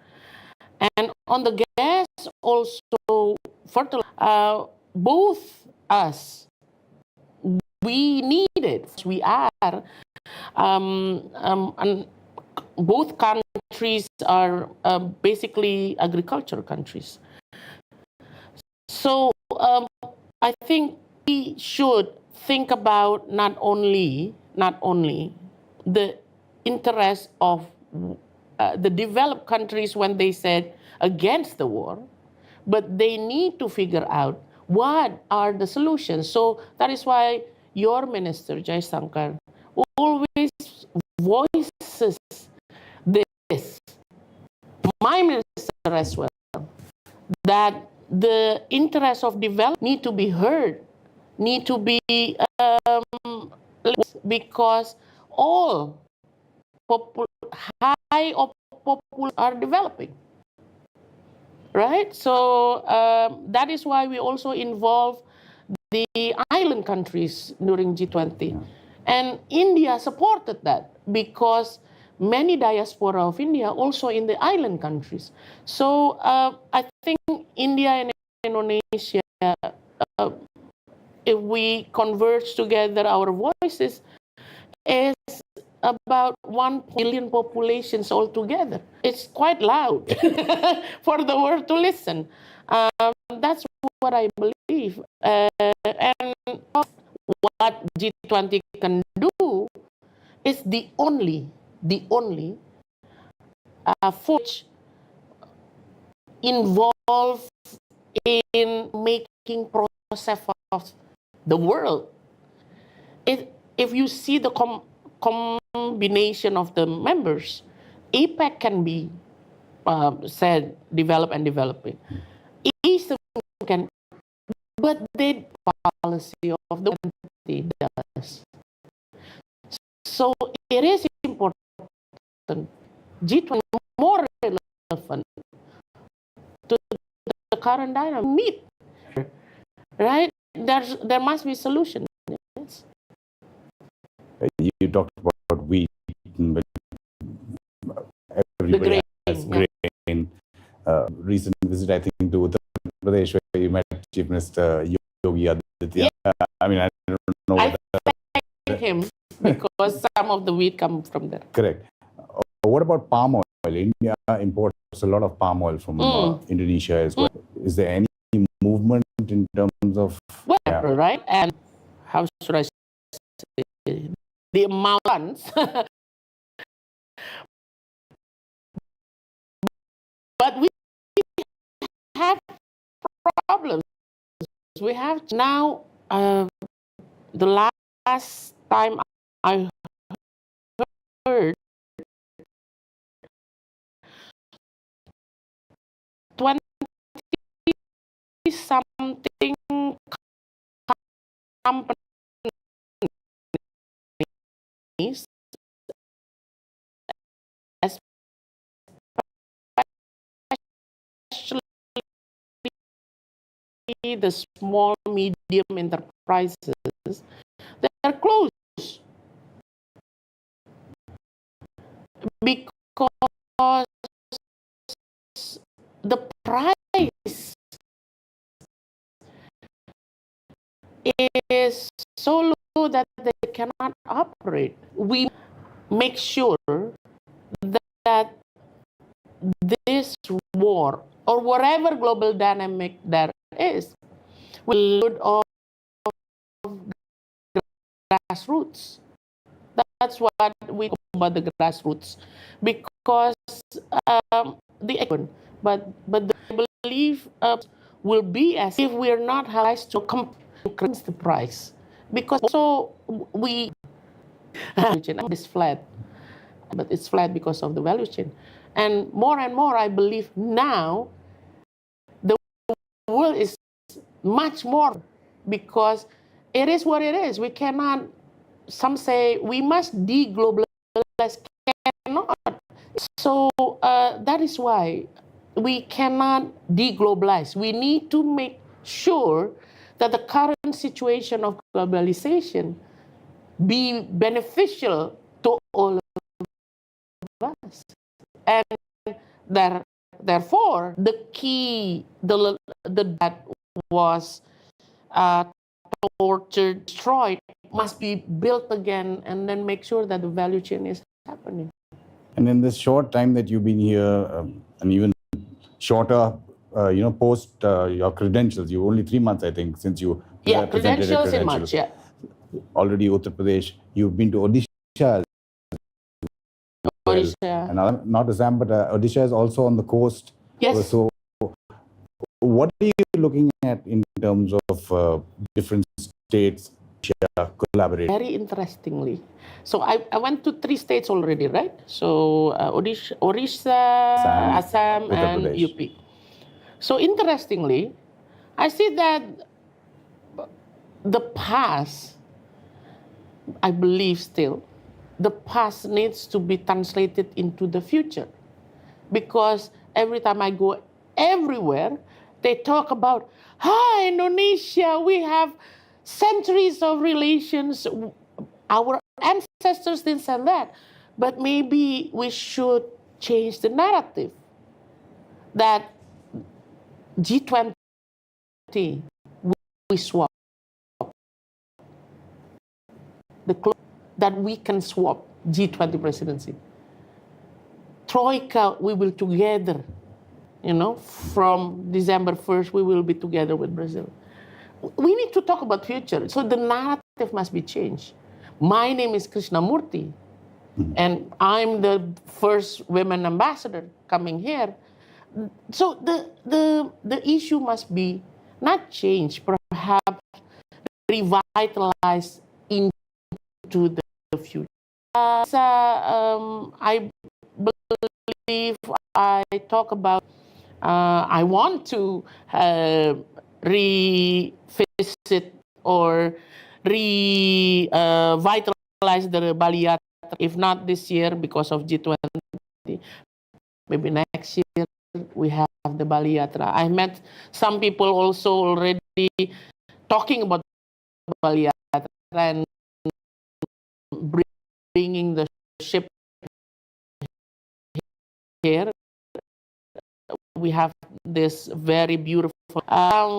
And on the gas, also fertilizer, both us, we need it. We are, and both countries are basically agricultural countries. So I think we should think about not only the interest of the developed countries when they said against the war, but they need to figure out what are the solutions. So that is why your minister, Jai Sankar, always voices this, my minister as well, that the interests of development need to be heard, need to be because all high populations are developing, right? So that is why we also involve the island countries during G20. And India supported that because many diaspora of India also in the island countries. So I think India and Indonesia, if we converge together our voices, is about 1 billion populations altogether. It's quite loud for the world to listen. That's what I believe. And what G20 can do is the only force involved in making process of the world. If you see the combination of the members, APEC can be said develop and developing. Eastern can, but the policy of the country does. So it is important. G20 more relevant to the current dynamic. Meet, right? There must be solution. Yes. You talked about wheat, but everybody has grain. Recent visit, I think, to Uttar Pradesh, where you met Chief Minister Yogi Aditya. I mean, I don't know. I thank him because some of the wheat come from there. Correct. What about palm oil? India imports a lot of palm oil from Indonesia as well. Is there any movement in terms of... Well, right? And how should I say? The amount but we have problems We have now, the last time I heard, 20 something companies, especially the small, medium enterprises, they are closed because the price is so low that they cannot operate. We make sure that this war or whatever global dynamic there is will load off grassroots. That's what we talk about the grassroots, because the but I believe will be as if we are not asked to increase the price, because also we is flat, but it's flat because of the value chain, and more I believe now the world is much more, because it is what it is. We cannot. Some say we must deglobalize. Cannot. So that is why we cannot deglobalize. We need to make sure that the current situation of globalization be beneficial to all of us. And therefore, the key, that was tortured, destroyed, must be built again, and then make sure that the value chain is happening. And in this short time that you've been here, and even shorter, post your credentials, you only 3 months, I think, since you presented your credentials in March, yeah. Already Uttar Pradesh, you've been to Odisha. Odisha. And not Assam, but Odisha is also on the coast. Yes. So what are you looking at in terms of different states collaborating? Very interestingly, so I went to 3 states already, right? So Odisha, Assam, and UP. So interestingly, I see that the past, I believe still, the past needs to be translated into the future, because every time I go everywhere, they talk about, Indonesia, we have centuries of relations. Our ancestors didn't say that. But maybe we should change the narrative that G20, we swap. That we can swap G20 presidency. Troika, we will together, from December 1st, we will be together with Brazil. We need to talk about future. So the narrative must be changed. My name is Krishnamurthy, and I'm the first women ambassador coming here. So the issue must be not changed, perhaps revitalized into the future. I believe I talk about, I want to revisit or revitalize the Bali Yatra. If not this year because of G20, maybe next year we have the Bali Yatra. I met some people also already talking about Bali Yatra and bringing the ship here. We have this very beautiful.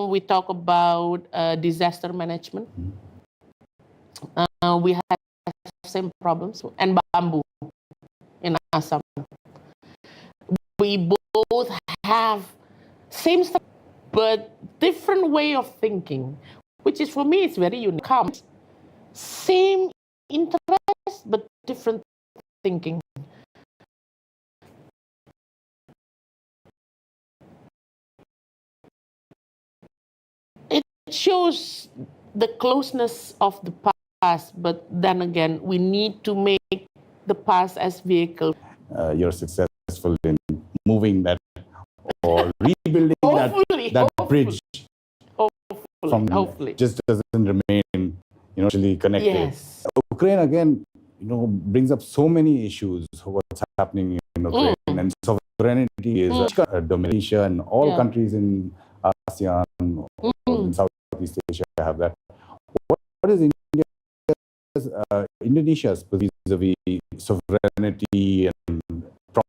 We talk about disaster management. We have same problems, and bamboo in Assam. We both have same stuff, but different way of thinking, which is for me it's very unique. Same interest, but different thinking. shows the closeness of the past, but then again, we need to make the past as vehicle. You're successful in moving that or rebuilding Hopefully, that bridge hopefully. just doesn't remain, actually connected. Yes. Ukraine again, brings up so many issues. What's happening in Ukraine and sovereignty is a domination, and all countries in ASEAN or in Southeast Asia have that. What is Indonesia's vis-a-vis sovereignty and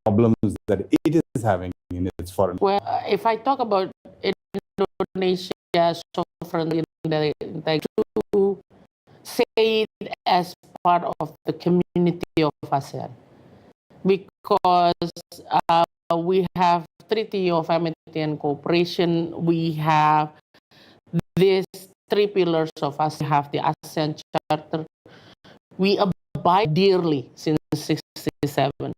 problems that it is having in its foreign? Well, if I talk about Indonesia's sovereignty, to say it as part of the community of ASEAN, because we have Treaty of Amity and Cooperation, we have these 3 pillars of ASEAN, we have the ASEAN Charter, we abide dearly since 1967.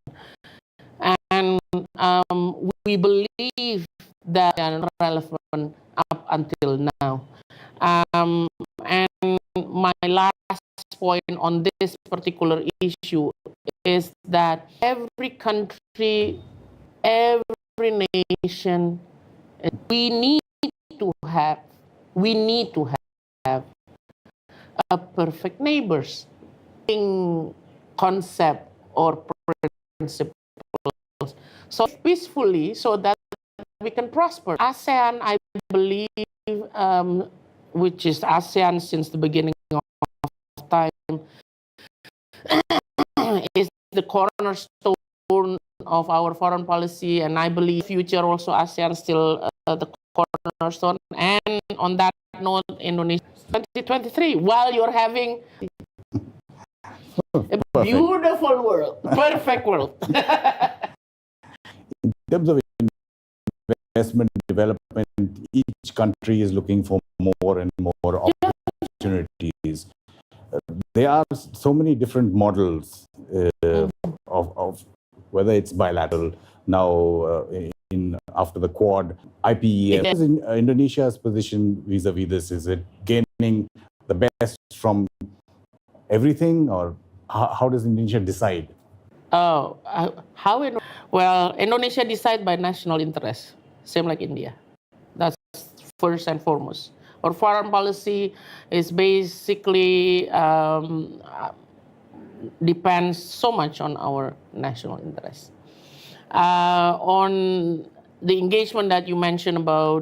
And we believe that they are relevant up until now. And my last point on this particular issue is that every country, every nation, we need to have a perfect neighbors concept or principle. So peacefully, so that we can prosper. ASEAN, I believe, which is ASEAN since the beginning of time, is the cornerstone of our foreign policy, and I believe future also ASEAN still the cornerstone. And on that note, Indonesia 2023, while you're having a beautiful world, perfect world. In terms of investment development, each country is looking for more and more opportunities. There are so many different models of whether it's bilateral now after the Quad, IPEF. What is Indonesia's position vis-a-vis this? Is it gaining the best from everything, or how does Indonesia decide? Well, Indonesia decide by national interest, same like India. That's first and foremost. Our foreign policy is basically depends so much on our national interest. On the engagement that you mentioned about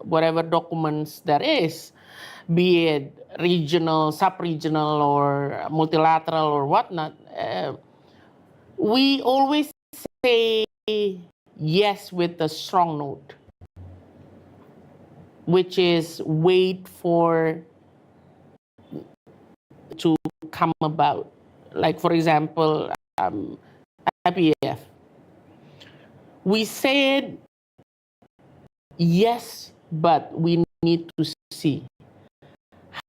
whatever documents there is, be it regional, sub-regional, or multilateral, or whatnot, we always say yes with a strong note, which is wait for to come about. Like, for example, IPEF. We said yes, but we need to see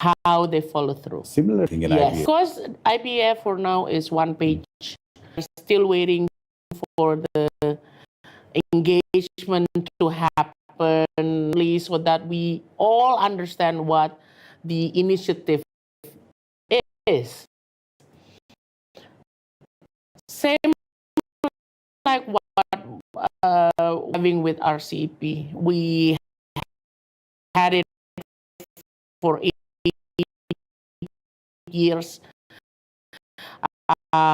how they follow through. Similar thing in IPEF. Because IPEF for now is one page. We're still waiting for the engagement to happen, so that we all understand what the initiative is. Same like what having with RCEP. We had it for 8 years.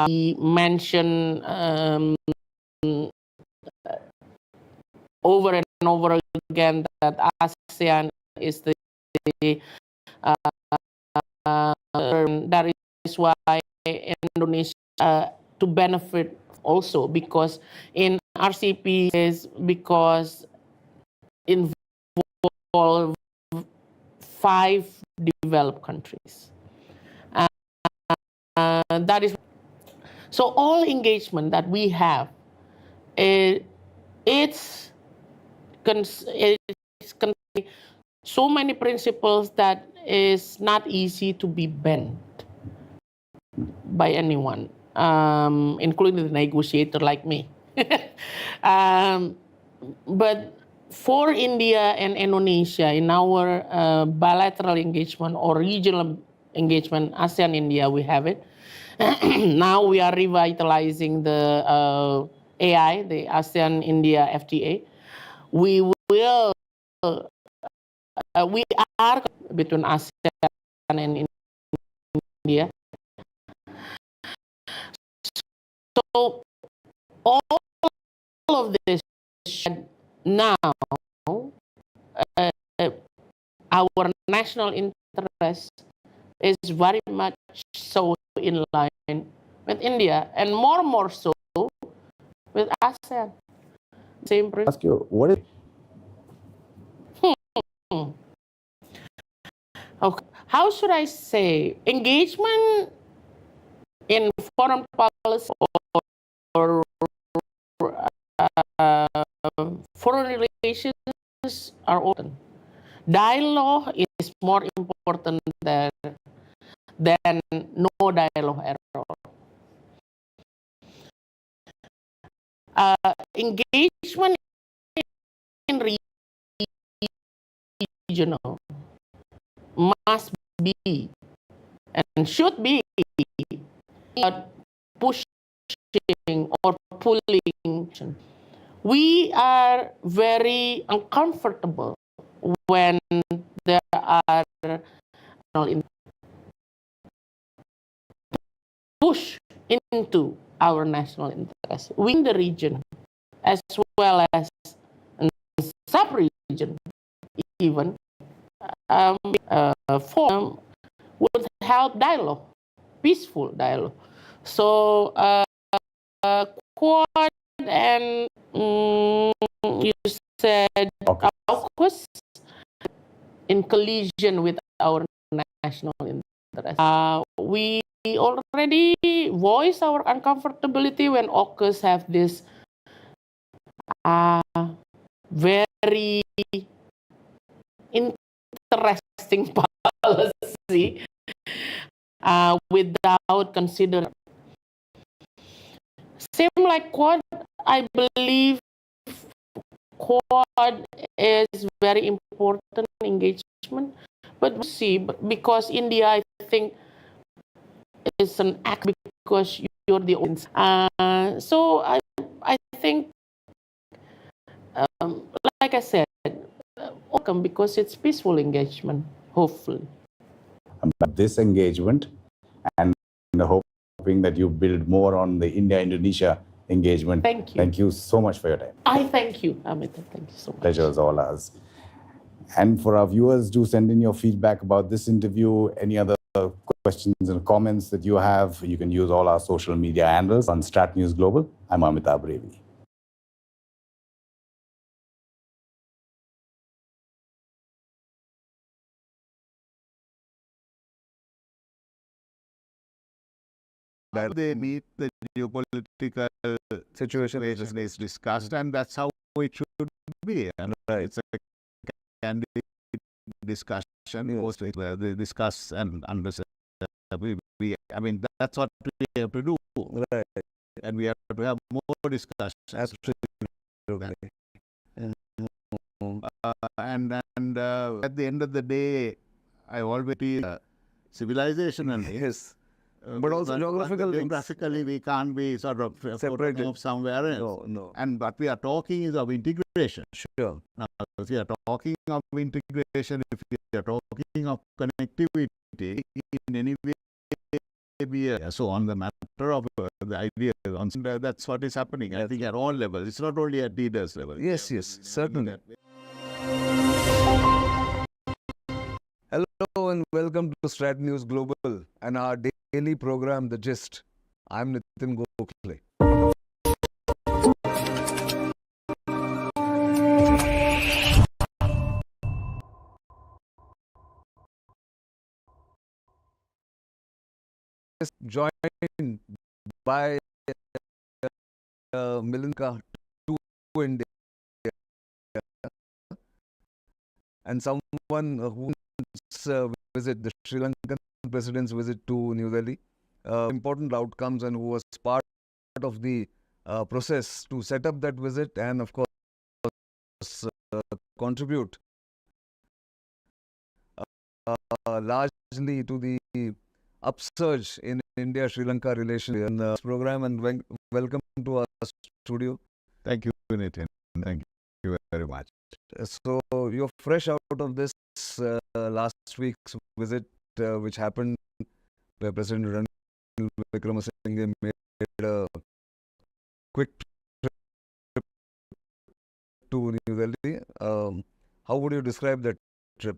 We mentioned over and over again that ASEAN is the that is why Indonesia to benefit also, because in RCP is because involve 5 developed countries. That is so all engagement that we have, it's so many principles that is not easy to be bent by anyone, including the negotiator like me. But for India and Indonesia in our bilateral engagement or regional engagement, ASEAN-India, we have it. Now we are revitalizing the AI, the ASEAN-India FTA. We will, we are between ASEAN and India. So all of this now, our national interest is very much so in line with India, and more so with ASEAN. Same principle. Ask you, what is Okay. How should I say? Engagement in foreign policy or foreign relations are open. Dialogue is more important than no dialogue at all. Engagement in regional must be and should be pushing or pulling. We are very uncomfortable when there are push into our national interest within the region as well as sub-region even form would help dialogue, peaceful dialogue. So Quad and you said AUKUS in collision with our national interest. We already voiced our uncomfortability when AUKUS have this very interesting policy without considering. Same like Quad, I believe Quad is very important engagement, but we'll see, because India, I think, is an act because you're the audience. So I think, like I said, welcome because it's peaceful engagement, hopefully. this engagement and hoping that you build more on the India-Indonesia engagement. Thank you. Thank you so much for your time. I thank you, Amita. Thank you so much. Pleasure is all ours. And for our viewers, do send in your feedback about this interview. Any other questions and comments that you have, you can use all our social media handles on StratNewsGlobal. I'm Amitabh Brevi. They meet the geopolitical situation is discussed, and that's how it should be. And it's a candid discussion. They discuss and understand. I mean, that's what we have to do. Right. And we have to have more discussions. And at the end of the day, I always feel civilization and yes. But also geographically, we can't be sort of separated of somewhere else. No. And what we are talking is of integration. Sure. Now, if we are talking of integration, if we are talking of connectivity in any way, so on the matter of the idea, that's what is happening. I think at all levels. It's not only at leaders level. Yes, certainly. Hello and welcome to Strat News Global and our daily program, The Gist. I'm Nitin Gokhale. Joined by Lanka to India and someone who visit the Sri Lankan president's visit to New Delhi, important outcomes, and who was part of the process to set up that visit, and of course contribute largely to the upsurge in India-Sri Lanka relations in this program, and welcome to our studio. Thank you, Nitin. Thank you very much. So you're fresh out of this last week's visit, which happened where President Ranil Wickremesinghe made a quick trip to New Delhi. How would you describe that trip?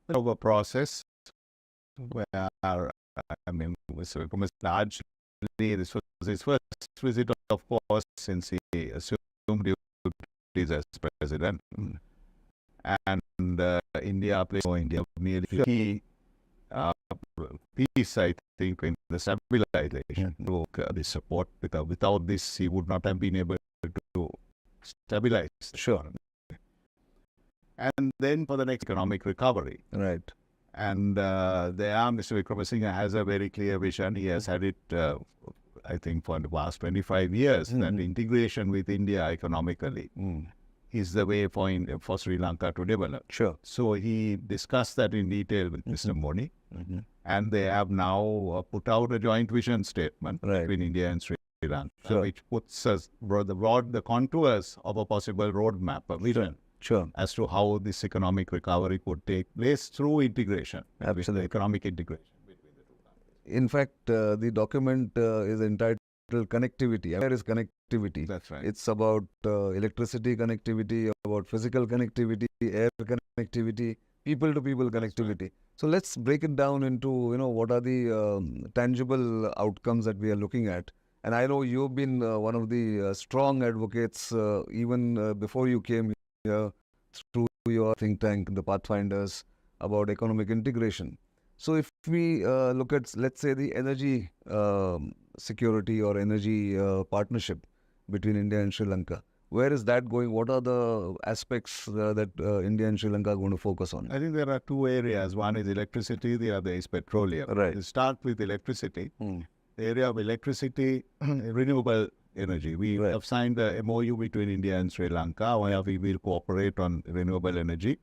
Of a process where, I mean, Mr. Wickremesinghe largely, this was his first visit, of course, since he assumed duties as president. And India played for India merely key piece, I think, in the stabilization. The support, without this, he would not have been able to stabilize. Sure. And then for the next economic recovery. Right. And there, Mr. Wickremesinghe has a very clear vision. He has had it, I think, for the past 25 years, that integration with India economically is the way for Sri Lanka to develop. Sure. So he discussed that in detail with Mr. Modi. And they have now put out a joint vision statement between India and Sri Lanka, which puts us the contours of a possible roadmap, a vision. As to how this economic recovery could take place through integration. Absolutely. Economic integration between the two countries. In fact, the document is entitled Connectivity. Where is connectivity? That's right. It's about electricity connectivity, about physical connectivity, air connectivity, people-to-people connectivity. Right. So let's break it down into, what are the tangible outcomes that we are looking at. And I know you've been one of the strong advocates even before you came here through your think tank, the Pathfinders, about economic integration. So if we look at, let's say, the energy security or energy partnership between India and Sri Lanka, where is that going? What are the aspects that India and Sri Lanka are going to focus on? I think there are two areas. One is electricity, the other is petroleum. Right. To start with electricity, the area of electricity, renewable energy. We have signed a MOU between India and Sri Lanka where we will cooperate on renewable energy.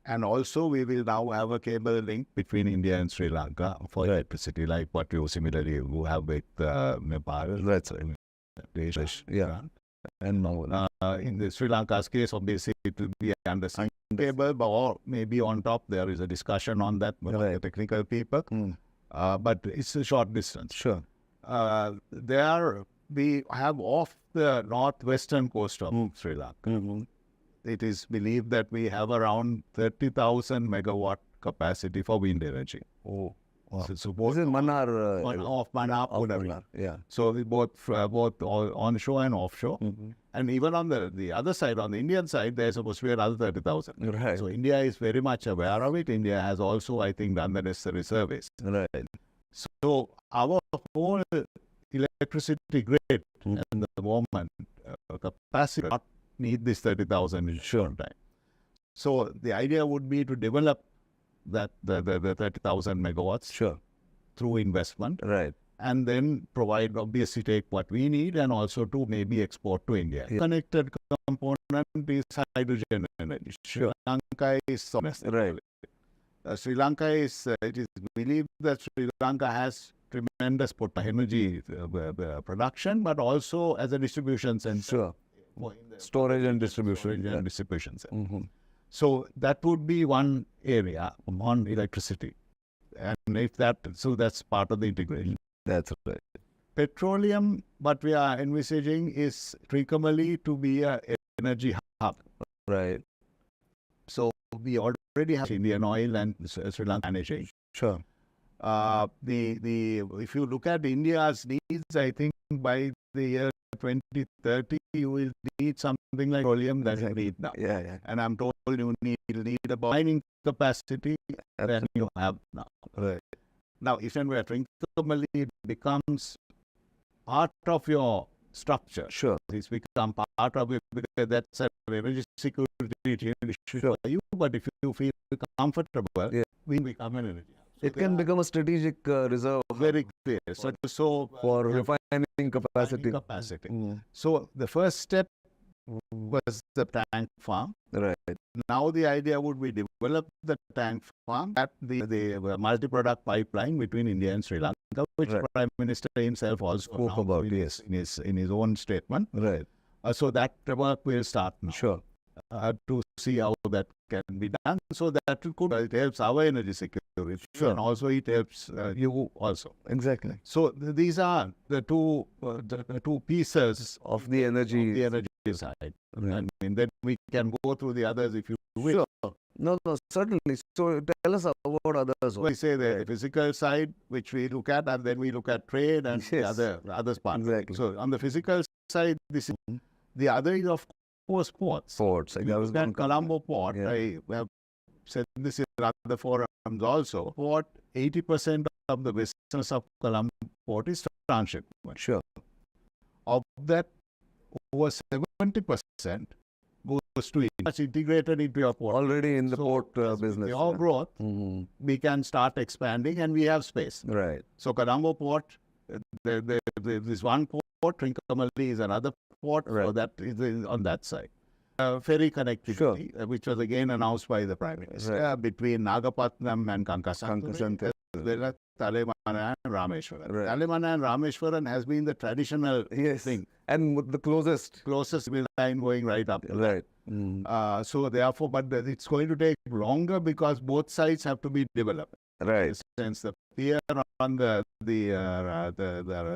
And also we will now have a cable link between India and Sri Lanka for electricity, like what you similarly have with Nepal. That's right. Yeah. And now, in the Sri Lanka's case, obviously it will be under cable, or maybe on top there is a discussion on that with the technical people. But it's a short distance. Sure. There we have off the northwestern coast of Sri Lanka. It is believed that we have around 30,000 megawatt capacity for wind energy. Oh, wow. So both this is Manar, off Manar, Punari. Yeah. So we both onshore and offshore. And even on the other side, on the Indian side, there's supposed to be another 30,000. Right. So India is very much aware of it. India has also, I think, done the necessary surveys. Right. So our whole electricity grid at the moment capacity not need this 30,000 in short time. So the idea would be to develop that the 30,000 megawatts through investment, and then provide, obviously take what we need and also to maybe export to India. Connected component is hydrogen energy. Sri Lanka is Sri Lanka is it is believed that Sri Lanka has tremendous energy production, but also as a distribution center. Storage and distribution. Distribution center. So that would be one area on electricity. And if that, so that's part of the integration. That's right. Petroleum, what we are envisaging is Trincomalee to be an energy hub. Right. So we already have Indian oil and Sri Lanka energy. Sure. If you look at India's needs, I think by the year 2030, you will need something like petroleum that you need now. Yeah. And I'm told you need a mining capacity that you have now. Right. Now, if and where Trincomalee becomes part of your structure, it's become part of it because that's an energy security issue for you. But if you feel comfortable, we become an energy hub. It can become a strategic reserve. Very clear. So for refining capacity. So the first step was the tank farm. Right. Now the idea would be develop the tank farm at the multi-product pipeline between India and Sri Lanka, which Prime Minister himself also spoke about, yes, in his own statement. Right. So that work will start now. Sure. To see how that can be done, so that it helps our energy security, and also it helps you also. Exactly. So these are the two pieces of the energy side. Right. I mean, then we can go through the others if you wish. Sure. No, certainly. So tell us about others. We say the physical side, which we look at, and then we look at trade and the other parts. Exactly. So on the physical side, this is the other is of course ports. Ports. I was at Colombo Port. I have said this in other forums also. Port, 80% of the business of Colombo Port is transshipment. Sure. Of that, over 70% goes to India. It's integrated into your port. Already in the port business. Your growth, we can start expanding, and we have space. Right. So Colombo Port, this one port, Trincomalee is another port, so that is on that side. Ferry connectivity, which was again announced by the Prime Minister, between Nagapatnam and Kankasanture, Talemana and Rameshwaram. Talemana and Rameshwaram has been the traditional thing. And the closest line going right up. Right. So therefore, but it's going to take longer because both sides have to be developed. Right. Since the pier on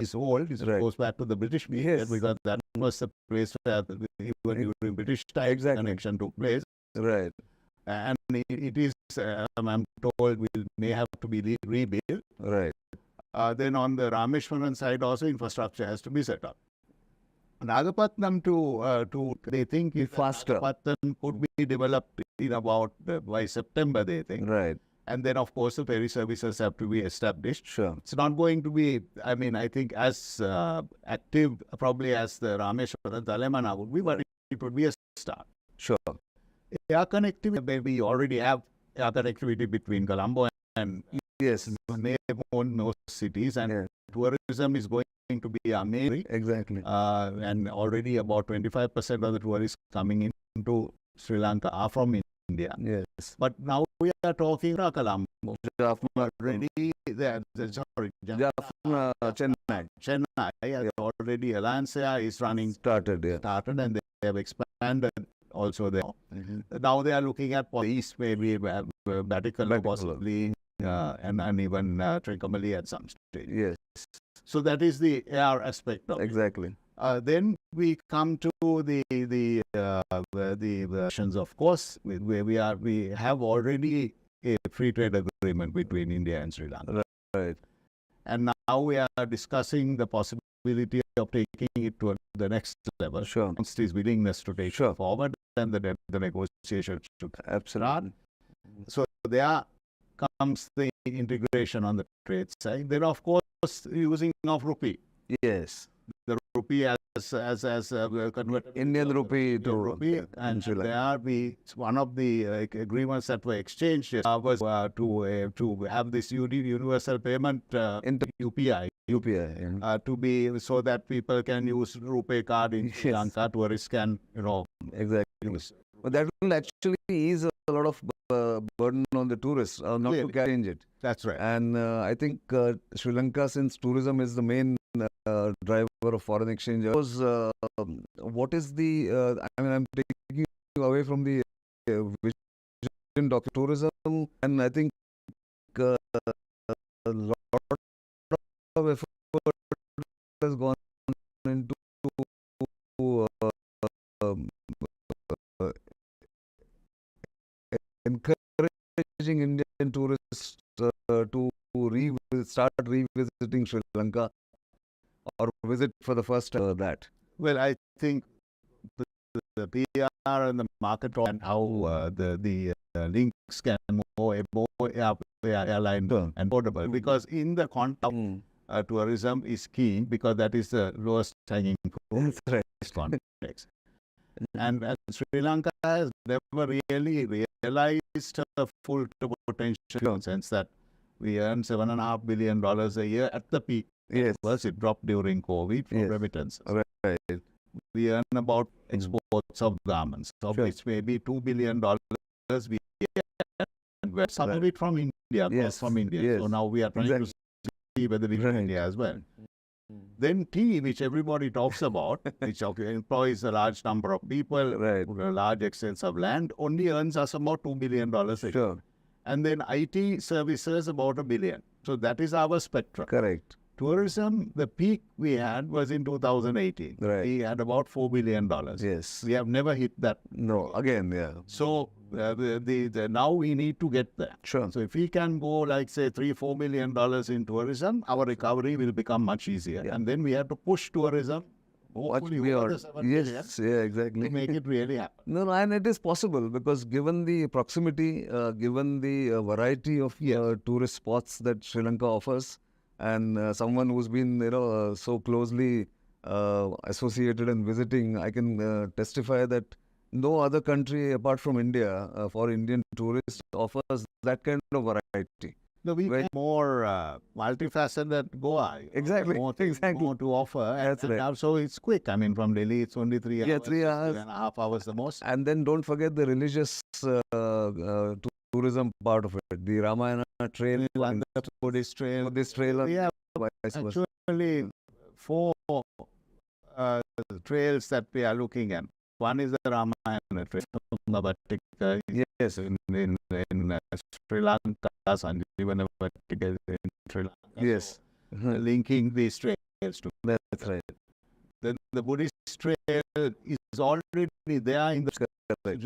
is old, it goes back to the British period, because that was the place where even during British time connection took place. Right. And it is, I'm told, may have to be rebuilt. Right. Then on the Rameshwaram side also, infrastructure has to be set up. Nagapatnam they think if faster. Nagapatnam could be developed in about by September, they think. Right. And then, of course, the ferry services have to be established. Sure. It's not going to be, I mean, I think as active probably as the Rameshwaram, Talemana would be, but it would be a start. Sure. Air connectivity, maybe you already have air connectivity between Colombo and most cities, and tourism is going to be our main. Exactly. And already about 25% of the tourists coming into Sri Lanka are from India. Yes. But now we are talking about Colombo. Already there. Sorry, Chennai. Chennai already Alliance Air is running. Started, and they have expanded also there. Now they are looking at east, maybe Vatican possibly, and even Trincomalee at some stage. Yes. So that is the air aspect of exactly. Then we come to the versions, of course, where we have already a free trade agreement between India and Sri Lanka. Right. And now we are discussing the possibility of taking it to the next level. Sure. Once his willingness to take it forward, then the negotiation should start. So there comes the integration on the trade side. Then, of course, using of rupee. Yes. The rupee as converted Indian rupee to rupee, and there one of the agreements that were exchanged was to have this universal payment UPI to be so that people can use rupee card in Sri Lanka. Tourists can exactly. But that will actually ease a lot of burden on the tourists, not to change it. That's right. And I think Sri Lanka, since tourism is the main driver of foreign exchange, what is the? I mean, I'm taking you away from the vision of tourism, and I think a lot of effort has gone into encouraging Indian tourists to start revisiting Sri Lanka or visit for the first time. Well, I think the PR and the market and how the links can more airline and portable, because in the context tourism is key, because that is the lowest hanging fruit. That's right. Context. And Sri Lanka has never really realized the full potential, in the sense that We earn $7.5 billion a year at the peak. Yes. First, it dropped during COVID for Yes. remittances. Right. We earn about exports of garments, of Sure. which maybe $2 billion we earn. Some of it from India, Yes. from India. Yes. So now we are trying to see whether we Right. India as well. Then tea, which everybody talks about, which employs a large number of people, Right. a large extent of land, only earns us about $2 billion a year. Sure. And then IT services about $1 billion. So that is our spectrum. Correct. Tourism, the peak we had was in 2018. Right. We had about $4 billion. Yes. We have never hit that. No. Again, yeah. So now we need to get there. Sure. So if we can go like say $3-4 million in tourism, our recovery will become much easier. Yeah. And then we have to push tourism. Hopefully over the 7 million Yes. Yeah. Exactly. to make it really happen. No, and it is possible because given the proximity, given the variety of tourist spots that Sri Lanka offers, and someone who's been so closely associated and visiting, I can testify that no other country apart from India for Indian tourists offers that kind of variety. No, we Right. get more multifaceted Goa. Exactly. More things Exactly. more to offer. That's and right. also it's quick. I mean, from Delhi, it's only 3 hours. Yeah, 3 hours. 3.5 hours the most. And then don't forget the religious tourism part of it, the Ramayana trail, And the Buddhist trail. this trail, We have vice versa. actually 4 trails that we are looking at. One is the Ramayana trail from the Vatika. Yes. In Sri Lanka, Sanjeevana Vatika is in Sri Lanka. Yes. So, linking these trails to. That's right. Then the Buddhist trail is already there in the Correct.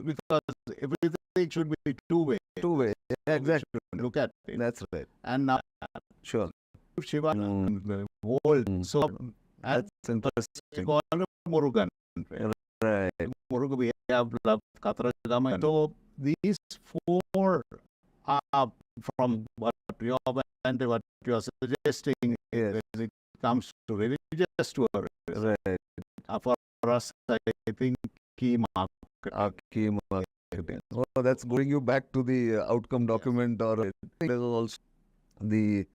because everything should be two-way. Two-way. Yeah, exactly. Look at it. That's right. And now Sure. Shiva, Mm. the whole. So That's we interesting. call it Murugan. Right. Murugan, we have Kataragama. So these 4 are from what you are suggesting. Yes. When it comes to religious tourism. Right. For us, I think key market. Our key marketing. Oh, that's going you back to the outcome document, or there's also the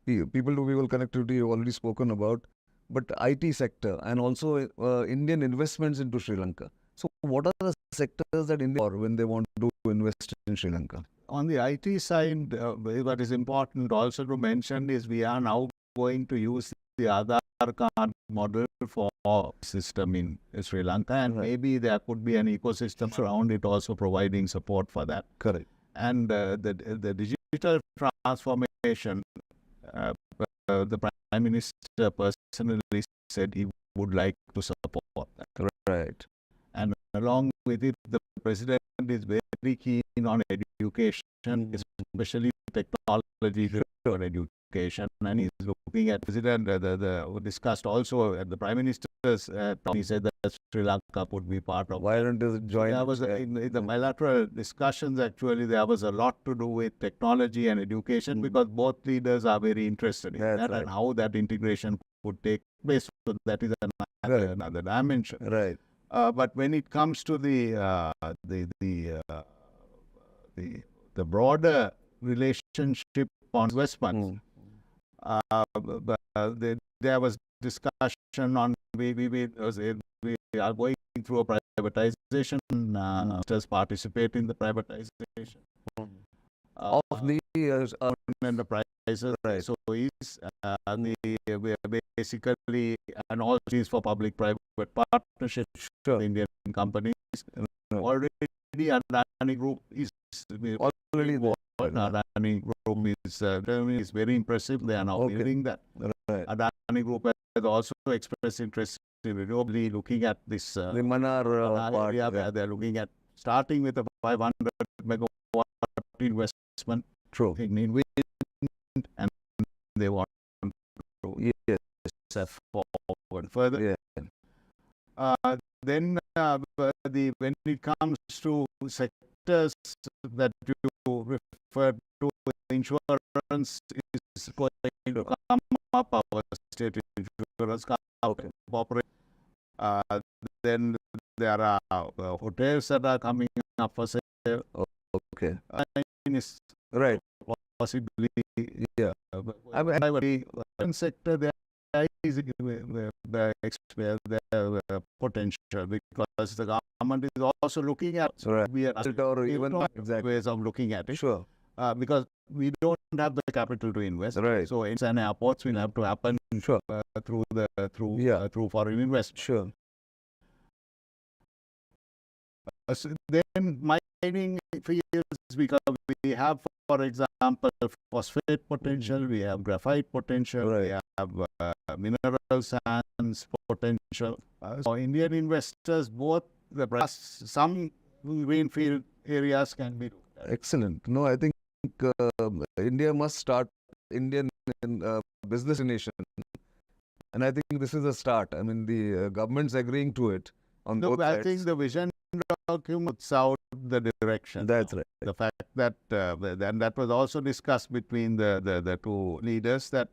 people to people connectivity you've already spoken about, but IT sector and also Indian investments into Sri Lanka. So what are the sectors that India or when they want to invest in Sri Lanka? On the IT side, what is important also to mention is we are now going to use the Aadhaar card model for system in Sri Lanka, and maybe there could be an ecosystem around it also providing support for that. Correct. And the digital transformation, the Prime Minister personally said he would like to support that. Right. And along with it, the President is very keen on education, especially technology for education, and he's looking at President. Discussed also at the Prime Minister's. He said that Sri Lanka would be part of. Why don't you join? There was in the bilateral discussions. Actually, there was a lot to do with technology and education because both leaders are very interested in that and how that integration could take place. So that is another dimension. Right. But when it comes to the broader relationship on investments, there was discussion on we are going through a privatization. Just participate in the privatization of the enterprises. Right. So we are basically and all these for public-private partnerships. Sure. Indian companies already Adani Group is already there. Adani Group is very impressive. They are now building that. Right. Adani Group has also expressed interest in renewably looking at this the Manar part. area where they are looking at starting with a 500 megawatt investment. True. In wind, and they want to step forward further. Yeah. Then when it comes to sectors that you refer to, insurance is going to come up. Our state insurance corporate. Then there are hotels that are coming up for sale. Okay. Right. possibly. Yeah. I mean, Private sector, there is the potential, because the government is also looking at we are or even ways of looking at it. Sure. Because we don't have the capital to invest. Right. So it's an airports will have to happen through foreign investment. Sure. So then mining fields, because we have, for example, phosphate potential, we have graphite potential, we have mineral sands potential. So Indian investors, both some greenfield areas can be. Excellent. No, I think India must start Indian business nation, and I think this is a start. I mean, the government's agreeing to it on both sides. I think the vision documents out the direction. That's right. The fact that then that was also discussed between the two leaders, that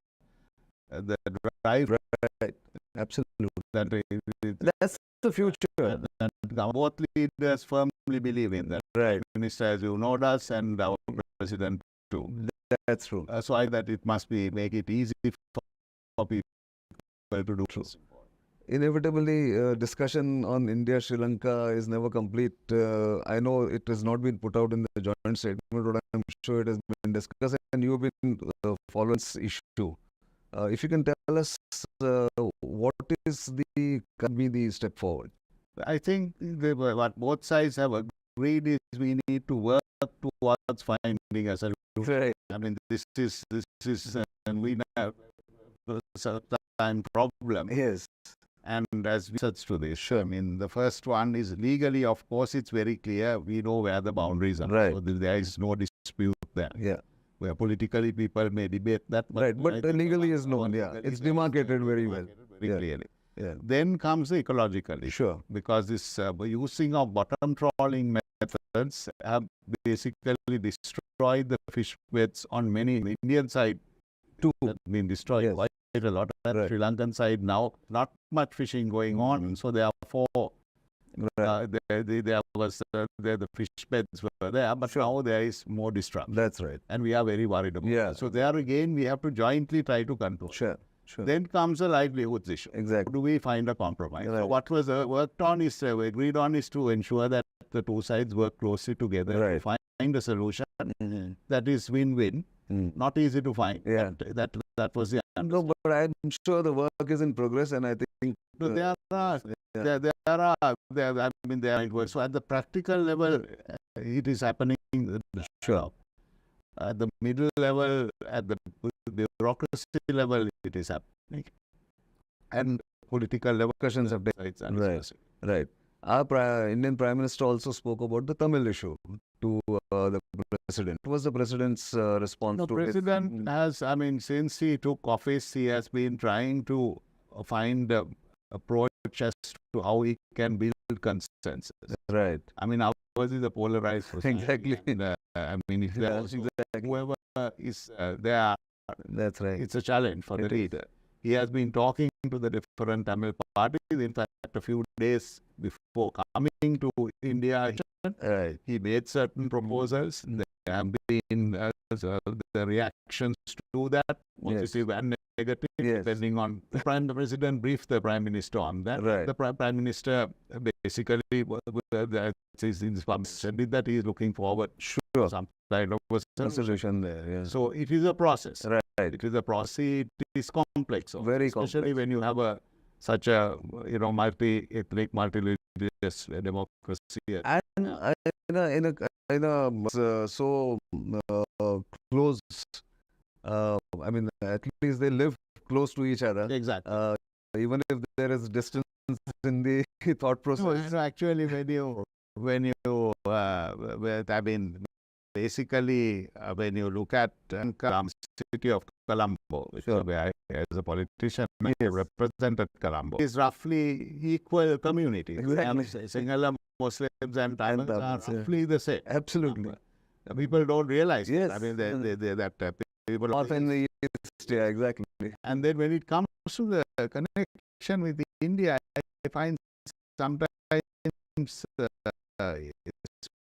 the drive. Right. Absolutely. That's the future. That both leaders firmly believe in that. Right. Minister, as you know, does, and our president too. That's true. So I that it must make it easy for people to do. True. Inevitably, discussion on India-Sri Lanka is never complete. I know it has not been put out in the joint statement, but I'm sure it has been discussed, and you've been following this issue. If you can tell us what is can be the step forward? I think what both sides have agreed is we need to work towards finding a solution. Right. I mean, this is and we have a certain problem. Yes. And as we search to this, I mean, the first one is legally, of course, it's very clear. We know where the boundaries are. Right. So there is no dispute there. Yeah. Where politically people may debate that. But legally is known. Yeah. It's demarcated very well. Very clearly. Yeah. Then comes the ecological issue. Sure. Because this using of bottom trawling methods have basically destroyed the fish beds on many. The Indian side too have been destroyed quite a lot. Sri Lankan side now, not much fishing going on. So therefore, there was the fish beds were there, but now there is more disruption. That's right. And we are very worried about it. So there again, we have to jointly try to control. Sure. Then comes the livelihoods issue. Exactly. Do we find a compromise? So what was worked on is agreed on is to ensure that the two sides work closely together to find a solution that is win-win. Not easy to find. Yeah. That was the answer. No, but I'm sure the work is in progress, and I think there are. I mean, there are. So at the practical level, it is happening. Sure. At the middle level, at the bureaucracy level, it is happening. And political level, discussions have taken. Right. Our Indian Prime Minister also spoke about the Tamil issue to the President. What was the President's response to it? The President has, I mean, since he took office, he has been trying to find an approach as to how he can build consensus. Right. I mean, ours is a polarized society. Exactly. And, I mean, if whoever is there, that's right. It's a challenge for the leader. He has been talking to the different Tamil parties. In fact, a few days before coming to India, he made certain proposals. There have been the reactions to that, positive and negative, depending on the President briefed the Prime Minister on that. The Prime Minister basically said that he is looking forward to some kind of a solution there. So it is a process. Right. It is a process. It is complex. Very complex. Especially when you have such a multi-ethnic, multi-religious democracy. And in a so close, I mean, at least they live close to each other. Exactly. Even if there is distance in the thought process. No, actually, I mean, basically, when you look at the city of Colombo, which I, as a politician, I represented Colombo, is roughly equal community. Exactly. Sinhala Muslims and Tamils are roughly the same. Absolutely. People don't realize. Yes. I mean, that people often the East, exactly. And then when it comes to the connection with India, I find sometimes,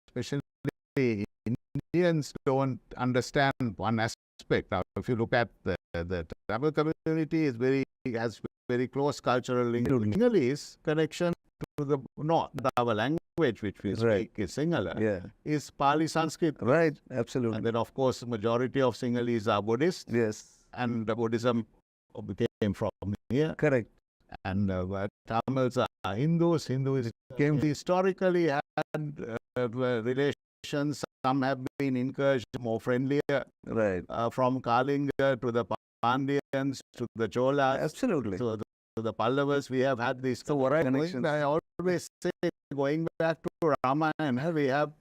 especially Indians don't understand one aspect. Now, if you look at the Tamil community, has very close cultural link. Sinhalese connection to the north. Our language, which we speak, is Sinhala, is Pali Sanskrit. Right, absolutely. And then, of course, majority of Sinhalese are Buddhists. Yes. And Buddhism came from here. Correct. And Tamils are Hindus. Hindus came historically had relations. Some have been incursions more friendlier. Right. From Kalinga to the Pandyans to the Cholas. Absolutely. So the Pallavas, we have had these. So what are connections? I always say, going back to Ramayana, we have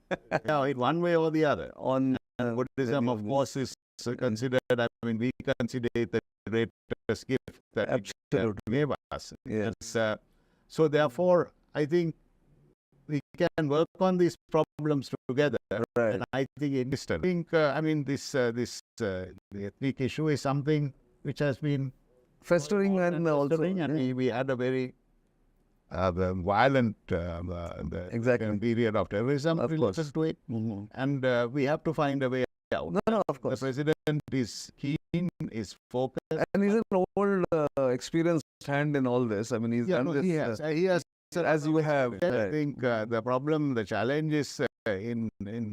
it one way or the other. On Buddhism, of course, is considered. I mean, we consider it the greatest gift that it gave us. Yes. So therefore, I think we can work on these problems together. Right. And I think this ethnic issue is something which has been festering and also we had a very violent period of terrorism related to it, and we have to find a way out. No, of course. The president is keen, is focused, and he's an old, experienced hand in all this. I mean, he's done this. He has. As you have. I think the challenge is in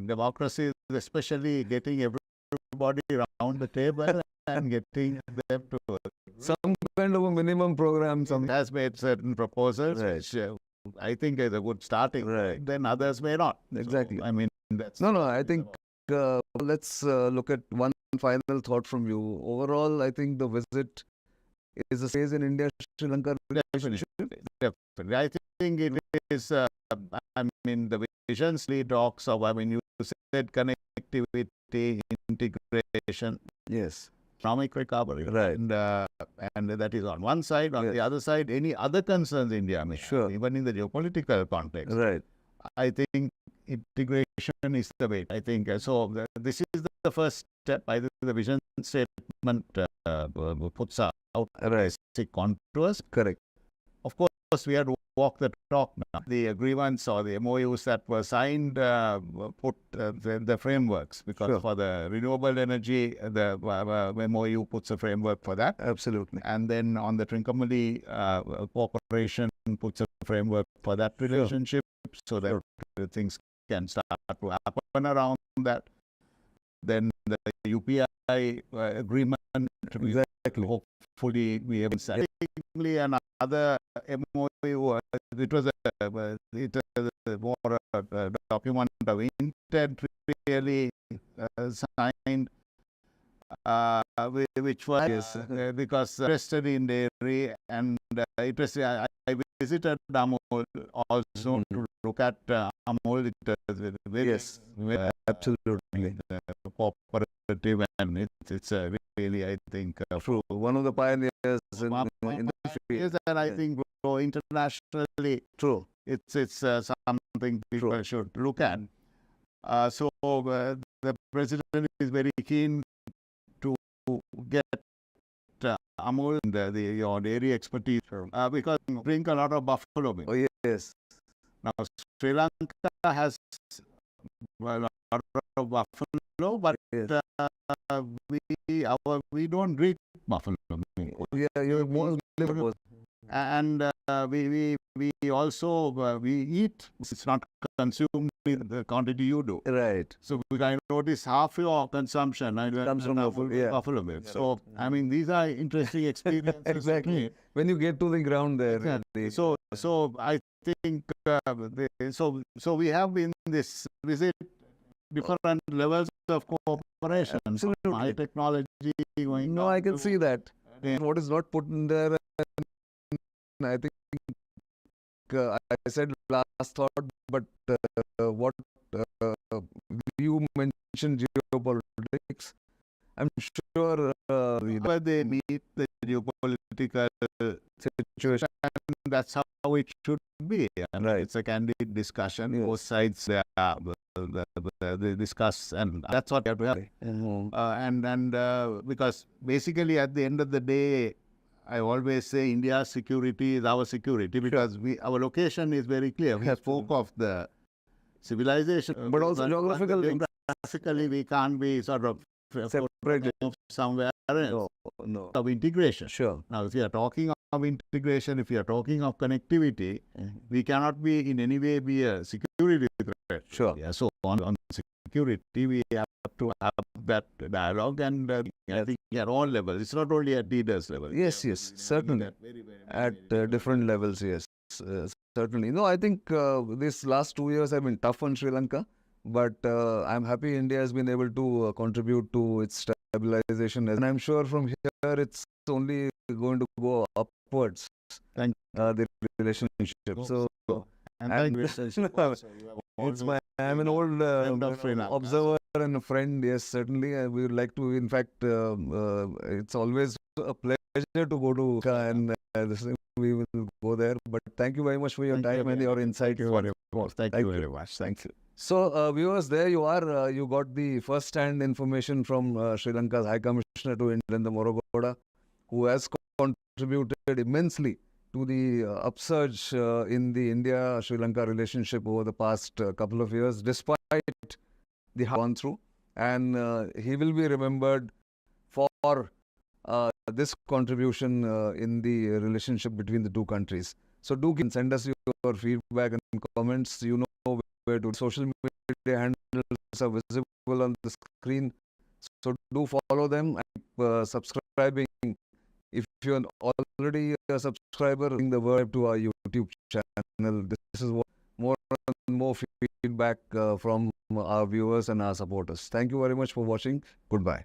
democracy, especially getting everybody around the table and getting them to some kind of a minimum program. Some has made certain proposals, which I think is a good starting. Right. Then others may not. Exactly. So, I mean, that's I think let's look at one final thought from you. Overall, I think the visit is a phase in India-Sri Lanka relationship. Definitely. I think it is, the visions talks of, you said connectivity, integration. Yes. Economic recovery. Right. And that is on one side. On the other side, any other concerns India may have, even in the geopolitical context. Right. I think integration is the way. I think so. This is the first step. I think the vision statement puts out basic contours. Correct. Of course, we have to walk the talk now. The agreements or the MOUs that were signed put the frameworks, because for the renewable energy, the MOU puts a framework for that. Absolutely. And then on the Trincomalee cooperation puts a framework for that relationship, so that things can start to happen around that. Then the UPI agreement, hopefully we have signed. Another MOU, it was more a document of intent really signed, which was because interested in dairy and interested. I visited Amul also to look at Amul. Yes, absolutely. Cooperative, and it's really, I think, true. One of the pioneers in the industry. Yes, and I think internationally, true. It's something people should look at. So the president is very keen to get Amul, your dairy expertise, because you drink a lot of buffalo milk. Oh yes. Now Sri Lanka has a lot of buffalo, but we don't drink buffalo milk. Yeah, you're more. And we also we eat. It's not consumed in the quantity you do. Right. So we can notice half your consumption comes from buffalo milk. So I mean, these are interesting experiences. Exactly. When you get to the ground there. Exactly. So I think so we have in this visit different levels of cooperation. Absolutely. High technology going. No, I can see that. What is not put in there, I think I said last thought, but what you mentioned geopolitics, I'm sure they meet the geopolitical situation, and that's how it should be. And it's a candid discussion. Both sides they discuss, and that's what you have to have. Because basically at the end of the day, I always say India's security is our security, because our location is very clear. We spoke of the civilization, but also geographical geographically we can't be sort of Separate. somewhere else No. of integration. Sure. Now, if you are talking of integration, if you are talking of connectivity, we cannot be in any way be a security threat. Sure. Yeah, so on security, we have to have that dialogue, and I think at all levels. It's not only at leaders level. Yes, certainly. At different levels, yes, certainly. No, I think these last 2 years have been tough on Sri Lanka, but I'm happy India has been able to contribute to its stabilization, and I'm sure from here it's only going to go upwards. The relationship. So, I'm an old observer and a friend. Yes, certainly. We would like to. In fact, it's always a pleasure to go to Lanka, and we will go there. But thank you very much for your time and your insight. Thank you very much. Thank you. So, viewers, there you are. You got the first-hand information from Sri Lanka's High Commissioner to India, Morogoda, who has contributed immensely to the upsurge in the India-Sri Lanka relationship over the past couple of years, despite the gone through. And he will be remembered for this contribution in the relationship between the two countries. So do send us your feedback and comments. You know where to. Social media handles are visible on the screen. So do follow them and subscribing. If you're already a subscriber, bring the word to our YouTube channel. This is what more and more feedback from our viewers and our supporters. Thank you very much for watching. Goodbye.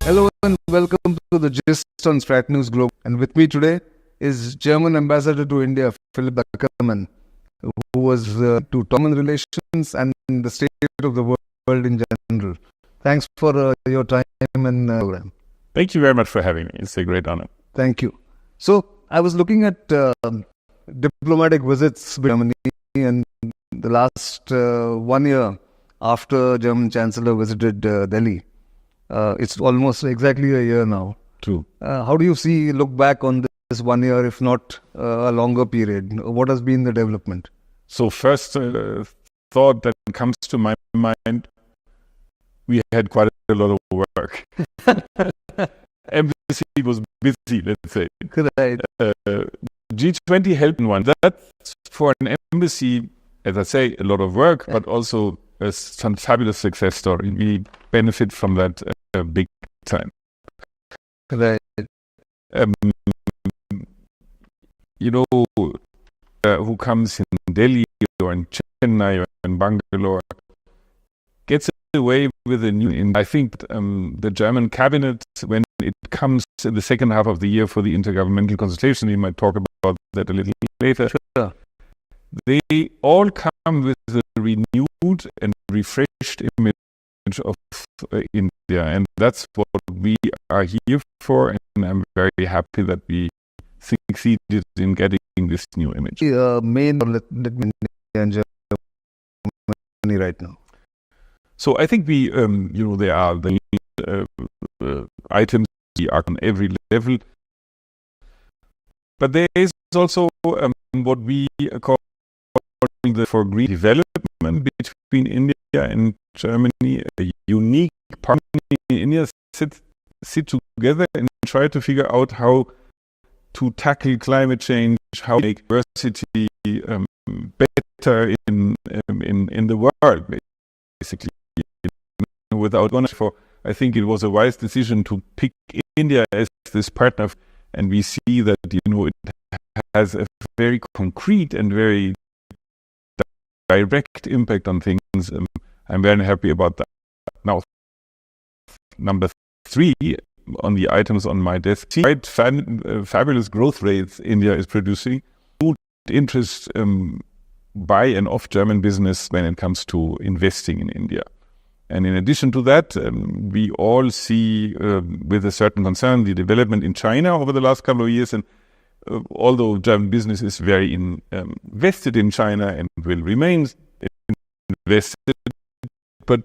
Hello and welcome to the Gist on StratNewsGlobal. And with me today is German Ambassador to India, Philip Ackerman, who was to German relations and the state of the world in general. Thanks for your time and program. Thank you very much for having me. It's a great honor. Thank you. So I was looking at diplomatic visits to Germany, and the last 1 year after German Chancellor visited Delhi. It's almost exactly a year now. True. How do you look back on this 1 year, if not a longer period? What has been the development? So first thought that comes to my mind, we had quite a lot of work. Embassy was busy, let's say. Right. G20 helped one. That's for an embassy, as I say, a lot of work, but also some fabulous success story. We benefit from that big time. Right. Who comes in Delhi or in Chennai or in Bangalore gets away with a new. I think the German cabinet, when it comes in the second half of the year for the intergovernmental consultation, we might talk about that a little later. Sure. They all come with a renewed and refreshed image of India, and that's what we are here for, and I'm very happy that we succeeded in getting this new image. Main in Germany right now. So I think we, there are the items we are on every level, but there is also what we call for green development between India and Germany, a unique partner in India sit together and try to figure out how to tackle climate change, how to make diversity better in the world, basically. Without one, I think it was a wise decision to pick India as this partner, and we see that it has a very concrete and very direct impact on things. I'm very happy about that. Now, number 3 on the items on my desk, quite fabulous growth rates India is producing. Good interest by and of German business when it comes to investing in India. And in addition to that, we all see with a certain concern the development in China over the last couple of years. And although German business is very invested in China and will remain invested, but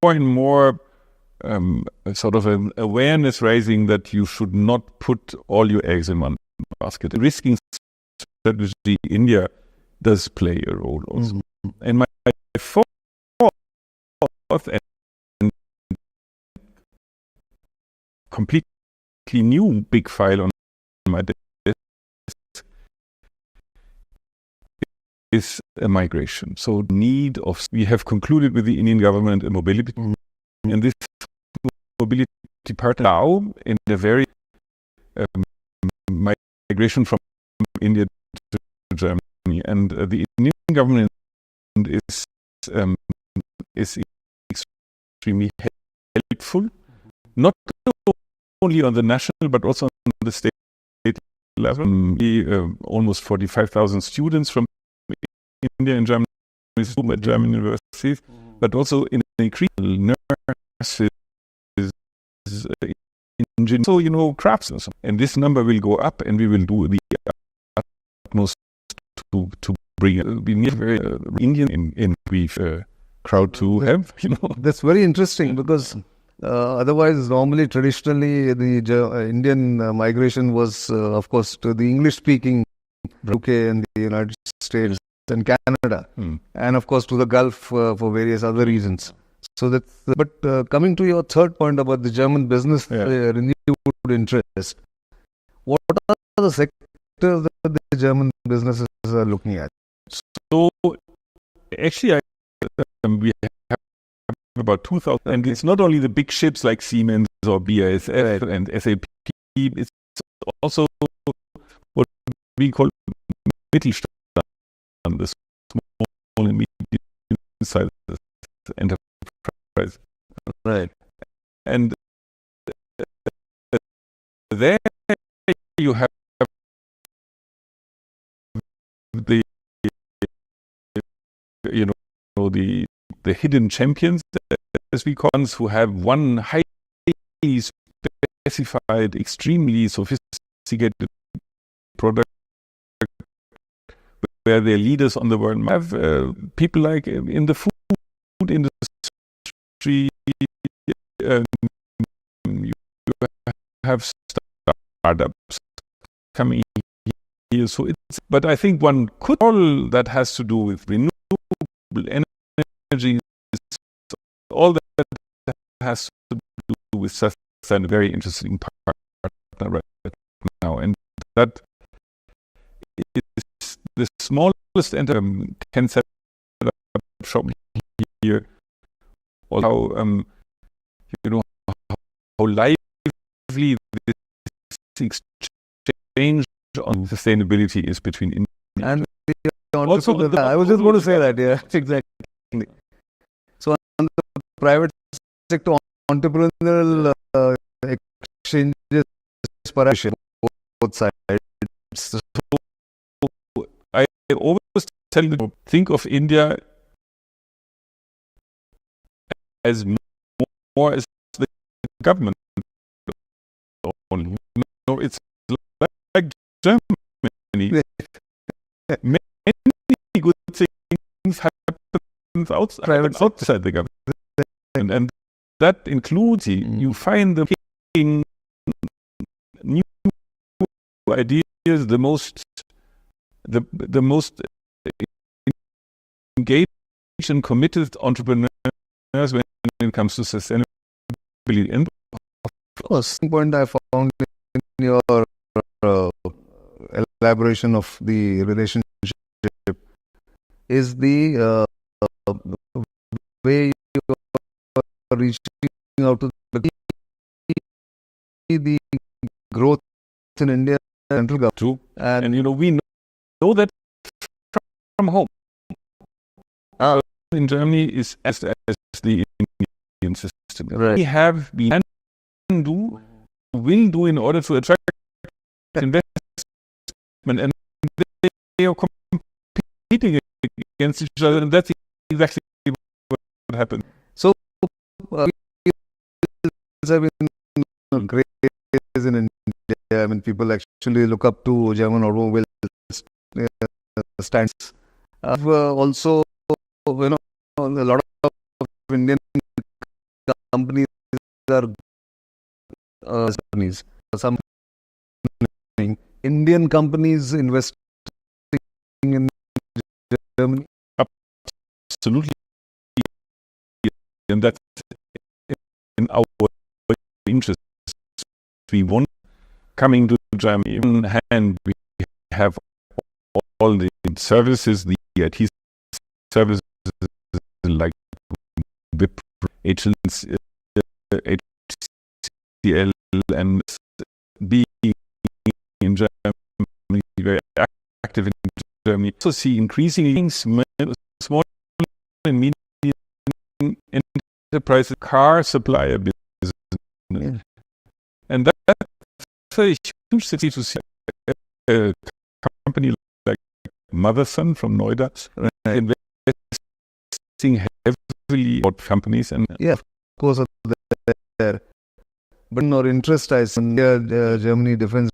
more and more sort of an awareness raising that you should not put all your eggs in one basket. Risking strategy, India does play a role also. And my fourth and completely new big file on my desk is a migration. So need of, we have concluded with the Indian government a mobility, and this mobility partner now in the very migration from India to Germany, and the Indian government is extremely helpful, not only on the national but also on the state level. Almost 45,000 students from India and Germany at German universities, but also in increasing nurses, engineers, so craftsmen. And this number will go up, and we will do the utmost to bring be very Indian in brief crowd to have. That's very interesting, because otherwise, normally, traditionally, the Indian migration was, of course, to the English-speaking UK and the United States and Canada, and of course to the Gulf for various other reasons. So that's. But coming to your third point about the German business renewed interest, what are the sectors that the German businesses are looking at? So actually, we have about 2,000, and it's not only the big ships like Siemens or BASF and SAP. It's also what we call Mittelstand, the small and medium-sized enterprise. Right. And there you have the the hidden champions, as we call ones, who have one highly specified, extremely sophisticated product where they're leaders on the world. We have people like in the food industry, you have startups coming here. So but I think one could, all that has to do with renewable energy, all that has to do with sustainability, a very interesting partner right now. And that is the smallest enterprise can set up shop here. How how lively this exchange on sustainability is between India and also I was just going to say that, exactly. So on the private sector, entrepreneurial exchanges, both sides. So I always tell them, think of India as more as the government only. It's like Germany. Many good things happen outside the government, and that includes you find the new ideas, the most engaged and committed entrepreneurs when it comes to sustainability. And of course, one point I found in your elaboration of the relationship is the way you are reaching out to the growth in India central government. True. And we know that from home. In Germany is as the Indian system. Right. We will do in order to attract investment, and they are competing against each other, and that's exactly what happened. So wheels have been craze in India. I mean, people actually look up to German automobile stands. Also, a lot of Indian companies are companies. Some Indian companies investing in Germany. Absolutely, and that's in our interest. We want coming to Germany in hand. We have all the services, the IT services like WIP, HCL, and being in Germany, very active in Germany. Also see increasingly small and medium enterprise car supplier business. And that's a huge city to see a company like Motherson from Noida investing heavily in companies. And yeah, of course, there. But our interest is in Germany defense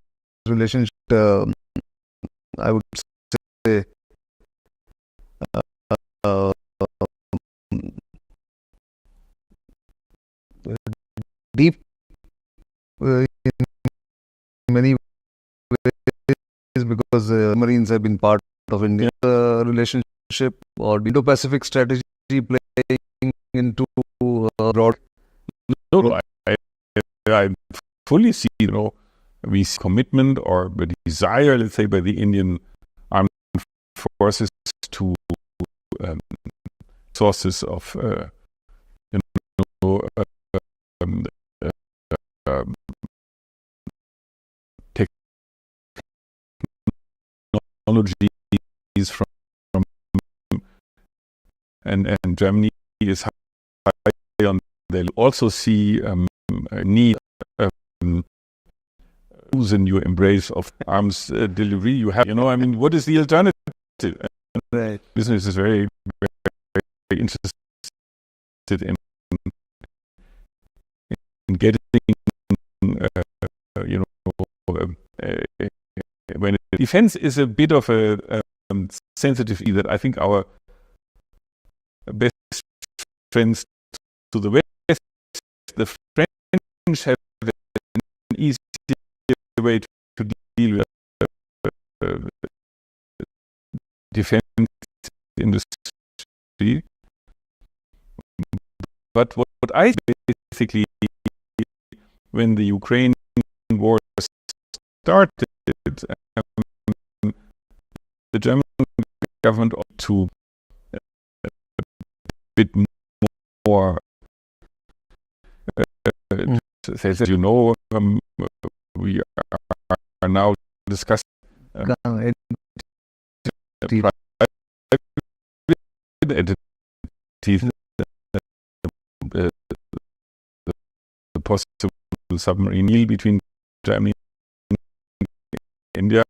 relationship. I would say deep in many ways because Marines have been part of India's relationship or Indo-Pacific strategy playing into broad. No, I fully see, we see commitment or the desire, let's say, by the Indian armed forces to sources of technologies from and Germany is high on. They'll also see a need in your embrace of arms delivery. You have, what is the alternative? Right. Business is very, very interested in getting, when defense is a bit of a sensitive issue that I think our best friends to the West, the French have an easy way to deal with defense industry. But what I basically, when the Ukraine war started, the German government ought to a bit more say that, we are now discussing private entities, the possible submarine deal between Germany and India.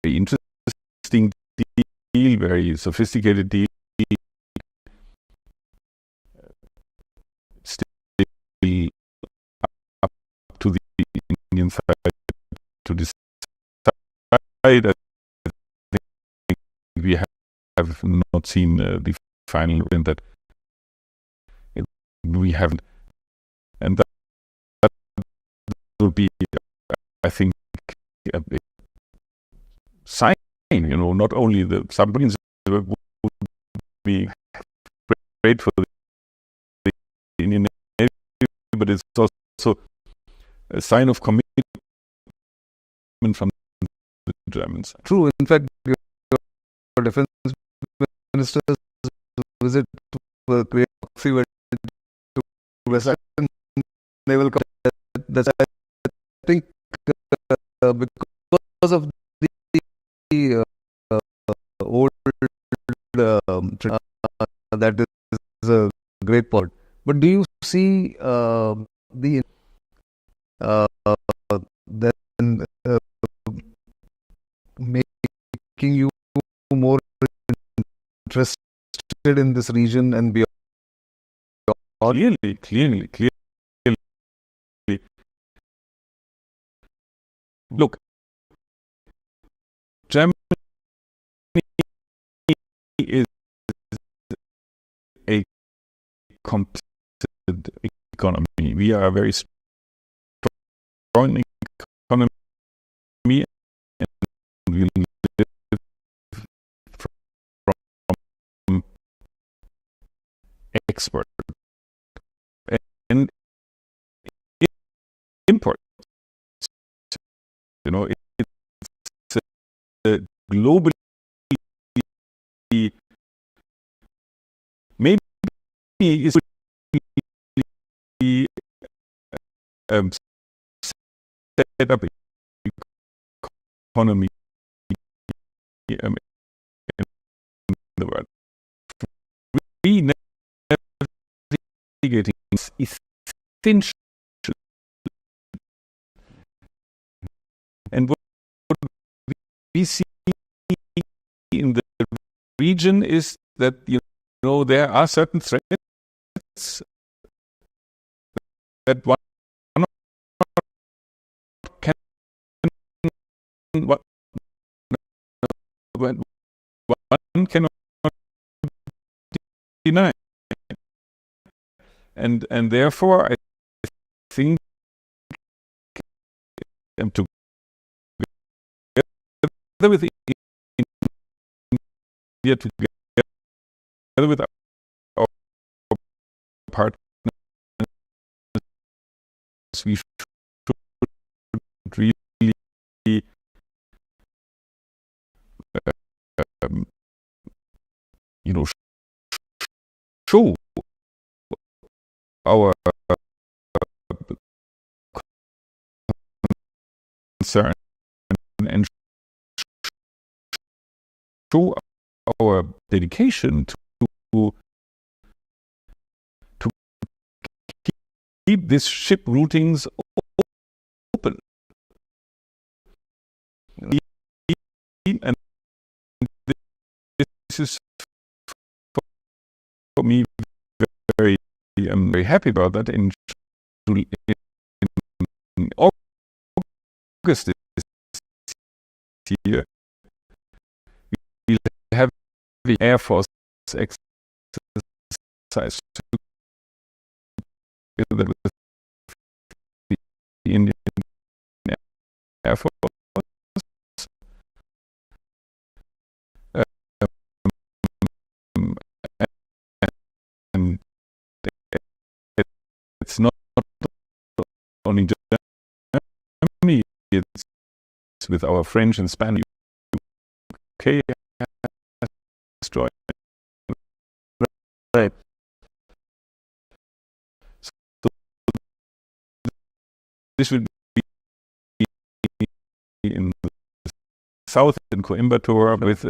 Very interesting deal, very sophisticated deal. Still up to the Indian side to decide. I think we have not seen the final in that we haven't, and that will be, I think, a big sign. Not only the submarines would be great for the Indian Navy, but it's also a sign of commitment from the Germans. True. In fact, your defense minister's visit to create proxy to Western naval. That's, I think, because of the old that is a great part. But do you see the then making you more interested in this region and beyond? clearly. Look, Germany is a competitive economy. We are a very strong economy, and we live from export and import. You know, it's globally, maybe it's set up economy in the world. Navigating is essential. And what we see in the region is that, you know, there are certain threats that one cannot deny. And therefore, I think together with India, together with our partners, we should really you know, show our concern and show our dedication to keep these ship routings open. And this is for me I'm very happy about that. In August this year, we have the Air Force exercise together with the Indian Air Force. And it's not only Germany, it's with our French and Spanish, UK destroyed. Right. So this would be in the south, in Coimbatore, with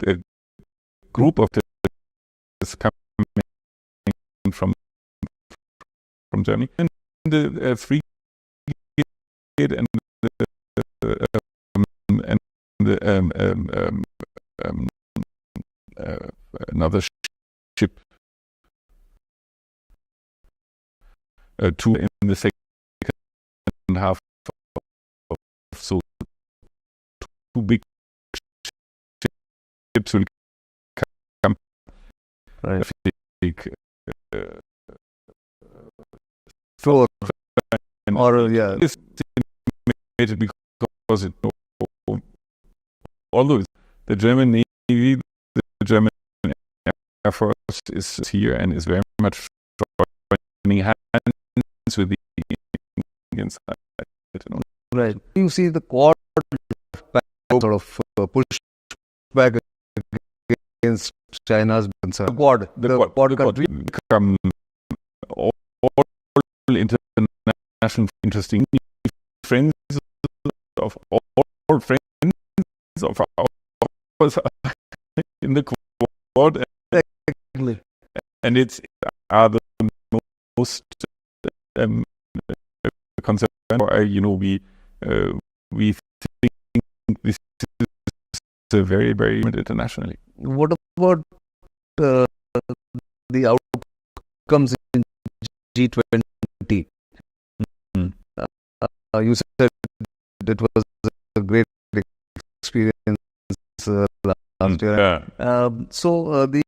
a group of terrorists coming from Germany, and the free and another ship two in the second half of, so two big ships will come. Right. Sure. Or yeah, this because although the German Navy, the German Air Force is here and is very much joining hands with the Indian side. Right. You see the Quad sort of push back against China's concern. The Quad country become all international interesting friends of all friends of ours in the Quad. Exactly. And it's are the most concerned. We think this is a very, very internationally. What about the comes in G20. You said it was a great experience last year. So the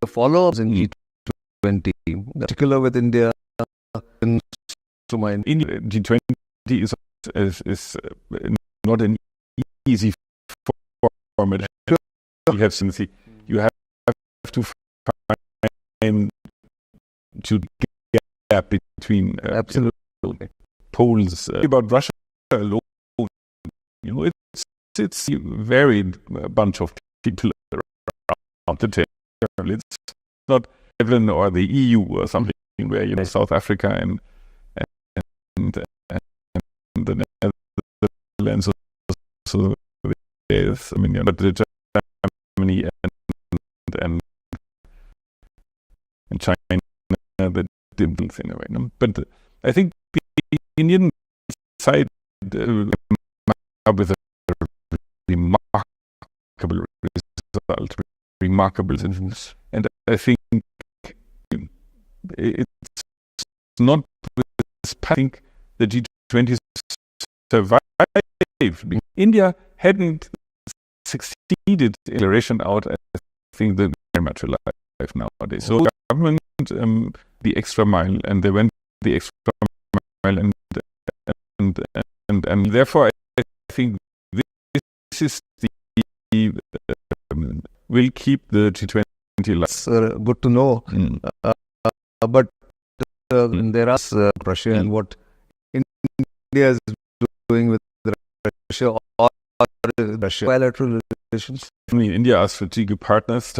follow-ups in G20, particular with India, to mind. India G20 is not an easy format. You have to find to gap between absolutely poles about Russia alone. You know, it's a varied bunch of people around the table. It's not Evan or the EU or something where South Africa and the Netherlands. So there's, but the Germany and China, the dimples in a way. No? But I think the Indian side with a remarkable result, and I think it's not with I think the G20 survived. India hadn't succeeded in acceleration out. I think they're very much alive nowadays. So government, the extra mile, and they went the extra mile, and therefore I think this is the will keep the G20 alive. Good to know. But there are Russia and what India is doing with Russia or Russia bilateral relations. India are strategic partners,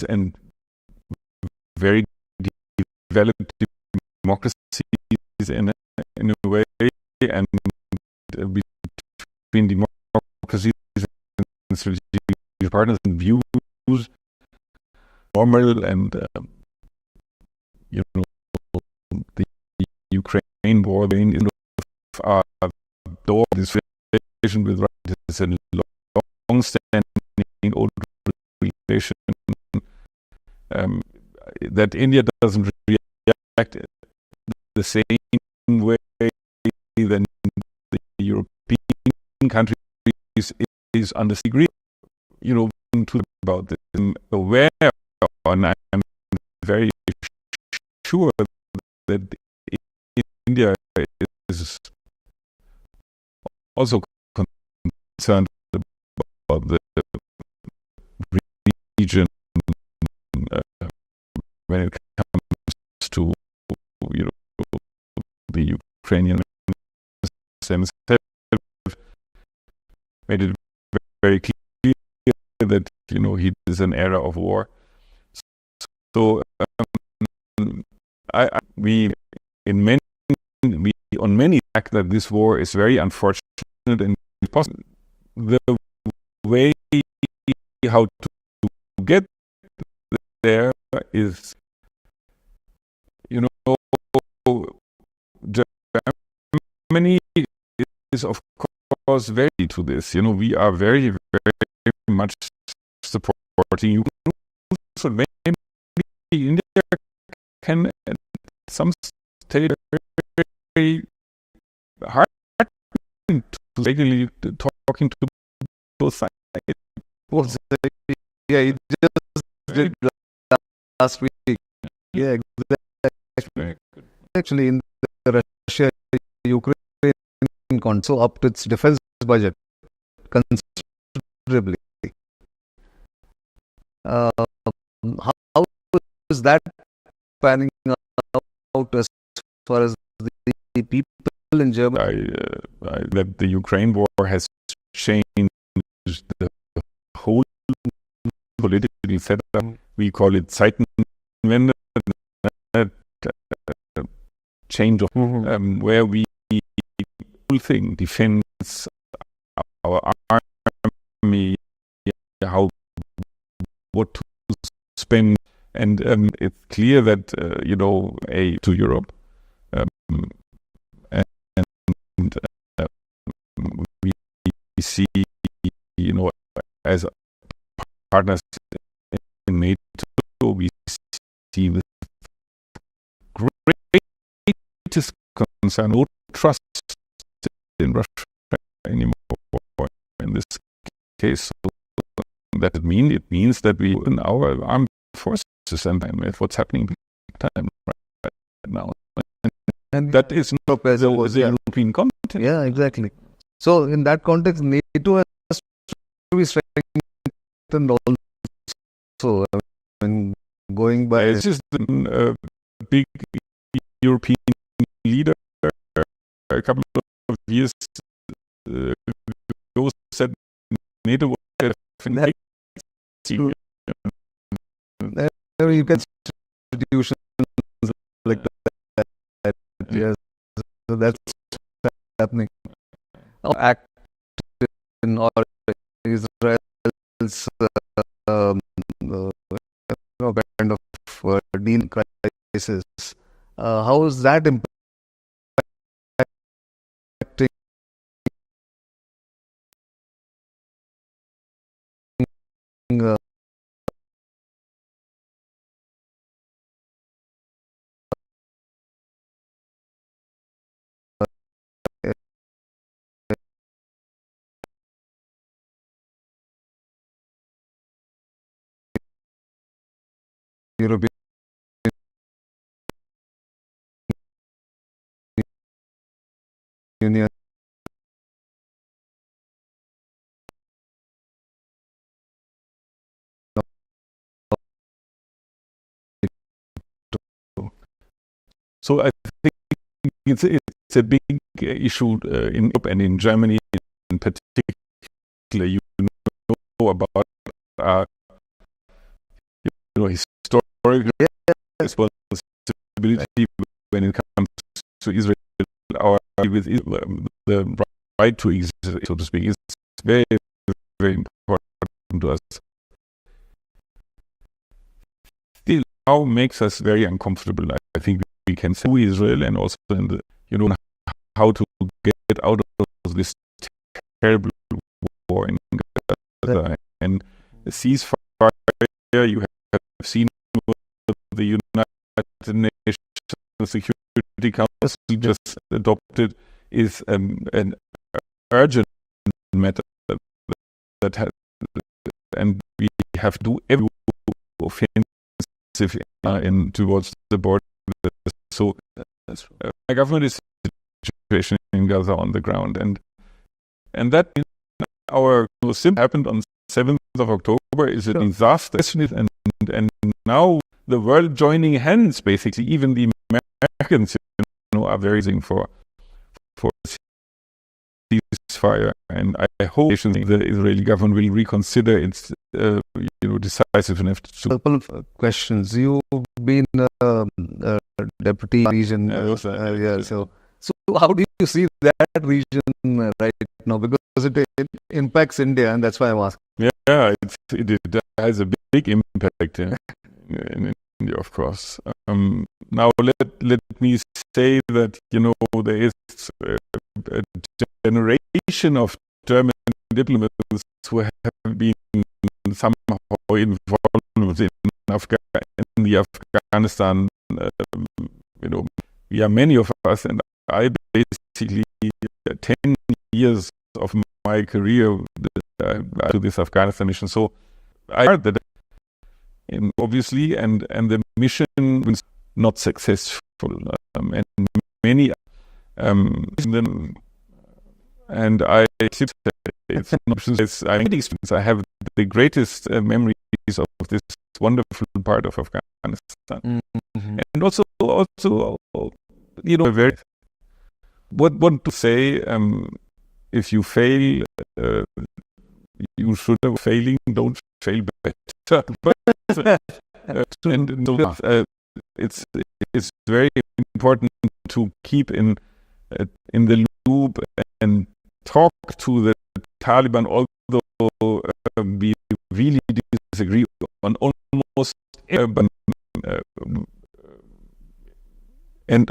and very developed democracies in a way, and between democracies and strategic partners and views normal, and the Ukraine war, our door, this relation with Russia is a long-standing old relation that India doesn't react the same way than the European countries is under degree. About this, I'm aware, and I'm very sure that India is also concerned about the region when it comes to the Ukrainian themselves. Made it very clear that he is an era of war. So we on many fact that this war is very unfortunate, and the way how to get there is Germany is of course very to this. We are very, very much supporting you. So maybe India can at some stage very hard to regularly talking to both sides. Yeah, he just did last week. Yeah, exactly. Actually, in the Russia-Ukraine conflict, so upped its defense budget considerably. How is that panning out as far as the people in Germany? That the Ukraine war has changed the whole political setup. We call it Zeitenwende, change of where we whole thing, defense, our army, what to spend, and it's clear that to Europe, and we see as partners in we see with greatest concern no trust in Russia anymore in this case. So that it means that we in our armed forces and with what's happening time right now. And that is not the European continent. Yeah, exactly. So in that context, NATO has to be strengthened also. I mean, going by... It's just a big European leader a couple of years ago said NATO was a fintech. You can institutions like that. Yes, so that's happening. Act in or Israel's kind of deal crisis. How is that impacting European Union? So I think it's a big issue in Europe and in Germany in particular. You know about historical responsibility when it comes to Israel. Our with the right to exist, so to speak, is very, very important to us. Still, now makes us very uncomfortable. I think we can say to Israel and also in the, how to get out of this terrible war in Gaza and the ceasefire you have seen the United Nations Security Council just adopted is an urgent matter that has, and we have to do every offensive in towards the border. So my government is situation in Gaza on the ground, and that our simp happened on 7th of October is a disaster, and now the world joining hands, basically, even the Americans are very for ceasefire, and I hope the Israeli government will reconsider its decisiveness. A couple of questions. You've been deputy region, so how do you see that region right now? Because it impacts India, and that's why I'm asking. Yeah, it has a big impact in India, of course. Now let me say that there is a generation of German diplomats who have been somehow involved in the Afghanistan. We are many of us, and I basically 10 years of my career to this Afghanistan mission. So I heard that, obviously, and the mission was not successful, and many and I it's not I have the greatest memories of this wonderful part of Afghanistan, and also very what to say. If you fail, you should have failing. Don't fail better. But it's very important to keep in the loop and talk to the Taliban, although we really disagree on almost every. And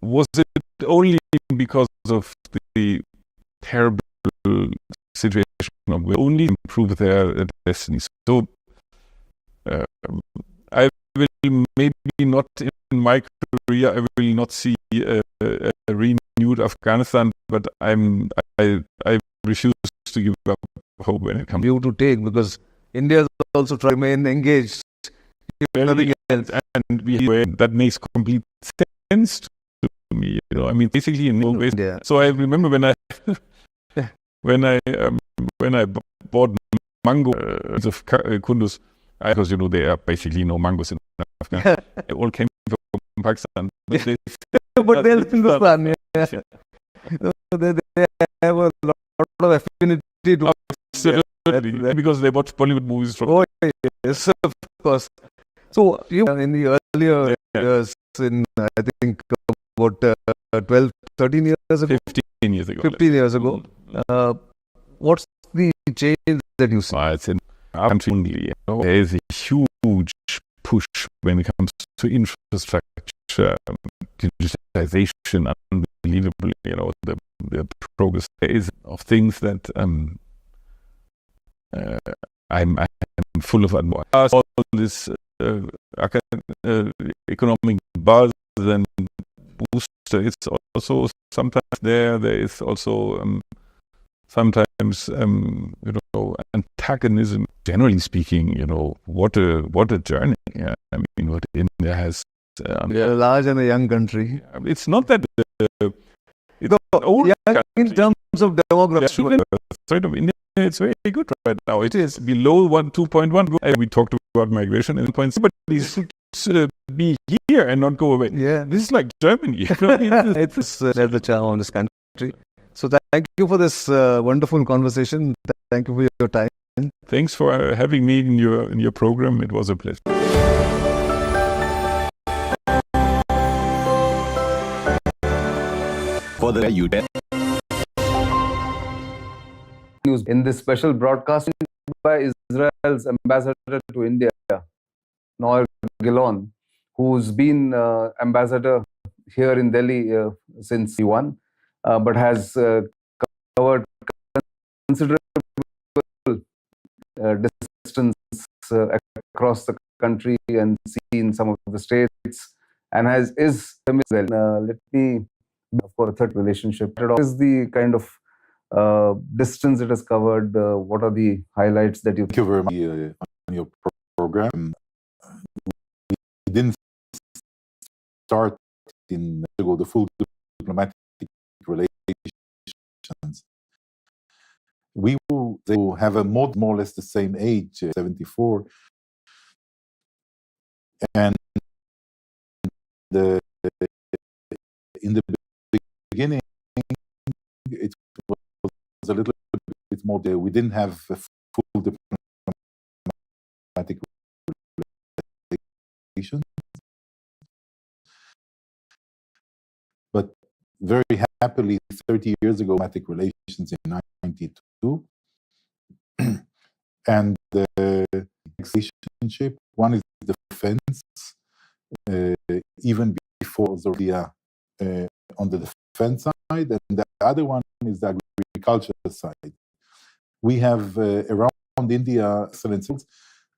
was it only because of the terrible situation of will only improve their destiny? So I will maybe not in my career. I will not see a renewed Afghanistan, but I refuse to give up hope when it comes. View to take, because India is also trying to remain engaged. Nothing else. And that makes complete sense to me. I mean, basically in ways. Yeah. So I remember when I bought mango of Kunduz, because they are basically no mangoes in Afghanistan. They all came from Pakistan. But they they're Hindustan. Yeah. They have a lot of affinity to because they watch Bollywood movies from. Oh yes, of course. So you in the earlier years, in I think about 12, 13 years ago, 15 years ago. 15 years ago. What's the change that you see? It's in our country only. There is a huge push when it comes to infrastructure, digitization, unbelievable. The progress there is of things that I'm full of admiration. All this economic buzz and booster. It's also sometimes there is also sometimes antagonism. Generally speaking, what a journey. I mean, what India has. We are a large and a young country. It's not that it's old in terms of demography. The rate of India, it's very good right now. It is below 2.1. We talked about migration and points, but these should be here and not go away. Yeah, this is like Germany. It's the charm of this country. So thank you for this wonderful conversation. Thank you for your time. Thanks for having me in your program. It was a pleasure. For the UTEP. In this special broadcast by Israel's ambassador to India, Noor Gilon, who's been ambassador here in Delhi since '1, but has covered considerable distance across the country and seen some of the states, and is let me for a third relationship. What is the kind of distance it has covered? What are the highlights that you? Thank you very much on your program. We didn't start in Mexico the full diplomatic relations. We will have more or less the same age, 74, and in the beginning it was a little bit more. We didn't have a full diplomatic relations, but very happily, 30 years ago, diplomatic relations in 92, and the relationship. One is defense, even before Zoria on the defense side, and the other one is the agriculture side. We have around India excellent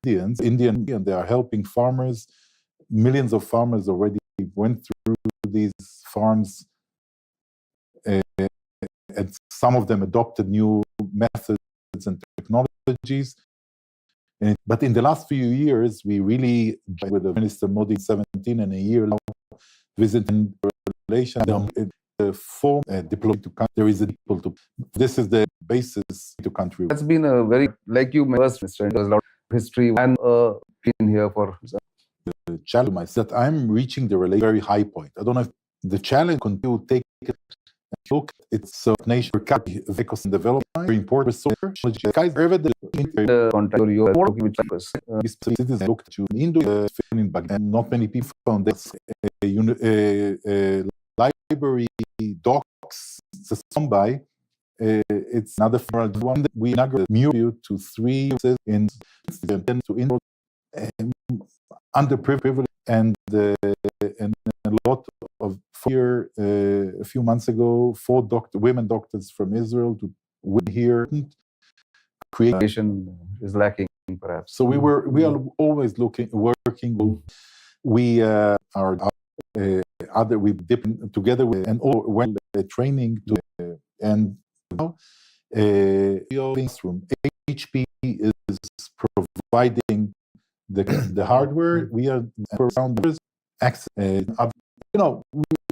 Indian, and they are helping farmers. Millions of farmers already went through these farms, and some of them adopted new methods and technologies. But in the last few years, we really, with the Minister Modi, 17 and a year now, visiting relations, the form deployed to country. There is a people to. This is the basis to country. That's been a very, like you mentioned, there's a lot of history and been here for. The challenge is that I'm reaching the very high point. I don't know if the challenge continue to take it. Look, it's a nation vehicles in development, very important resource. Guys, citizens looked to India, in Baghdad. Not many people found that library docs by. It's another one that we inaugurated Mural to 3 in to India, underprivileged and a lot of fear. A few months ago, 4 women doctors from Israel to here. Creation is lacking. perhaps. So we are always working. We are we dip together with and all went training to and now room. HP is providing the hardware. We are around access.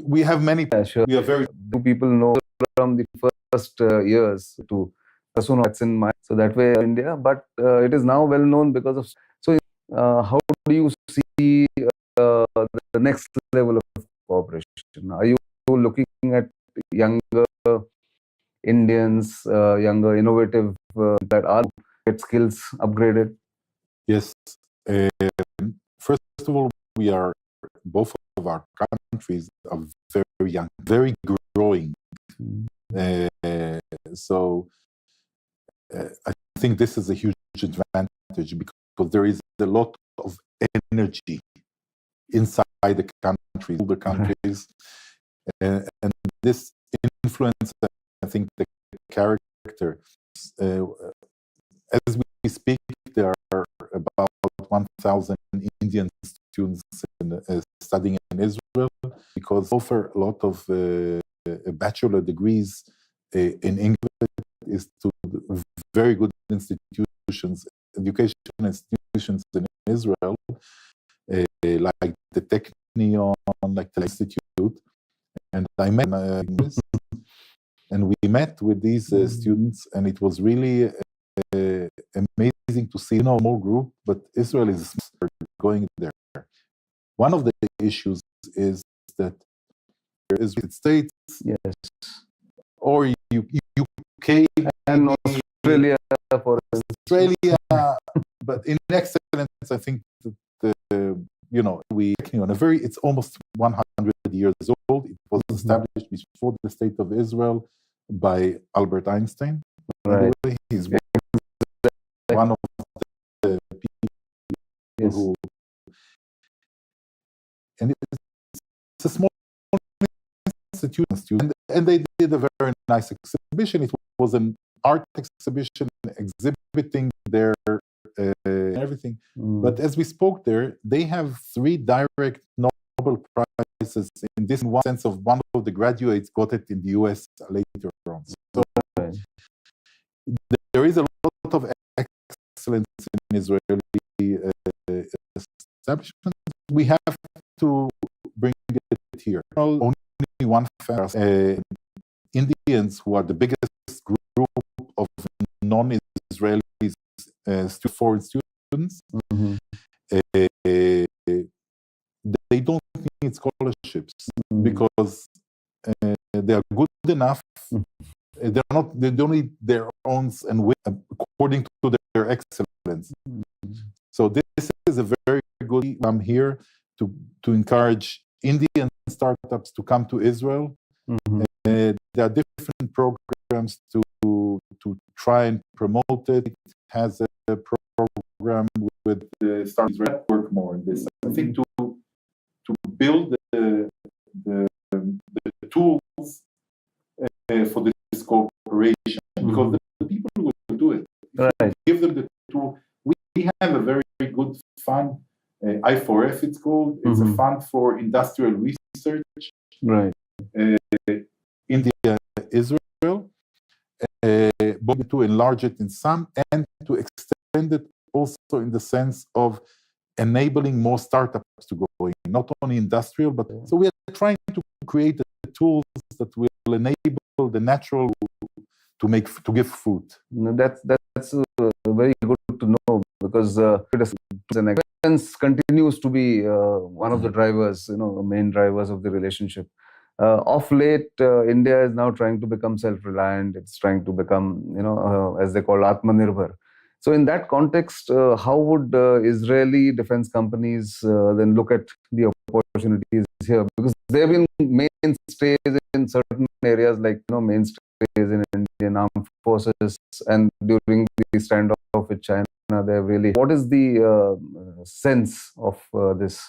We have many. Sure. We are very. Do people know from the first years to soon that's in mind. So that way India, but it is now well known because of. So how do you see the next level of cooperation? Are you looking at younger Indians, younger innovative that are get skills upgraded? Yes. First of all, we are both of our countries are very young, very growing. So I think this is a huge advantage because there is a lot of energy inside the countries, all the countries, and this influence, I think, the character. As we speak, there are about 1,000 Indian students studying in Israel because they offer a lot of bachelor degrees in English is to very good institutions, education institutions in Israel, like the Technion, like the Institute, and I met and we met with these students, and it was really amazing to see, a small group, but Israel is going there. One of the issues is that there is United States, yes, or UK and Australia, for Australia, but in excellence, I think that it's almost 100 years old. It was established before the State of Israel by Albert Einstein. Right. He's one of the people who, and it's a small institution, and they did a very nice exhibition. It was an art exhibition exhibiting their everything. But as we spoke there, they have 3 direct Nobel Prizes. In this one sense, of one of the graduates got it in the US later on. So there is a lot of excellence in Israeli establishment. We have to bring it here. Only one factor. Indians, who are the biggest group of non-Israelis, foreign students, they don't need scholarships because they are good enough. They don't need their own and according to their excellence. So this is a very good. I'm here to encourage Indian startups to come to Israel. There are different programs to try and promote it. It has a program with startups that work more in this. I think to build the tools for this cooperation, because the people will do it. Right. Give them the tool. We have a very, very good fund, I4F it's called. It's a fund for industrial research. Right. India, Israel, both to enlarge it in some and to extend it also in the sense of enabling more startups to go in, not only industrial, but so we are trying to create the tools that will enable the natural to give food. That's very good to know, because excellence continues to be one of the drivers, main drivers of the relationship. Of late, India is now trying to become self-reliant. It's trying to become, as they call Atmanirbhar. So in that context, how would Israeli defense companies then look at the opportunities here? Because they've been mainstays in certain areas, like mainstays in Indian armed forces, and during the standoff with China, they've really. What is the sense of this?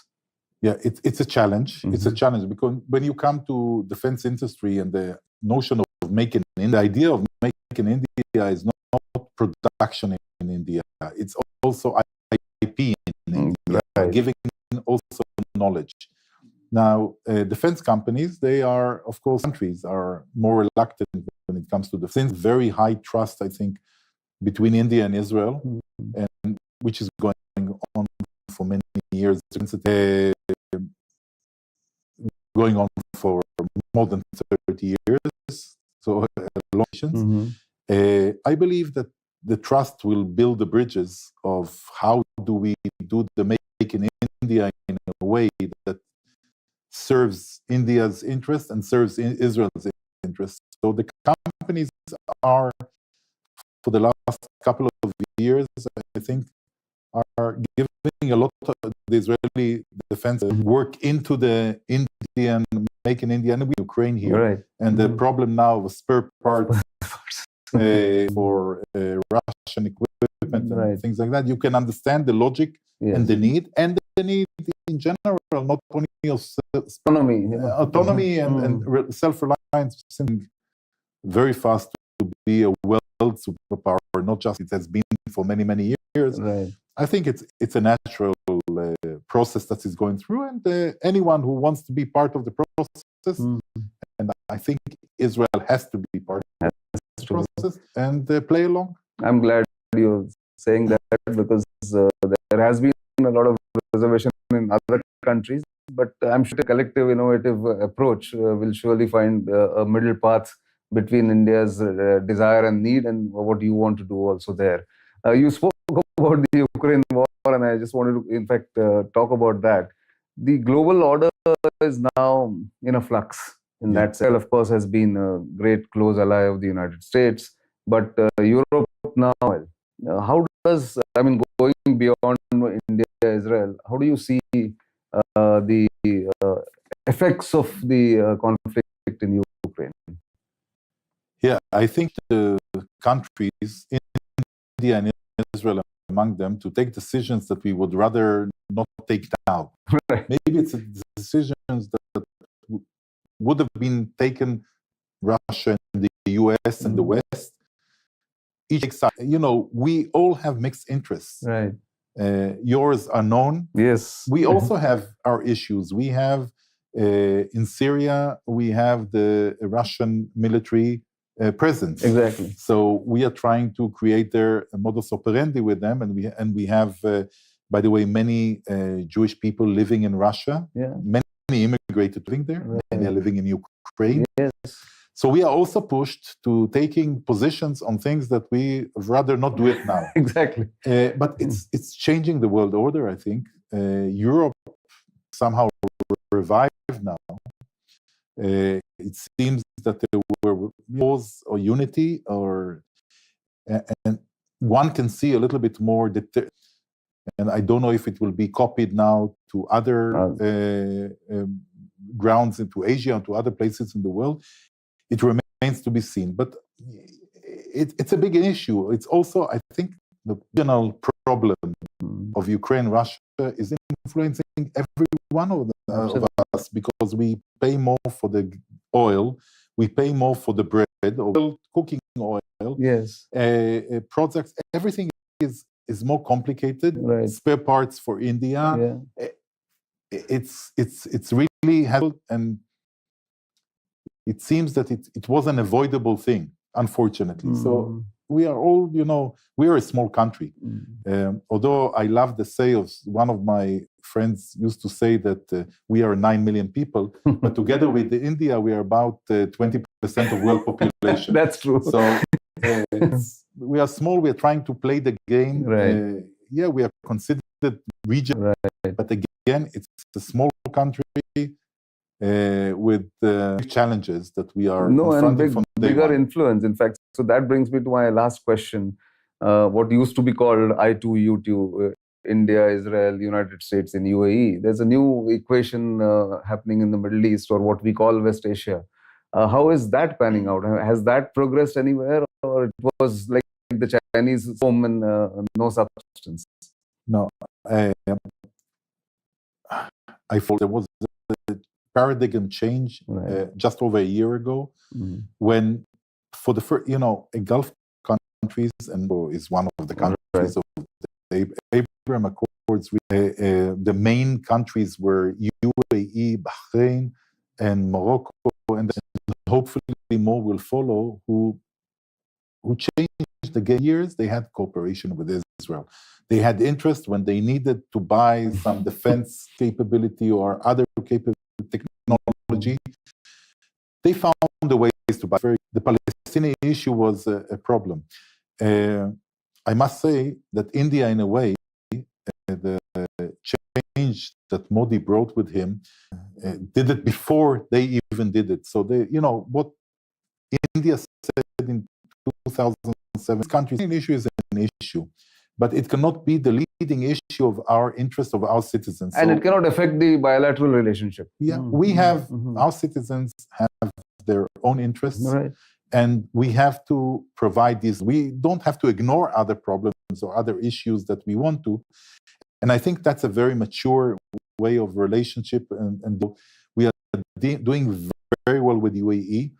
Yeah, it's a challenge. It's a challenge because when you come to defense industry and the notion of making the idea of making India is not production in India. It's also IP in India, giving also knowledge. Now, defense companies, they are, of course, countries are more reluctant when it comes to defense. Very high trust, I think, between India and Israel, and which is going on for many years. Going on for more than 30 years, so long. I believe that the trust will build the bridges of how do we do the make in India in a way that serves India's interest and serves Israel's interest. So the companies are, for the last couple of years, I think, are giving a lot of the Israeli defense work into the Indian, make in India, and Ukraine here. And the problem now of spare parts for Russian equipment and things like that, you can understand the logic and the need in general, not only of autonomy and self-reliance, very fast to be a world superpower, not just it has been for many, many years. I think it's a natural process that is going through, and anyone who wants to be part of the process, and I think Israel has to be part of the process and play along. I'm glad you're saying that, because there has been a lot of reservation in other countries, but I'm sure a collective innovative approach will surely find a middle path between India's desire and need and what you want to do also there. You spoke about the Ukraine war, and I just wanted to, in fact, talk about that. The global order is now in a flux. In that sense, of course, has been a great close ally of the United States, but Europe now, how does, I mean, going beyond India, Israel, how do you see the effects of the conflict in Ukraine? Yeah, I think the countries, India and Israel among them, to take decisions that we would rather not take now. Maybe it's decisions that would have been taken Russia and the US and the West. Each side, we all have mixed interests. Yours are known. Yes. We also have our issues. We have in Syria, we have the Russian military presence. Exactly. So we are trying to create their modus operandi with them, and we have, by the way, many Jewish people living in Russia. Many immigrated living there. And they're living in Ukraine. Yes. So we are also pushed to taking positions on things that we rather not do it now. Exactly. But it's changing the world order. I think Europe somehow revived now. It seems that there were wars or unity, and one can see a little bit more. And I don't know if it will be copied now to other grounds, into Asia and to other places in the world. It remains to be seen, but it's a big issue. It's also, I think, the regional problem of Ukraine, Russia is influencing every one of us, because we pay more for the oil, we pay more for the bread, oil, cooking oil, products. Everything is more complicated. Spare parts for India. It's really helpful, and it seems that it was an avoidable thing, unfortunately. So we are all, we are a small country. Although I love the say of one of my friends used to say that we are 9 million people, but together with India, we are about 20% of world population. That's true. So we are small. We are trying to play the game. We are considered region, but again, it's a small country with challenges that we are confronting from day bigger one. Influence, in fact. So that brings me to my last question. What used to be called I2, U2, India, Israel, United States, and UAE. There's a new equation happening in the Middle East, or what we call West Asia. How is that panning out? Has that progressed anywhere, or it was like the Chinese home and no substance? No, I thought there was a paradigm change just over a year ago, when for the first, Gulf countries, and is one of the countries of Abraham Accords, the main countries were UAE, Bahrain, and Morocco, and hopefully more will follow, who changed the game. Years they had cooperation with Israel. They had interest when they needed to buy some defense capability or other technology. They found the ways to buy. The Palestinian issue was a problem. I must say that India, in a way, the change that Modi brought with him, did it before they even did it. So they, what India said in 2007, this country's issue is an issue, but it cannot be the leading issue of our interest of our citizens. And it cannot affect the bilateral relationship. Yeah, we have, our citizens have their own interests. Right. And we have to provide these. We don't have to ignore other problems or other issues that we want to. And I think that's a very mature way of relationship. And we are doing very well with UAE.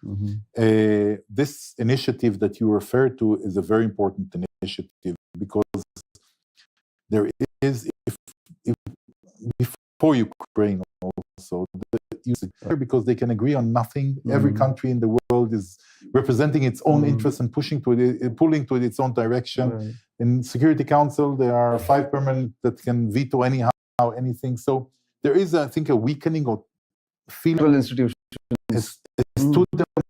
This initiative that you refer to is a very important initiative, because there is, if before Ukraine also, because they can agree on nothing. Every country in the world is representing its own interests and pulling to its own direction. Right. In Security Council, there are 5 permanent that can veto anyhow anything. So there is, I think, a weakening of feeling. Institutions. It's two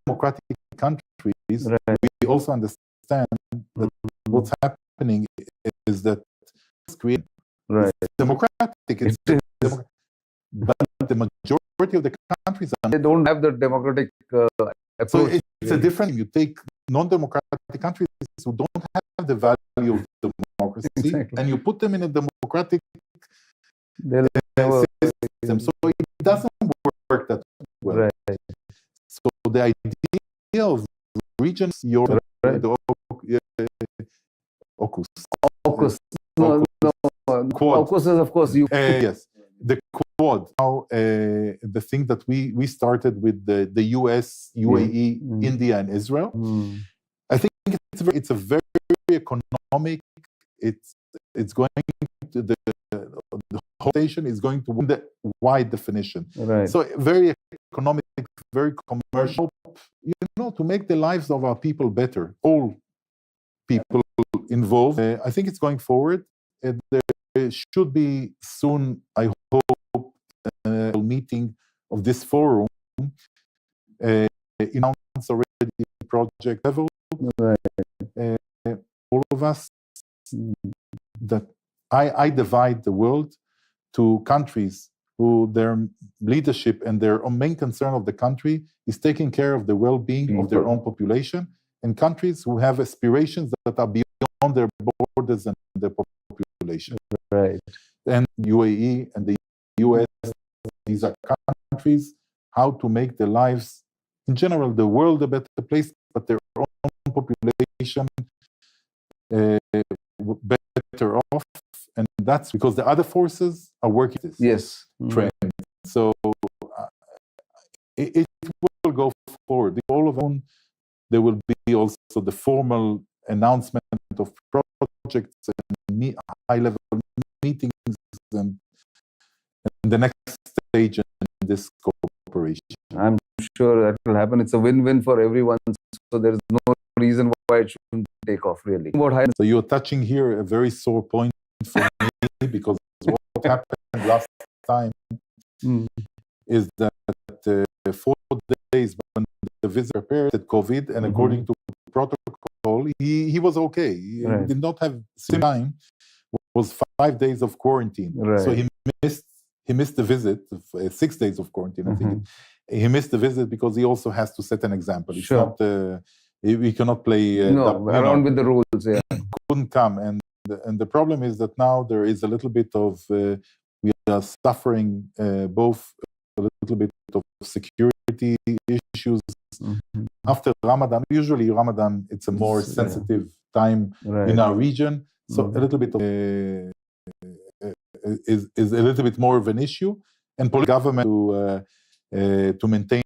democratic countries. Right. We also understand that what's happening is that it's democratic. It's democratic. But the majority of the countries they don't have the democratic approach. So it's a different. You take non-democratic countries who don't have the value of democracy, and you put them in a democratic system. So it doesn't work that well. Right. So the idea of regions, Europe, the AUKUS. AUKUS. No. AUKUS is, of course, you. Yes. The Quad. Now, the thing that we started with the US, UAE, India, and Israel. I think it's a very economic. It's going to the whole station is going to win the wide definition. Right. So very economic, very commercial. To make the lives of our people better. All people involved. I think it's going forward. There should be soon, I hope, a meeting of this forum announced already project level. Right. All of us, that I divide the world to countries who their leadership and their main concern of the country is taking care of the well-being of their own population, and countries who have aspirations that are beyond their borders and their population. Right. And UAE and the US, these are countries, how to make their lives, in general, the world a better place, but their own population better off. And that's because the other forces are working this trend. So it will go forward. All of them, there will be also the formal announcement of projects and high-level meetings and the next stage in this cooperation. I'm sure that will happen. It's a win-win for everyone. So there is no reason why it shouldn't take off, really. So you're touching here a very sore point for me, because what happened last time is that 4 days when the visitor prepared COVID, and according to protocol, he was okay. He did not have time. Was 5 days of quarantine. Right. So he missed the visit, 6 days of quarantine, I think. He missed the visit because he also has to set an example. It's not, we cannot play around with the rules. Yeah. Couldn't come. And the problem is that now there is a little bit of, we are suffering both a little bit of security issues after Ramadan. Usually Ramadan, it's a more sensitive time in our region. So a little bit of is a little bit more of an issue, and government to maintain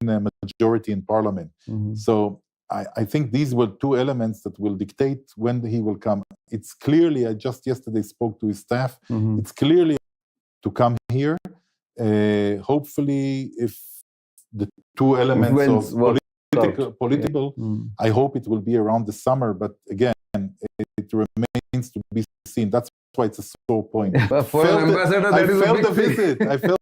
a majority in parliament. So I think these were two elements that will dictate when he will come. It's clearly, I just yesterday spoke to his staff, it's clearly to come here. Hopefully, if the two elements of political, I hope it will be around the summer, but again, it remains to be seen. That's why it's a sore point. For an ambassador, I that is a felt big the visit. I felt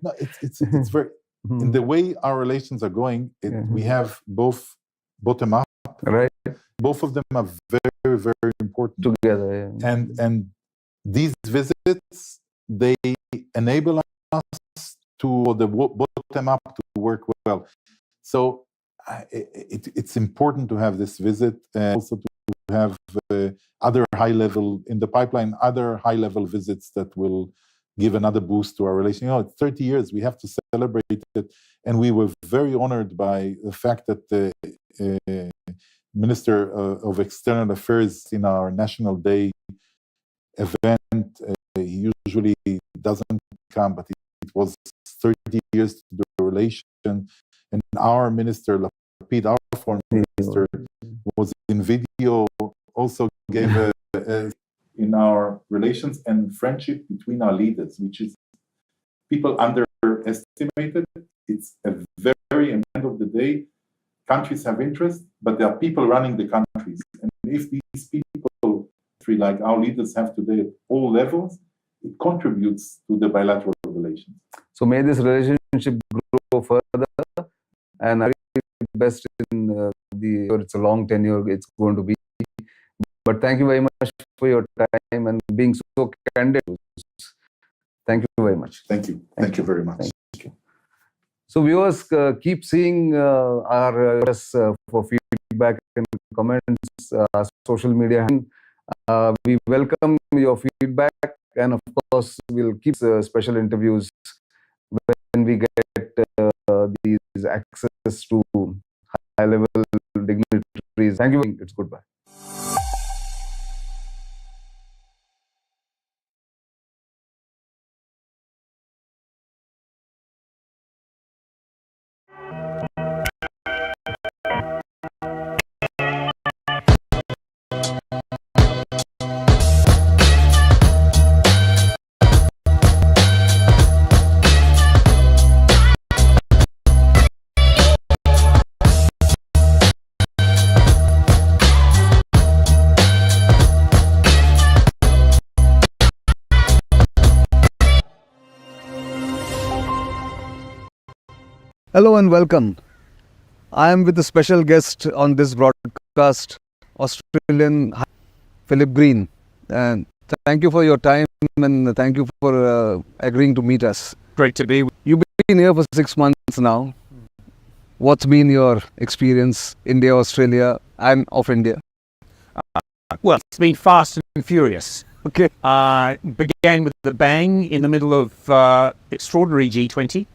no, it's very in the way our relations are going. We have both bottom up, right? Both of them are very, very important together. Yeah. And these visits, they enable us to the bottom up to work well. So it's important to have this visit, and also to have other high-level in the pipeline, other high-level visits that will give another boost to our relation. It's 30 years, we have to celebrate it. And we were very honored by the fact that the Minister of External Affairs in our National Day event, he usually doesn't come, but it was 30 years to the relation. And our minister, Lapid, our foreign minister, was in video, also gave in our relations and friendship between our leaders, which is people underestimated. It's a very, at the end of the day, countries have interest, but there are people running the countries. And if these people, like our leaders have today at all levels, it contributes to the bilateral relations. So may this relationship grow further, and I wish you the best in it's a long tenure it's going to be. But thank you very much for your time and being so candid. Thank you very much. Thank you. Thank you very much. Thank you. So viewers, keep seeing our for feedback and comments, social media. We welcome your feedback, and of course, we'll keep special interviews when we get these access to high-level dignitaries. Thank you. It's goodbye. Hello and welcome. I am with a special guest on this broadcast, Australian Philip Green. And thank you for your time and thank you for agreeing to meet us. Great to be with you. You've been here for 6 months now. What's been your experience, India, Australia, and of India? Well, it's been fast and furious. Okay. Began with the bang in the middle of extraordinary G20.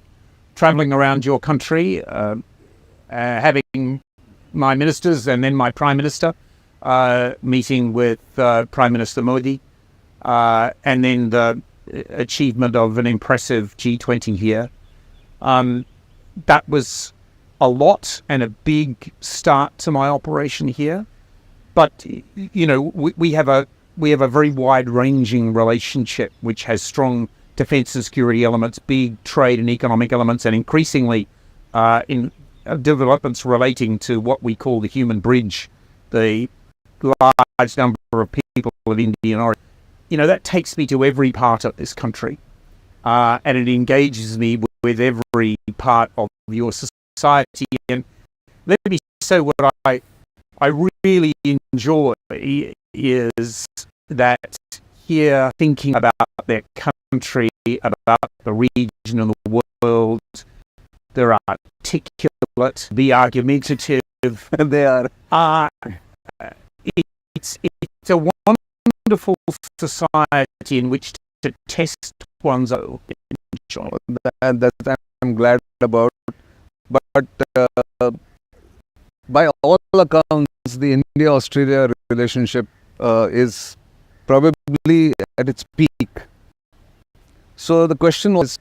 Traveling around your country, having my ministers and then my Prime Minister, meeting with Prime Minister Modi, and then the achievement of an impressive G20 here. That was a lot and a big start to my operation here. But, you know, we have a very wide-ranging relationship which has strong defense and security elements, big trade and economic elements, and increasingly in developments relating to what we call the human bridge, the large number of people of Indian origin. You know, that takes me to every part of this country, and it engages me with every part of your society. And let me say what I really enjoy is that here, thinking about their country, about the region and the world, they're articulate, be argumentative. They are. It's a wonderful society in which to test one's own enjoy. That I'm glad about. But by all accounts, the India-Australia relationship is probably at its peak. So the question was,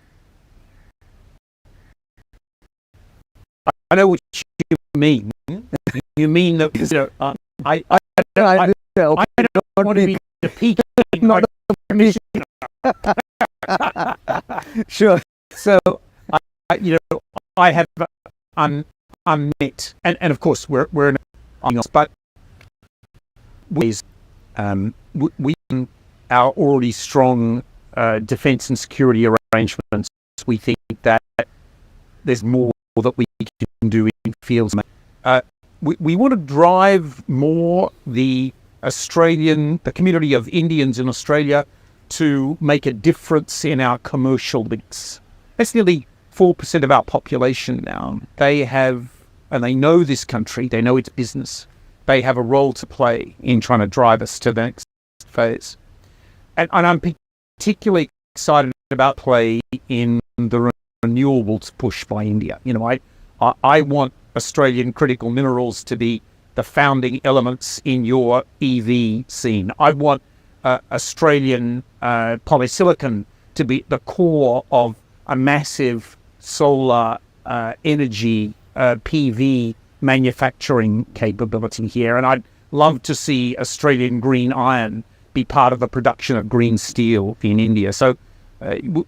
I know what you mean. you mean that, I don't want to be defeated. Not Sure. So, I have unmet, and of course we're in but ways we our already strong defence and security arrangements. We think that there's more that we can do in fields. We want to drive more the community of Indians in Australia to make a difference in our commercial links. That's nearly 4% of our population now. They know this country, they know its business. They have a role to play in trying to drive us to the next phase. And I'm particularly excited about play in the renewables push by India. I want Australian critical minerals to be the founding elements in your EV scene. I want Australian polysilicon to be the core of a massive solar energy PV manufacturing capability here. And I'd love to see Australian green iron be part of the production of green steel in India. So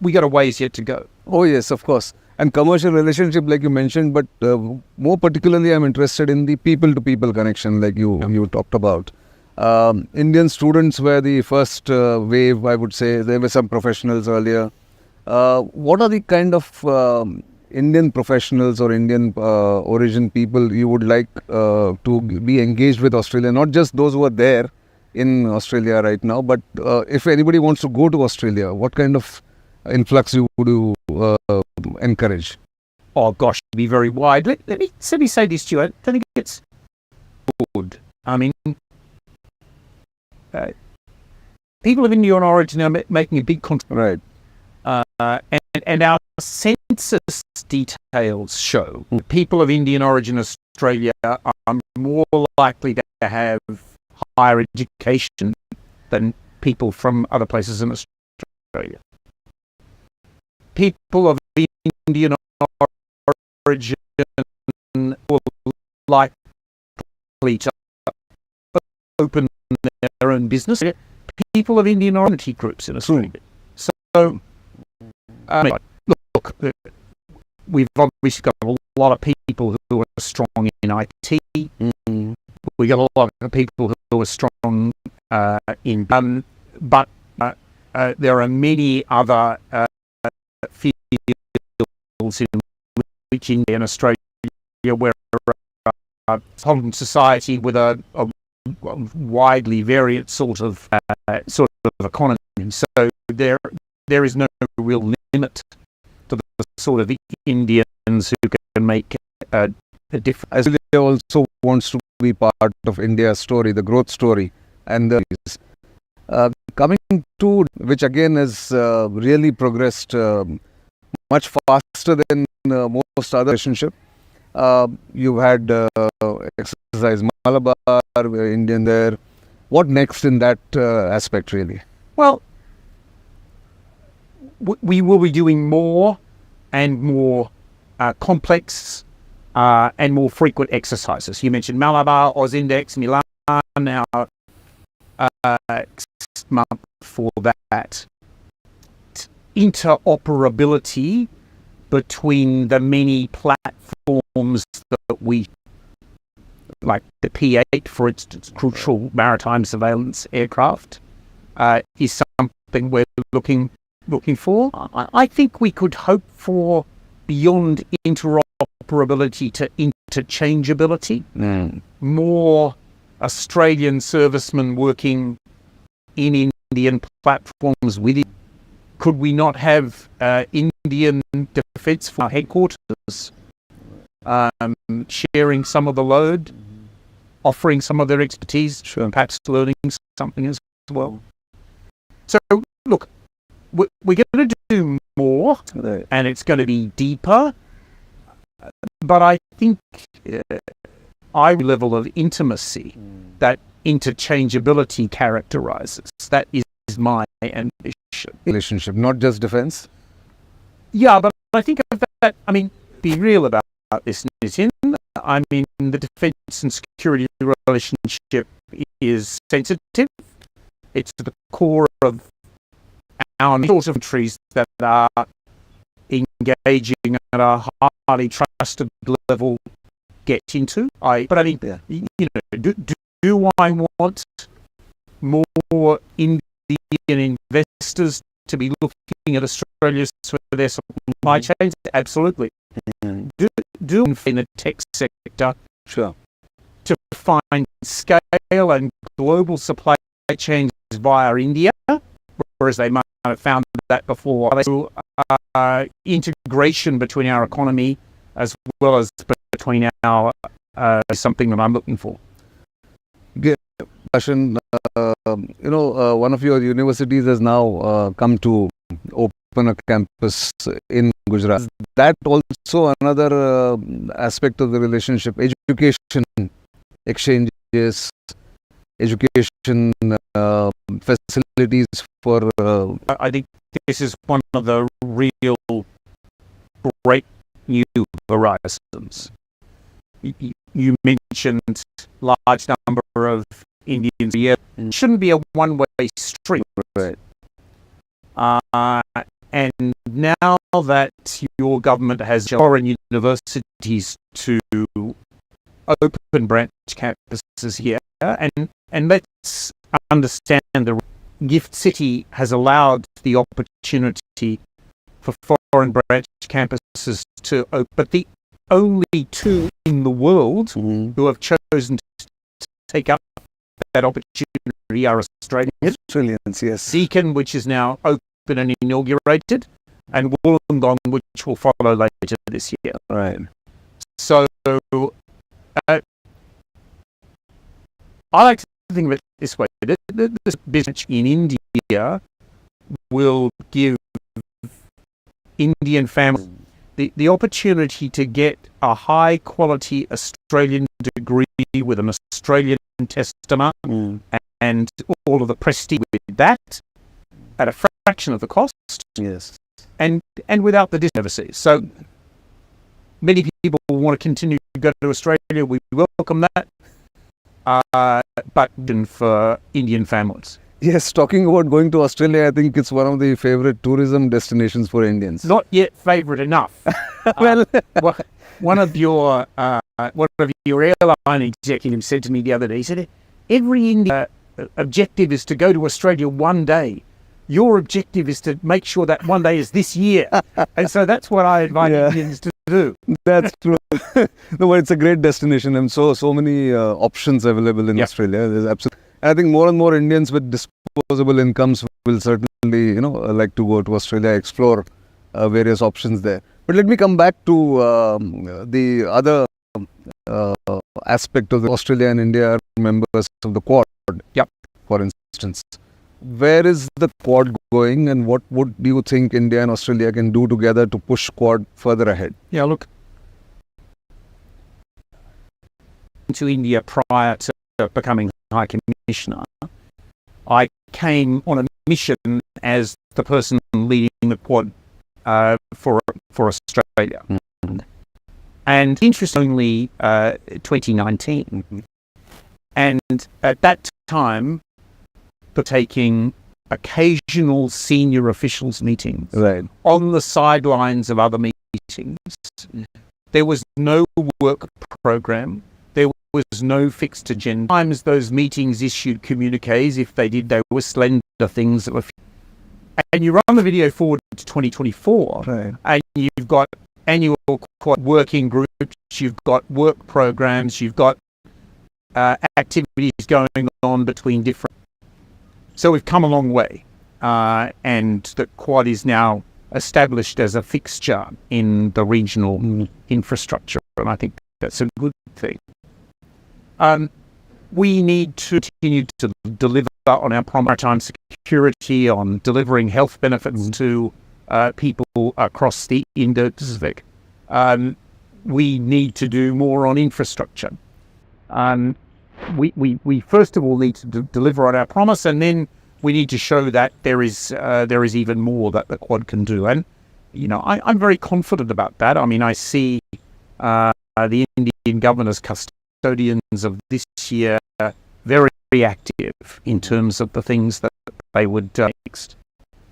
we got a ways yet to go. Oh yes, of course. And commercial relationship, like you mentioned, but more particularly, I'm interested in the people-to-people connection, like you talked about. Indian students were the first wave, I would say. There were some professionals earlier. What are the kind of Indian professionals or Indian origin people you would like to be engaged with Australia? Not just those who are there in Australia right now, but if anybody wants to go to Australia, what kind of influx would you encourage? Oh gosh, it'd be very wide. Let me say this to you. I don't think it's good. I mean, people of Indian origin are making a big contribution. Right. And our census details show people of Indian origin in Australia are more likely to have higher education than people from other places in Australia. People of Indian origin are likely to open their own business. People of Indian origin groups in Australia. So, look, we've obviously got a lot of people who are strong in IT. We got a lot of people who are strong in but there are many other fields in which India and Australia where a society with a widely varied sort of economy. So there is no real limit to the sort of Indians who can make a difference. Australia also wants to be part of India's story, the growth story, and coming to which again has really progressed much faster than most other relationships. You've had exercise Malabar, Indian there. What next in that aspect, really? Well, we will be doing more and more complex and more frequent exercises. You mentioned Malabar, Ozindex, Milan, now month for that. Interoperability between the many platforms that we, like the P8, for instance, crucial maritime surveillance aircraft, is something we're looking for. I think we could hope for beyond interoperability to interchangeability. More Australian servicemen working in Indian platforms with it. Could we not have Indian Defence Force headquarters sharing some of the load, offering some of their expertise, and perhaps learning something as well? So, look, we're going to do more, and it's going to be deeper, but I think I level of intimacy that interchangeability characterizes. That is my ambition. Relationship, not just defense? Yeah, but I think of that, I mean, be real about this, Nitin. I mean, the defence and security relationship is sensitive. It's at the core of our sort of countries that are engaging at a highly trusted level get into. But I think, you know, do I want more Indian investors to be looking at Australia for their supply chains? Absolutely. Do in the tech sector to find scale and global supply chains via India, whereas they might have found that before. Integration between our economy as well as between our is something that I'm looking for. Passion, you know, one of your universities has now come to open a campus in Gujarat. That also another aspect of the relationship, education exchanges, education facilities for... I think this is one of the real great new horizons. You mentioned large number of Indians here. Shouldn't be a one-way street. Right. And now that your government has foreign universities to open branch campuses here, and let's understand the Gift City has allowed the opportunity for foreign branch campuses to open, but the only two in the world who have chosen to take up that opportunity are Australians. Australians, yes. Deakin, which is now open and inaugurated, and Wollongong, which will follow later this year. Right. So, I like to think of it this way. This business in India will give Indian families the opportunity to get a high-quality Australian degree with an Australian testament and all of the prestige with that at a fraction of the cost. Yes. And without the distance overseas. So many people want to continue to go to Australia. We welcome that. But for Indian families. Yes, talking about going to Australia, I think it's one of the favorite tourism destinations for Indians. Not yet favourite enough. Well, one of your airline executives said to me the other day, he said, every Indian objective is to go to Australia one day. Your objective is to make sure that one day is this year. And so that's what I invite Indians to do. That's true. No, but it's a great destination and so many options available in Australia. There's absolutely. I think more and more Indians with disposable incomes will certainly, like to go to Australia, explore various options there. But let me come back to the other aspect of Australia and India are members of the Quad. Yep. For instance, where is the Quad going, and what would you think India and Australia can do together to push Quad further ahead? Yeah, look, to India prior to becoming High Commissioner, I came on a mission as the person leading the Quad for Australia. And interestingly, 2019. And at that time, taking occasional senior officials meetings on the sidelines of other meetings. There was no work program. There was no fixed agenda. Sometimes those meetings issued communiques. If they did, they were slender things that were. And you run the video forward to 2024, and you've got annual working groups, you've got work programs, you've got activities going on between different. So we've come a long way, and the Quad is now established as a fixture in the regional infrastructure, and I think that's a good thing. We need to continue to deliver on our maritime security, on delivering health benefits to people across the Indo-Pacific. We need to do more on infrastructure. We first of all need to deliver on our promise, and then we need to show that there is even more that the Quad can do. And I'm very confident about that. I mean, I see the Indian government as custodians of this year very active in terms of the things that they would next.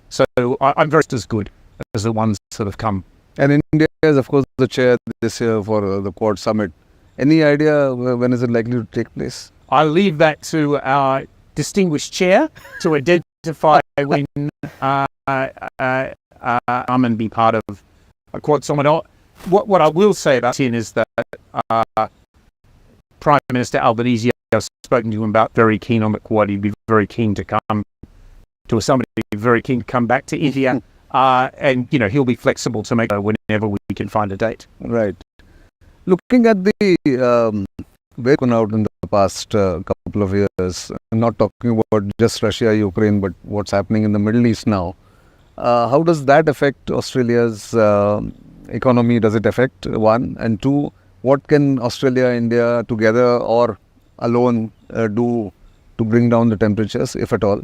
So I'm very as good as the ones that have come. And India is, of course, the chair this year for the Quad Summit. Any idea when is it likely to take place? I'll leave that to our distinguished chair to identify when and be part of a Quad Summit. What I will say about it is that Prime Minister Albanese, I've spoken to him about, very keen on the Quad. He'd be very keen to come to a summit. He'd be very keen to come back to India. And, you know, he'll be flexible to make whenever we can find a date. Right. Looking at the way gone out in the past couple of years, not talking about just Russia, Ukraine, but what's happening in the Middle East now, how does that affect Australia's economy? Does it affect, one? And two, what can Australia, India together or alone do to bring down the temperatures, if at all?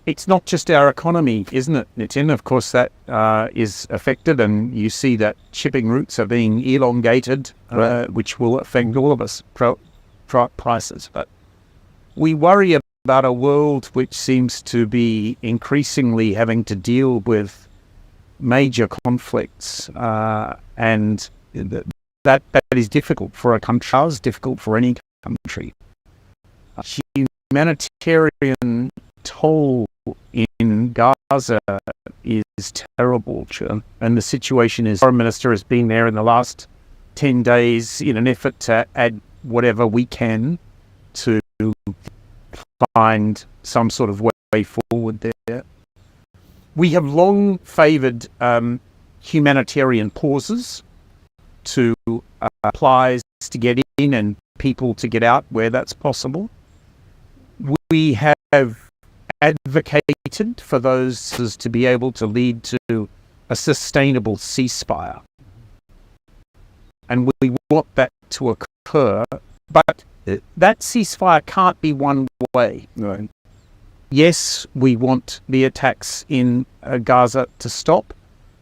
It's not just our economy, isn't it, Nitin? Of course, that is affected, and you see that shipping routes are being elongated, right, which will affect all of us, prices. But we worry about a world which seems to be increasingly having to deal with major conflicts, and that is difficult for a country, it's difficult for any country. Humanitarian toll in Gaza is terrible, and the situation is, the Foreign Minister has been there in the last 10 days in an effort to add whatever we can to find some sort of way forward there. We have long favoured humanitarian pauses to supplies to get in and people to get out where that's possible. We have advocated for those to be able to lead to a sustainable ceasefire. And we want that to occur, but that ceasefire can't be one way. Right. Yes, we want the attacks in Gaza to stop,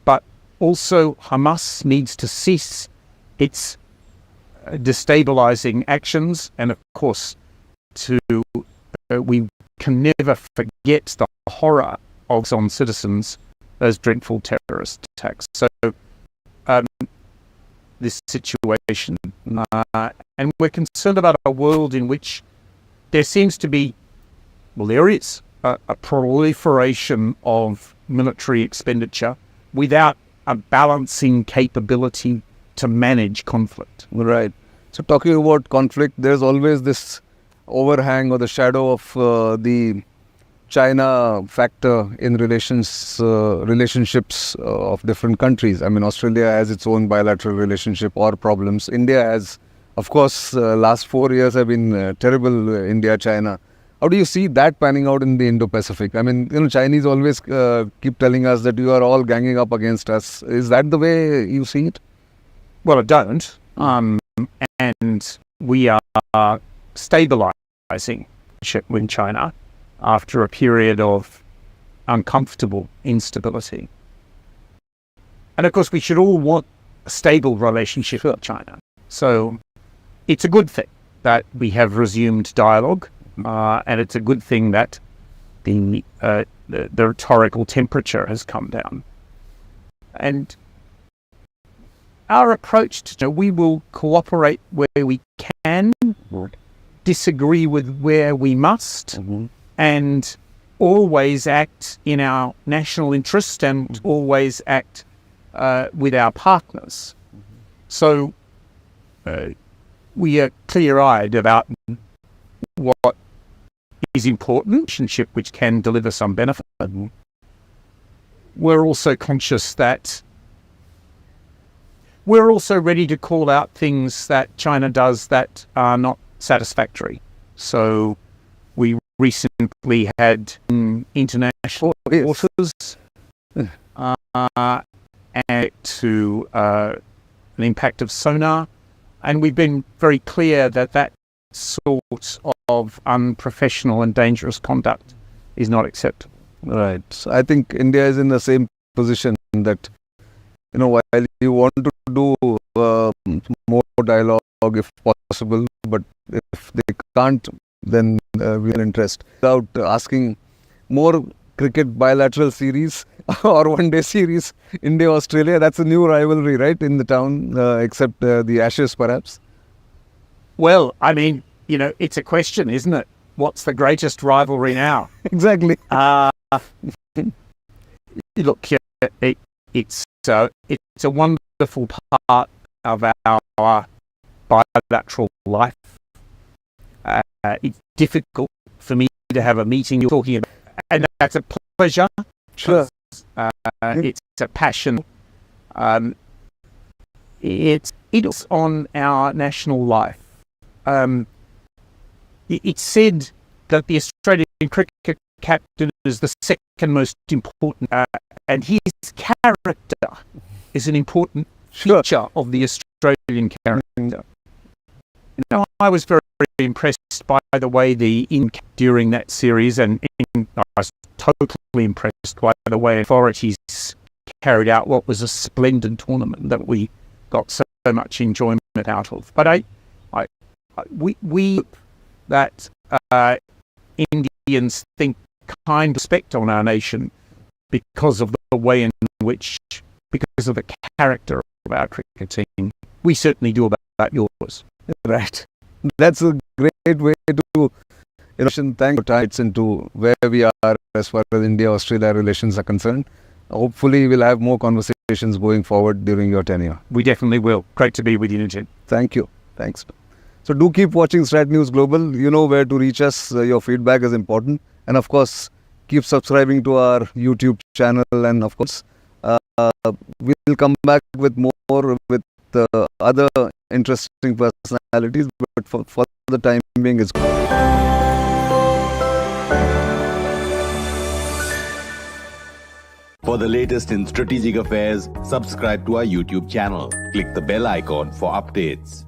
but also Hamas needs to cease its destabilizing actions, and of course we can never forget the horror of on citizens, those dreadful terrorist attacks. So this situation, and we're concerned about a world in which there seems to be, well, there is a proliferation of military expenditure without a balancing capability to manage conflict. Right. So talking about conflict, there's always this overhang or the shadow of the China factor in relationships of different countries. I mean, Australia has its own bilateral relationship or problems. India has, of course, last 4 years have been terrible, India-China. How do you see that panning out in the Indo-Pacific? I mean, you know, Chinese always keep telling us that you are all ganging up against us. Is that the way you see it? Well, I don't. And we are stabilizing with China after a period of uncomfortable instability. And of course, we should all want a stable relationship with China. So it's a good thing that we have resumed dialogue, and it's a good thing that the rhetorical temperature has come down. And our approach to, we will cooperate where we can, disagree with where we must, and always act in our national interest and always act with our partners. So we are clear-eyed about what is important, relationship which can deliver some benefit. We're also conscious that we're also ready to call out things that China does that are not satisfactory. So we recently had international waters and to an impact of sonar, and we've been very clear that that sort of unprofessional and dangerous conduct is not acceptable. Right. So I think India is in the same position that, you know, while you want to do dialogue if possible, but if they can't, then we'll interest. Without asking, more cricket bilateral series or one-day series, India-Australia, that's a new rivalry, right, in the town, except the Ashes, perhaps? Well, I mean, you know, it's a question, isn't it? What's the greatest rivalry now? Exactly. Look, it's a wonderful part of our bilateral life. It's difficult for me to have a meeting you're talking about, and that's a pleasure. Sure. It's a passion. It's on our national life. It's said that the Australian cricket captain is the second most important, and his character is an important feature of the Australian character. You know, I was very impressed by the way during that series, and I was totally impressed by the way authorities carried out what was a splendid tournament that we got so much enjoyment out of. But we hope that Indians think kind respect on our nation because of the way in which, because of the character of our cricket team. We certainly do about yours. Right. That's a great way to thank your tides into where we are as far as India-Australia relations are concerned. Hopefully, we'll have more conversations going forward during your tenure. We definitely will. Great to be with you, Nijin. Thank you. Thanks. So do keep watching StratNewsGlobal. You know where to reach us. Your feedback is important. And of course, keep subscribing to our YouTube channel. And of course, we'll come back with more with other interesting personalities. But for the time being, it's good. For the latest in strategic affairs, subscribe to our YouTube channel. Click the bell icon for updates.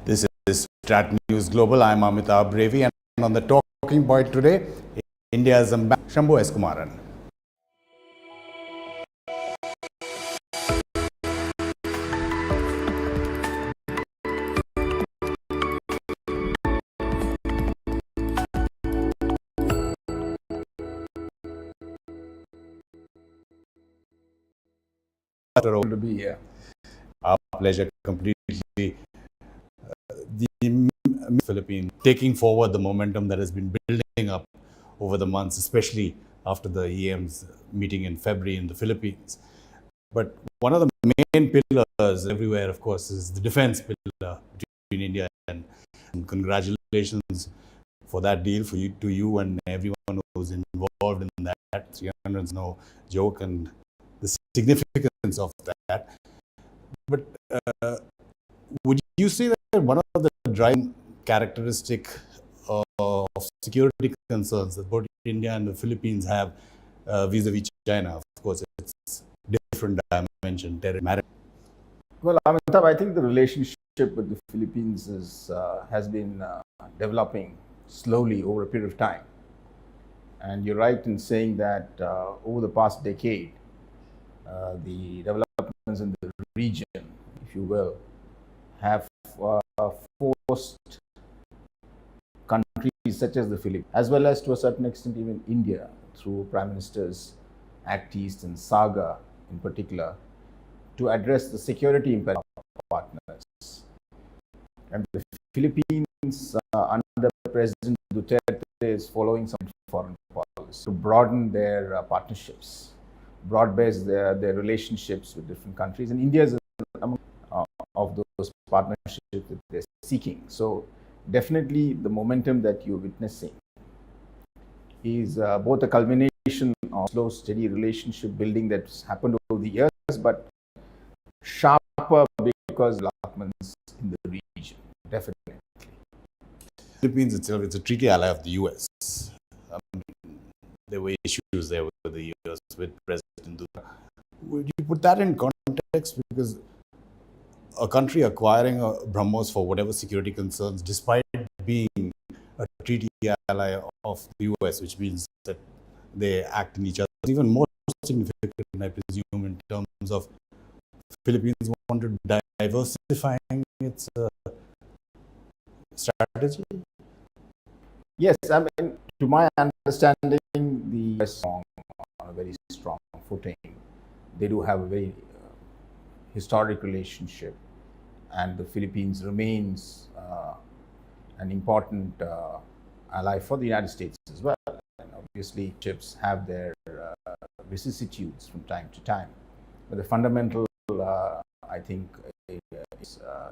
This is StratNewsGlobal. I'm Amitabh Brevi, and on the talking point today, India's Ambassador Shambhu S. Kumaran. To be here. Our pleasure completely. The Philippines taking forward the momentum that has been building up over the months, especially after the EM's meeting in February in the Philippines. But one of the main pillars everywhere, of course, is the defense pillar between India and congratulations for that deal to you and everyone who's involved in that. 300 is no joke, and the significance of that. But would you say that one of the driving characteristic of security concerns that both India and the Philippines have vis-a-vis China, of course, it's different dimension, territory. Well, Amitabh, I think the relationship with the Philippines has been developing slowly over a period of time. And you're right in saying that over the past decade, the developments in the region, if you will, have forced countries such as the Philippines, as well as to a certain extent even India, through Prime Ministers Act East and Saga in particular, to address the security imperative of partners. And the Philippines, under President Duterte, is following some foreign policy to broaden their partnerships, broad-base their relationships with different countries. And India is among of those partnerships that they're seeking. So definitely the momentum that you're witnessing is both a culmination of slow, steady relationship building that's happened over the years, but sharper because of developments in the region, definitely. Philippines itself, it's a treaty ally of the US. There were issues there with the US, with President Duterte. Would you put that in context? Because a country acquiring a BrahMos for whatever security concerns, despite being a treaty ally of the US, which means that they act in each other's, even more significant, I presume, in terms of Philippines wanted diversifying its strategy? Yes, I mean, to my understanding, the US on a very strong footing. They do have a very historic relationship, and the Philippines remains an important ally for the United States as well. And obviously, ships have their vicissitudes from time to time, but the fundamental, I think,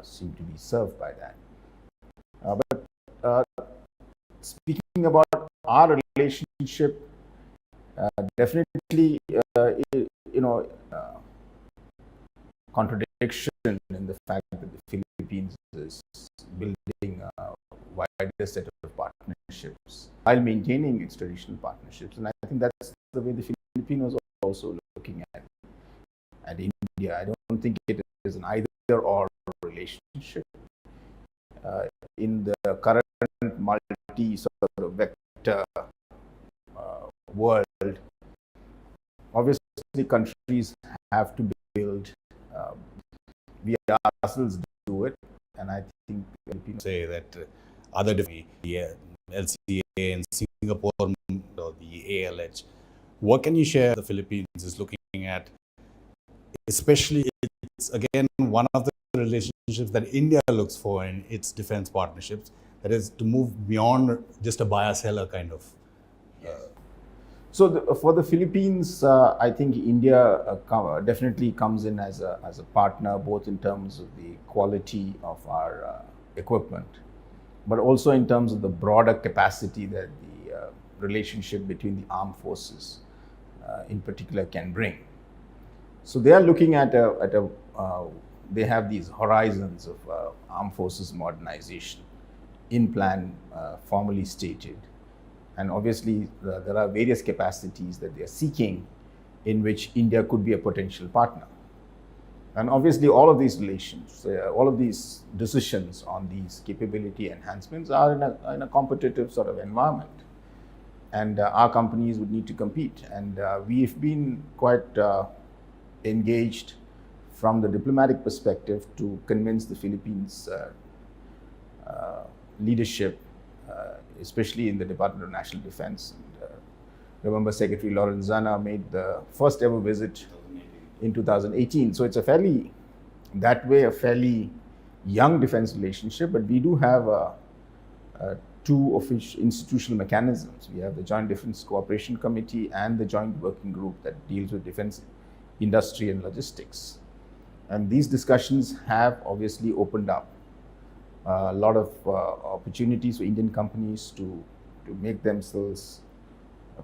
seem to be served by that. But speaking about our relationship, definitely, contradiction in the fact that the Philippines is building a wider set of partnerships while maintaining its traditional partnerships. And I think that's the way the Filipinos are also looking at India. I don't think it is an either-or relationship. In the current multi-vector world, obviously countries have to build. We ourselves do it, and I think Filipinos say that other different LCA in Singapore or the ALH. What can you share the Philippines is looking at? Especially, it's again one of the relationships that India looks for in its defense partnerships, that is to move beyond just a buyer-seller kind of. So for the Philippines, I think India definitely comes in as a partner, both in terms of the quality of our equipment, but also in terms of the broader capacity that the relationship between the armed forces in particular can bring. So they are looking at they have these horizons of armed forces modernization in plan, formally stated. And obviously, there are various capacities that they are seeking in which India could be a potential partner. And obviously, all of these relations, all of these decisions on these capability enhancements are in a competitive sort of environment. And our companies would need to compete. And we've been quite engaged from the diplomatic perspective to convince the Philippines leadership, especially in the Department of National Defense. And, remember, Secretary Lorenzana made the first ever visit in 2018. So it's a fairly young defense relationship, but we do have two official institutional mechanisms. We have the Joint Defense Cooperation Committee and the Joint Working Group that deals with defense industry and logistics. And these discussions have obviously opened up a lot of opportunities for Indian companies to make themselves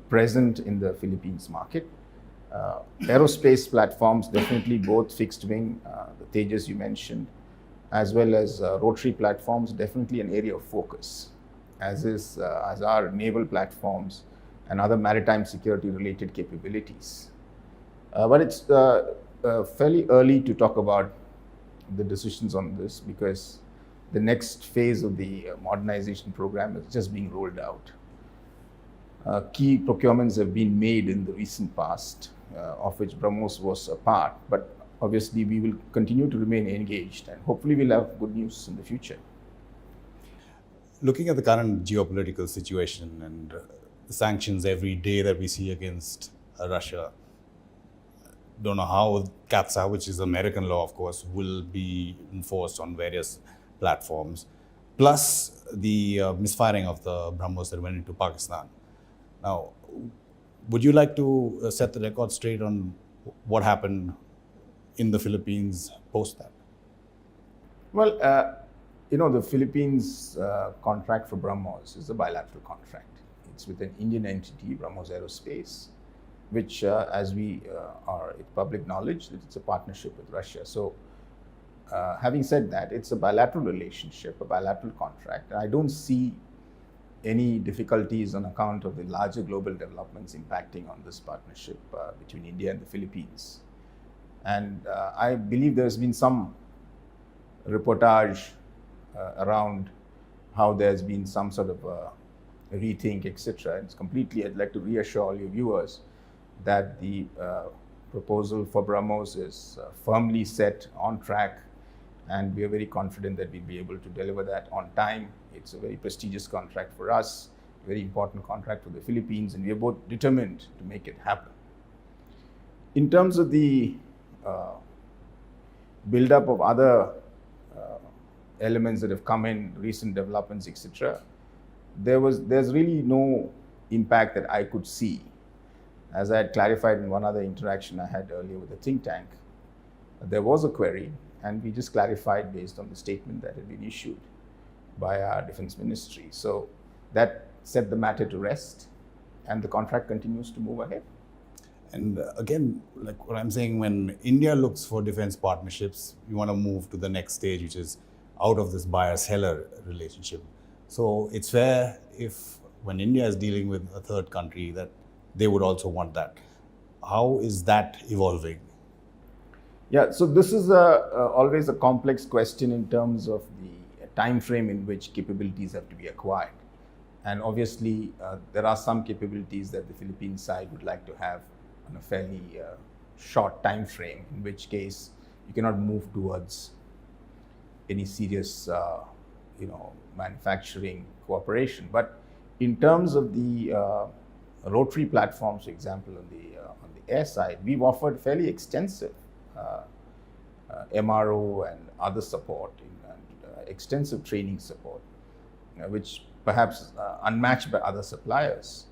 present in the Philippines market. Aerospace platforms, definitely both fixed wing, the Tejas you mentioned, as well as rotary platforms, definitely an area of focus, as are naval platforms and other maritime security related capabilities. But it's fairly early to talk about the decisions on this, because the next phase of the modernization program is just being rolled out. Key procurements have been made in the recent past, of which BrahMos was a part, but obviously we will continue to remain engaged, and hopefully we'll have good news in the future. Looking at the current geopolitical situation and the sanctions every day that we see against Russia, don't know how CAATSA, which is American law, of course, will be enforced on various platforms, plus the misfiring of the BrahMos that went into Pakistan. Now, would you like to set the record straight on what happened in the Philippines post that? Well, the Philippines contract for BrahMos is a bilateral contract. It's with an Indian entity, BrahMos Aerospace, which, as we are public knowledge, that it's a partnership with Russia. So, having said that, it's a bilateral relationship, a bilateral contract. I don't see any difficulties on account of the larger global developments impacting on this partnership between India and the Philippines. And I believe there's been some reportage around how there's been some sort of rethink, etc. It's completely, I'd like to reassure all your viewers that the proposal for BrahMos is firmly set on track, and we are very confident that we'll be able to deliver that on time. It's a very prestigious contract for us, a very important contract for the Philippines, and we are both determined to make it happen. In terms of the build-up of other elements that have come in, recent developments, etc., there's really no impact that I could see. As I had clarified in one other interaction I had earlier with the think tank, there was a query, and we just clarified based on the statement that had been issued by our defense ministry. So that set the matter to rest, and the contract continues to move ahead. And again, like what I'm saying, when India looks for defense partnerships, we want to move to the next stage, which is out of this buyer-seller relationship. So it's fair if when India is dealing with a third country that they would also want that. How is that evolving? Yeah, so this is always a complex question in terms of the time frame in which capabilities have to be acquired. And obviously, there are some capabilities that the Philippine side would like to have on a fairly short time frame, in which case you cannot move towards any serious manufacturing cooperation. But in terms of the rotary platforms, for example, on the air side, we've offered fairly extensive MRO and other support and extensive training support, which perhaps unmatched by other suppliers.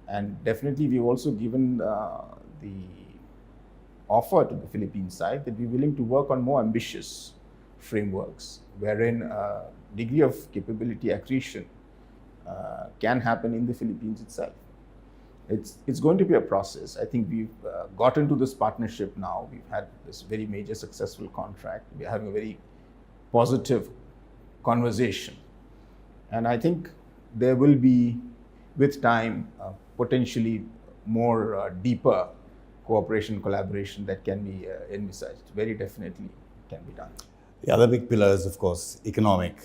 And definitely we've also given the offer to the Philippine side that we're willing to work on more ambitious frameworks, wherein a degree of capability accretion can happen in the Philippines itself. It's going to be a process. I think we've got into this partnership now. We've had this very major successful contract. We're having a very positive conversation. And I think there will be, with time, potentially more deeper cooperation, collaboration that can be envisaged. Very definitely can be done. The other big pillar is, of course, economic,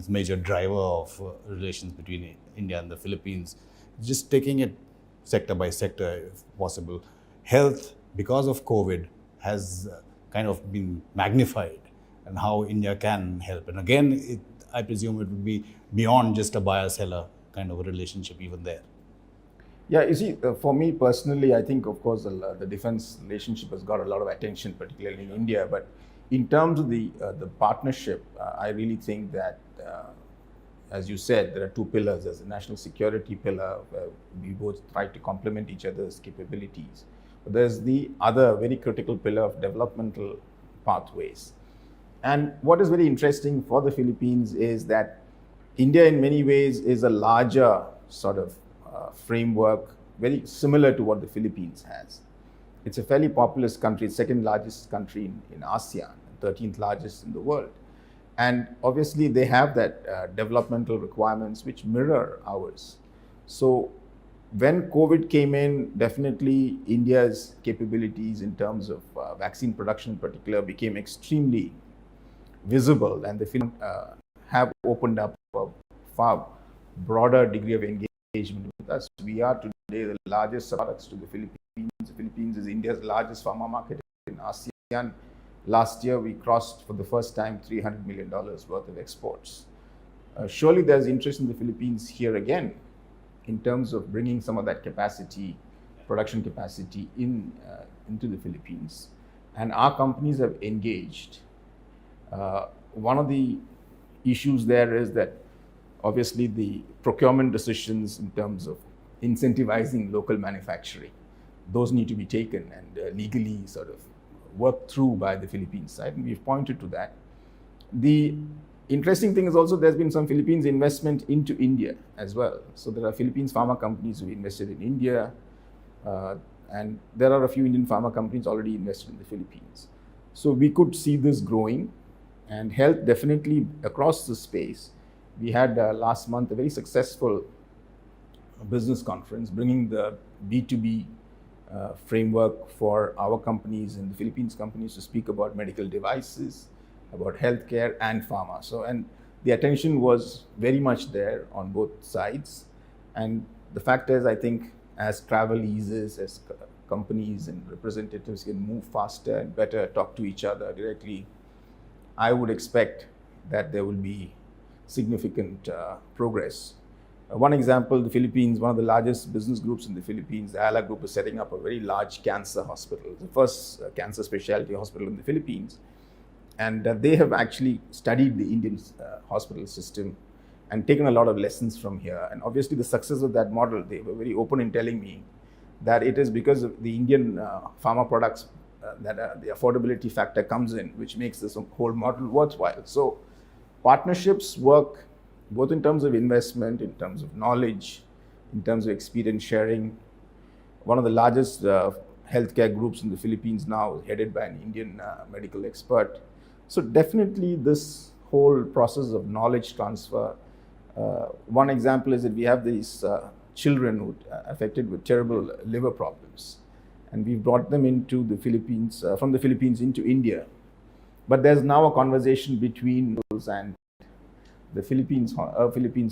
major driver of relations between India and the Philippines. Just taking it sector by sector, if possible. Health, because of COVID, has kind of been magnified, and how India can help. And again, I presume it would be beyond just a buyer-seller kind of a relationship even there. Yeah, you see, for me personally, I think, of course, the defense relationship has got a lot of attention, particularly in India. But in terms of the partnership, I really think that, as you said, there are two pillars. There's a national security pillar, where we both try to complement each other's capabilities. But there's the other very critical pillar of developmental pathways. And what is very interesting for the Philippines is that India, in many ways, is a larger sort of framework, very similar to what the Philippines has. It's a fairly populous country, second largest country in ASEAN, 13th largest in the world. And obviously, they have that developmental requirements which mirror ours. So when COVID came in, definitely India's capabilities in terms of vaccine production in particular became extremely visible, and the Philippines have opened up a far broader degree of engagement with us. We are today the largest products to the Philippines. The Philippines is India's largest pharma market in ASEAN. Last year, we crossed for the first time $300 million worth of exports. Surely there's interest in the Philippines here again in terms of bringing some of that capacity, production capacity into the Philippines. And our companies have engaged. One of the issues there is that obviously the procurement decisions in terms of incentivizing local manufacturing, those need to be taken and legally sort of worked through by the Philippine side, and we've pointed to that. The interesting thing is also there's been some Philippines investment into India as well. So there are Philippines pharma companies who invested in India, and there are a few Indian pharma companies already invested in the Philippines. So we could see this growing, and health definitely across the space. We had last month a very successful business conference bringing the B2B framework for our companies and the Philippines companies to speak about medical devices, about healthcare and pharma. So, and the attention was very much there on both sides. And the fact is, I think, as travel eases, as companies and representatives can move faster and better, talk to each other directly, I would expect that there will be significant progress. One example, the Philippines, one of the largest business groups in the Philippines, the ALA Group, is setting up a very large cancer hospital, the first cancer specialty hospital in the Philippines. And they have actually studied the Indian hospital system and taken a lot of lessons from here. And obviously the success of that model, they were very open in telling me that it is because of the Indian pharma products that the affordability factor comes in, which makes this whole model worthwhile. So partnerships work both in terms of investment, in terms of knowledge, in terms of experience sharing. One of the largest healthcare groups in the Philippines now is headed by an Indian medical expert. So definitely this whole process of knowledge transfer. One example is that we have these children who are affected with terrible liver problems, and we've brought them into the Philippines, from the Philippines into India. But there's now a conversation between those and the Philippines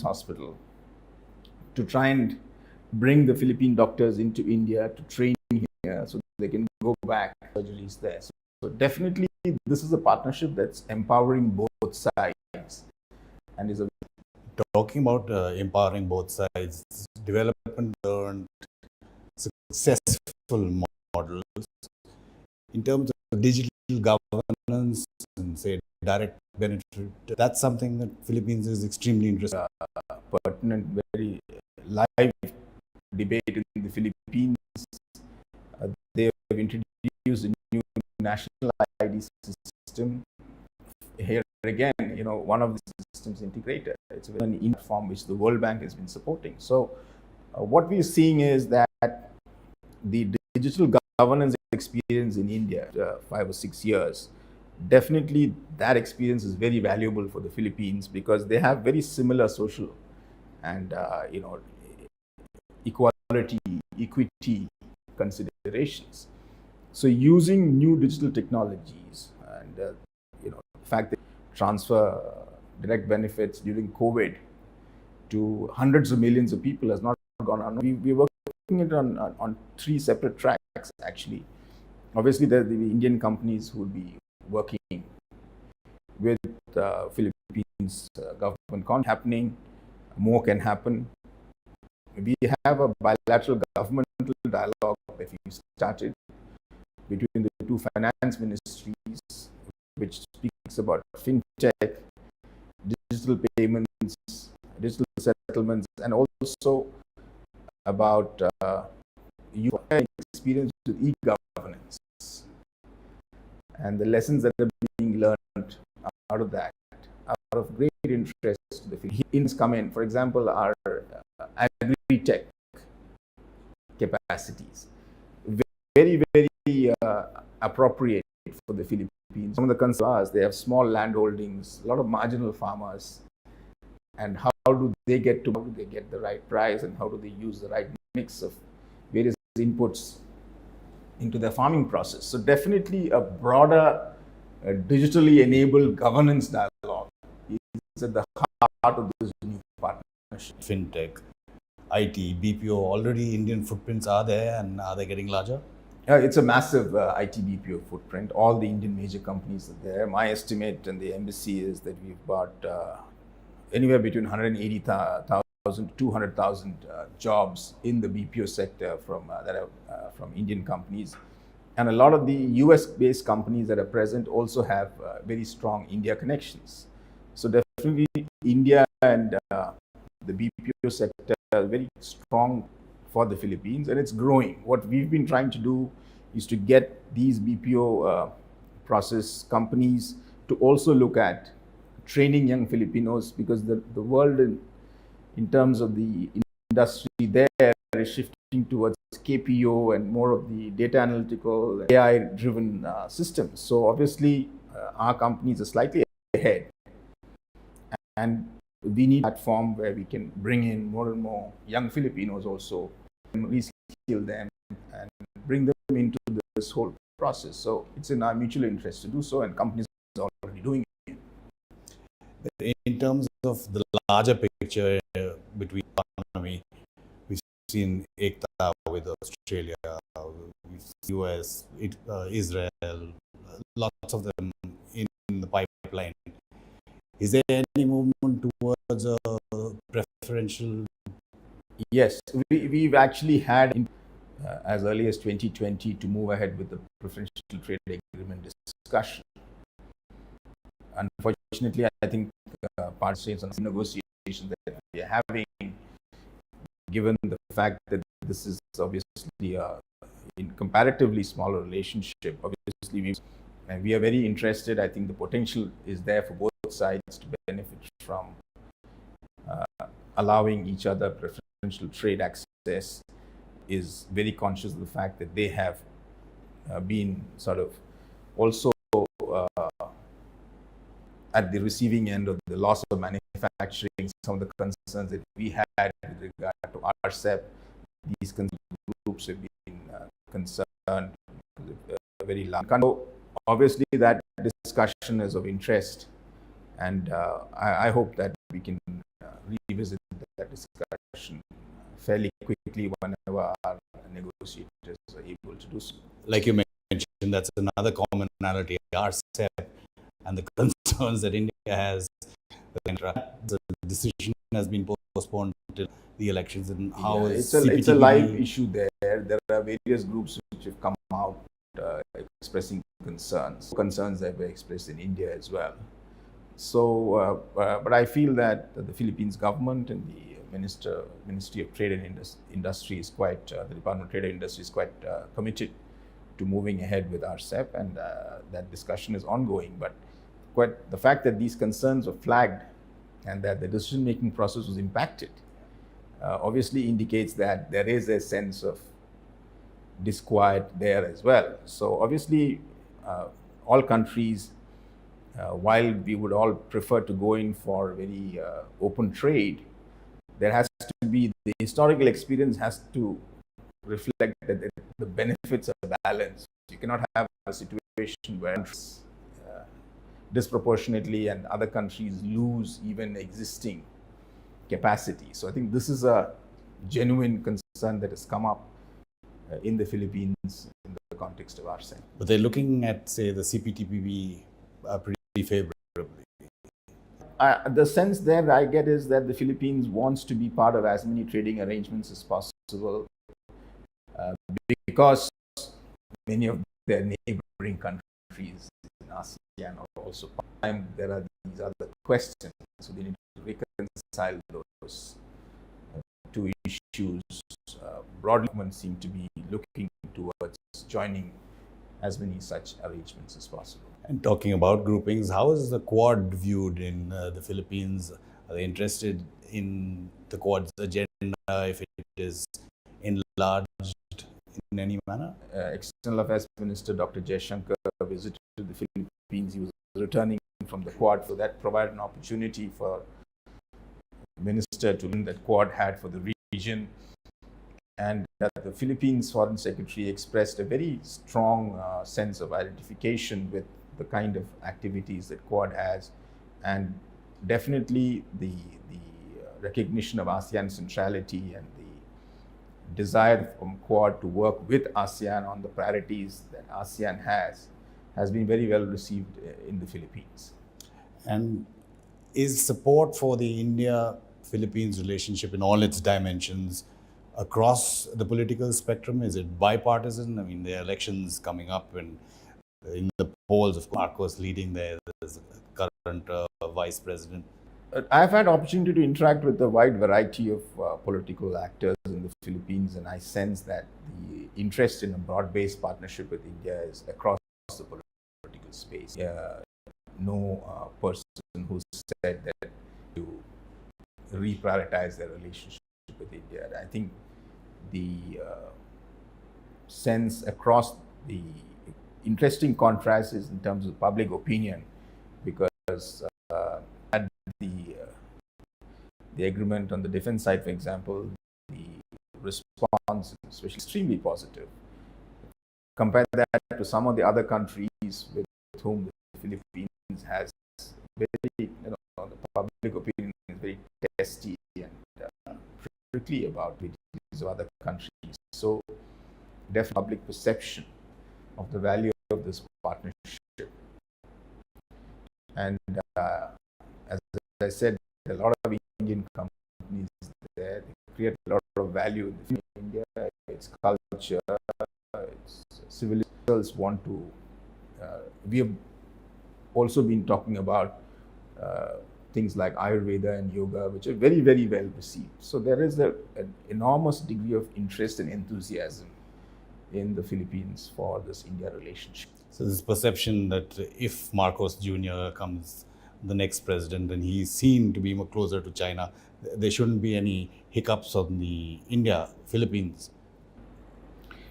hospital to try and bring the Philippine doctors into India to train here so they can go back surgeries there. So definitely this is a partnership that's empowering both sides and is a talking about empowering both sides, development learned successful models in terms of digital governance and say direct benefit. That's something that Philippines is extremely interested in. Pertinent, very live debate in the Philippines. They have introduced a new national ID system. Here again, one of the systems integrated. It's an platform which the World Bank has been supporting. So what we're seeing is that the digital governance experience in India, 5 or 6 years, definitely that experience is very valuable for the Philippines because they have very similar social and equality, equity considerations. So using new digital technologies and the fact that transfer direct benefits during COVID to hundreds of millions of people has not gone on. We're working it on 3 separate tracks actually. Obviously, there are the Indian companies who will be working with Philippines government happening. More can happen. We have a bilateral governmental dialogue that we started between the 2 finance ministries, which speaks about fintech, digital payments, digital settlements, and also about experience with e-governance and the lessons that are being learned out of that are of great interest to the Philippines. Come in, for example, our agri-tech capacities, very, very appropriate for the Philippines. Some of the concerns, they have small land holdings, a lot of marginal farmers, and how do they get the right price and how do they use the right mix of various inputs into their farming process. So definitely a broader digitally enabled governance dialogue is at the heart of this new partnership. Fintech, IT, BPO, already Indian footprints are there, and are they getting larger? It's a massive IT BPO footprint. All the Indian major companies are there. My estimate and the embassy is that we've got anywhere between 180,000 to 200,000 jobs in the BPO sector from Indian companies. And a lot of the US-based companies that are present also have very strong India connections. So definitely India and the BPO sector are very strong for the Philippines, and it's growing. What we've been trying to do is to get these BPO process companies to also look at training young Filipinos, because the world in terms of the industry there is shifting towards KPO and more of the data analytical, AI-driven systems. So obviously our companies are slightly ahead, and we need a platform where we can bring in more and more young Filipinos also, and reskill them and bring them into this whole process. So it's in our mutual interest to do so, and companies are already doing it. In terms of the larger picture between economy, we seen Ekta with Australia, US, Israel, lots of them in the pipeline. Is there any movement towards a preferential? Yes, we've actually had as early as 2020 to move ahead with the preferential trade agreement discussion. Unfortunately, I think participants on negotiations that we are having, given the fact that this is obviously a comparatively smaller relationship, obviously we are very interested. I think the potential is there for both sides to benefit from allowing each other preferential trade access. Is very conscious of the fact that they have been sort of also at the receiving end of the loss of manufacturing. Some of the concerns that we had with regard to RCEP, these groups have been concerned very long. So obviously that discussion is of interest, and I hope that we can revisit that discussion fairly quickly whenever our negotiators are able to do so. Like you mentioned, that's another commonality, RCEP, and the concerns that India has. The decision has been postponed until the elections, and how is it's a live issue there. There are various groups which have come out expressing concerns that were expressed in India as well. So, but I feel that the Philippines government and the Ministry of Trade and Industry is quite, the Department of Trade and Industry is quite committed to moving ahead with RCEP, and that discussion is ongoing. But the fact that these concerns were flagged and that the decision-making process was impacted obviously indicates that there is a sense of disquiet there as well. So obviously all countries, while we would all prefer to go in for very open trade, there has to be, the historical experience has to reflect that the benefits are balanced. You cannot have a situation where disproportionately and other countries lose even existing capacity. So I think this is a genuine concern that has come up in the Philippines in the context of RCEP. But they're looking at, say, the CPTPP pretty favorably. The sense there I get is that the Philippines wants to be part of as many trading arrangements as possible because many of their neighboring countries in ASEAN are also part. There are these other questions, so they need to reconcile those two issues. Broadly, one seem to be looking towards joining as many such arrangements as possible. And talking about groupings, how is the Quad viewed in the Philippines? Are they interested in the Quad's agenda if it is enlarged in any manner? External Affairs Minister Dr. Jaishankar visited the Philippines. He was returning from the Quad, so that provided an opportunity for the minister to learn that Quad had for the region. And that the Philippines Foreign Secretary expressed a very strong sense of identification with the kind of activities that Quad has, and definitely the recognition of ASEAN centrality and the desire from Quad to work with ASEAN on the priorities that ASEAN has been very well received in the Philippines. And is support for the India-Philippines relationship in all its dimensions across the political spectrum? Is it bipartisan? I mean, there are elections coming up, and in the polls, of course, Marcos leading there, there's a current vice president. I've had opportunity to interact with a wide variety of political actors in the Philippines, and I sense that the interest in a broad-based partnership with India is across the political space. No person who said that to reprioritize their relationship with India. I think the sense across the interesting contrast is in terms of public opinion, because at the agreement on the defense side, for example, the response is extremely positive. Compare that to some of the other countries with whom the Philippines has very, the public opinion is very testy and prickly about it. It is of other countries. So definitely public perception of the value of this partnership. And as I said, a lot of Indian companies there, they create a lot of value in India, its culture, its civilians want to. We have also been talking about things like Ayurveda and yoga, which are very, very well received. So there is an enormous degree of interest and enthusiasm in the Philippines for this India relationship. So this perception that if Marcos Jr. comes the next president and he's seen to be more closer to China, there shouldn't be any hiccups on the India-Philippines.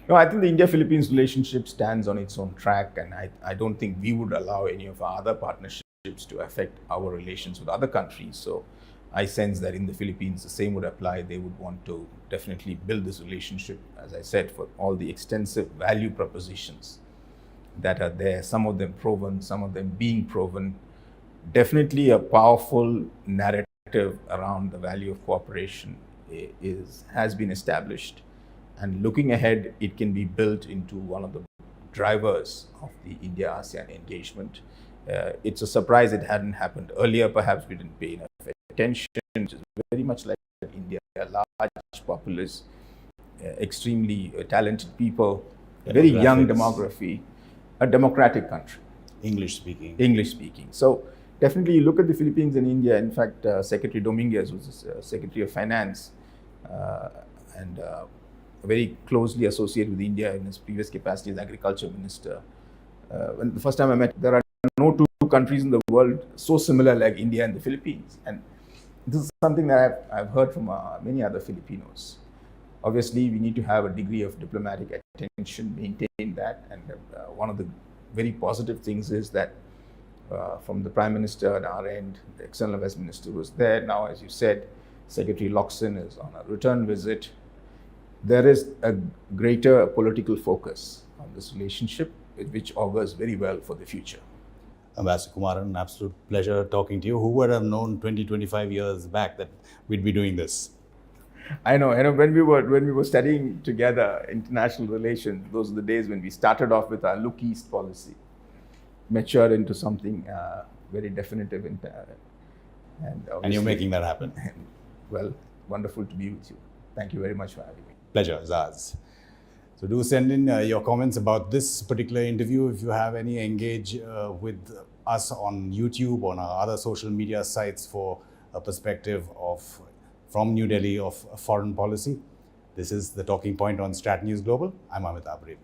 No, I think the India-Philippines relationship stands on its own track, and I don't think we would allow any of our other partnerships to affect our relations with other countries. So I sense that in the Philippines, the same would apply. They would want to definitely build this relationship, as I said, for all the extensive value propositions that are there, some of them proven, some of them being proven. Definitely a powerful narrative around the value of cooperation has been established. And looking ahead, it can be built into one of the drivers of the India-ASEAN engagement. It's a surprise it hadn't happened earlier. Perhaps we didn't pay enough attention. Which is very much like India, a large populace, extremely talented people, very young demography, a democratic country. English speaking. English speaking. So definitely you look at the Philippines and India. In fact, Secretary Dominguez was Secretary of Finance and very closely associated with India in his previous capacity as Agriculture Minister. When the first time I met, there are no two countries in the world so similar like India and the Philippines. And this is something that I've heard from many other Filipinos. Obviously, we need to have a degree of diplomatic attention, maintain that. And one of the very positive things is that from the Prime Minister at our end, the External Affairs Minister was there. Now, as you said, Secretary Locsin is on a return visit. There is a greater political focus on this relationship, which augurs very well for the future. Ambassador Kumaran, an absolute pleasure talking to you. Who would have known 20, 25 years back that we'd be doing this? I know. When we were studying together international relations, those are the days when we started off with our Look East policy, matured into something very definitive. And you're making that happen. Well, wonderful to be with you. Thank you very much for having me. Pleasure is ours. So do send in your comments about this particular interview. If you have any, engage with us on YouTube, on our other social media sites for a perspective from New Delhi of foreign policy. This is The Talking Point on StratNewsGlobal. I'm Amit Abrevi.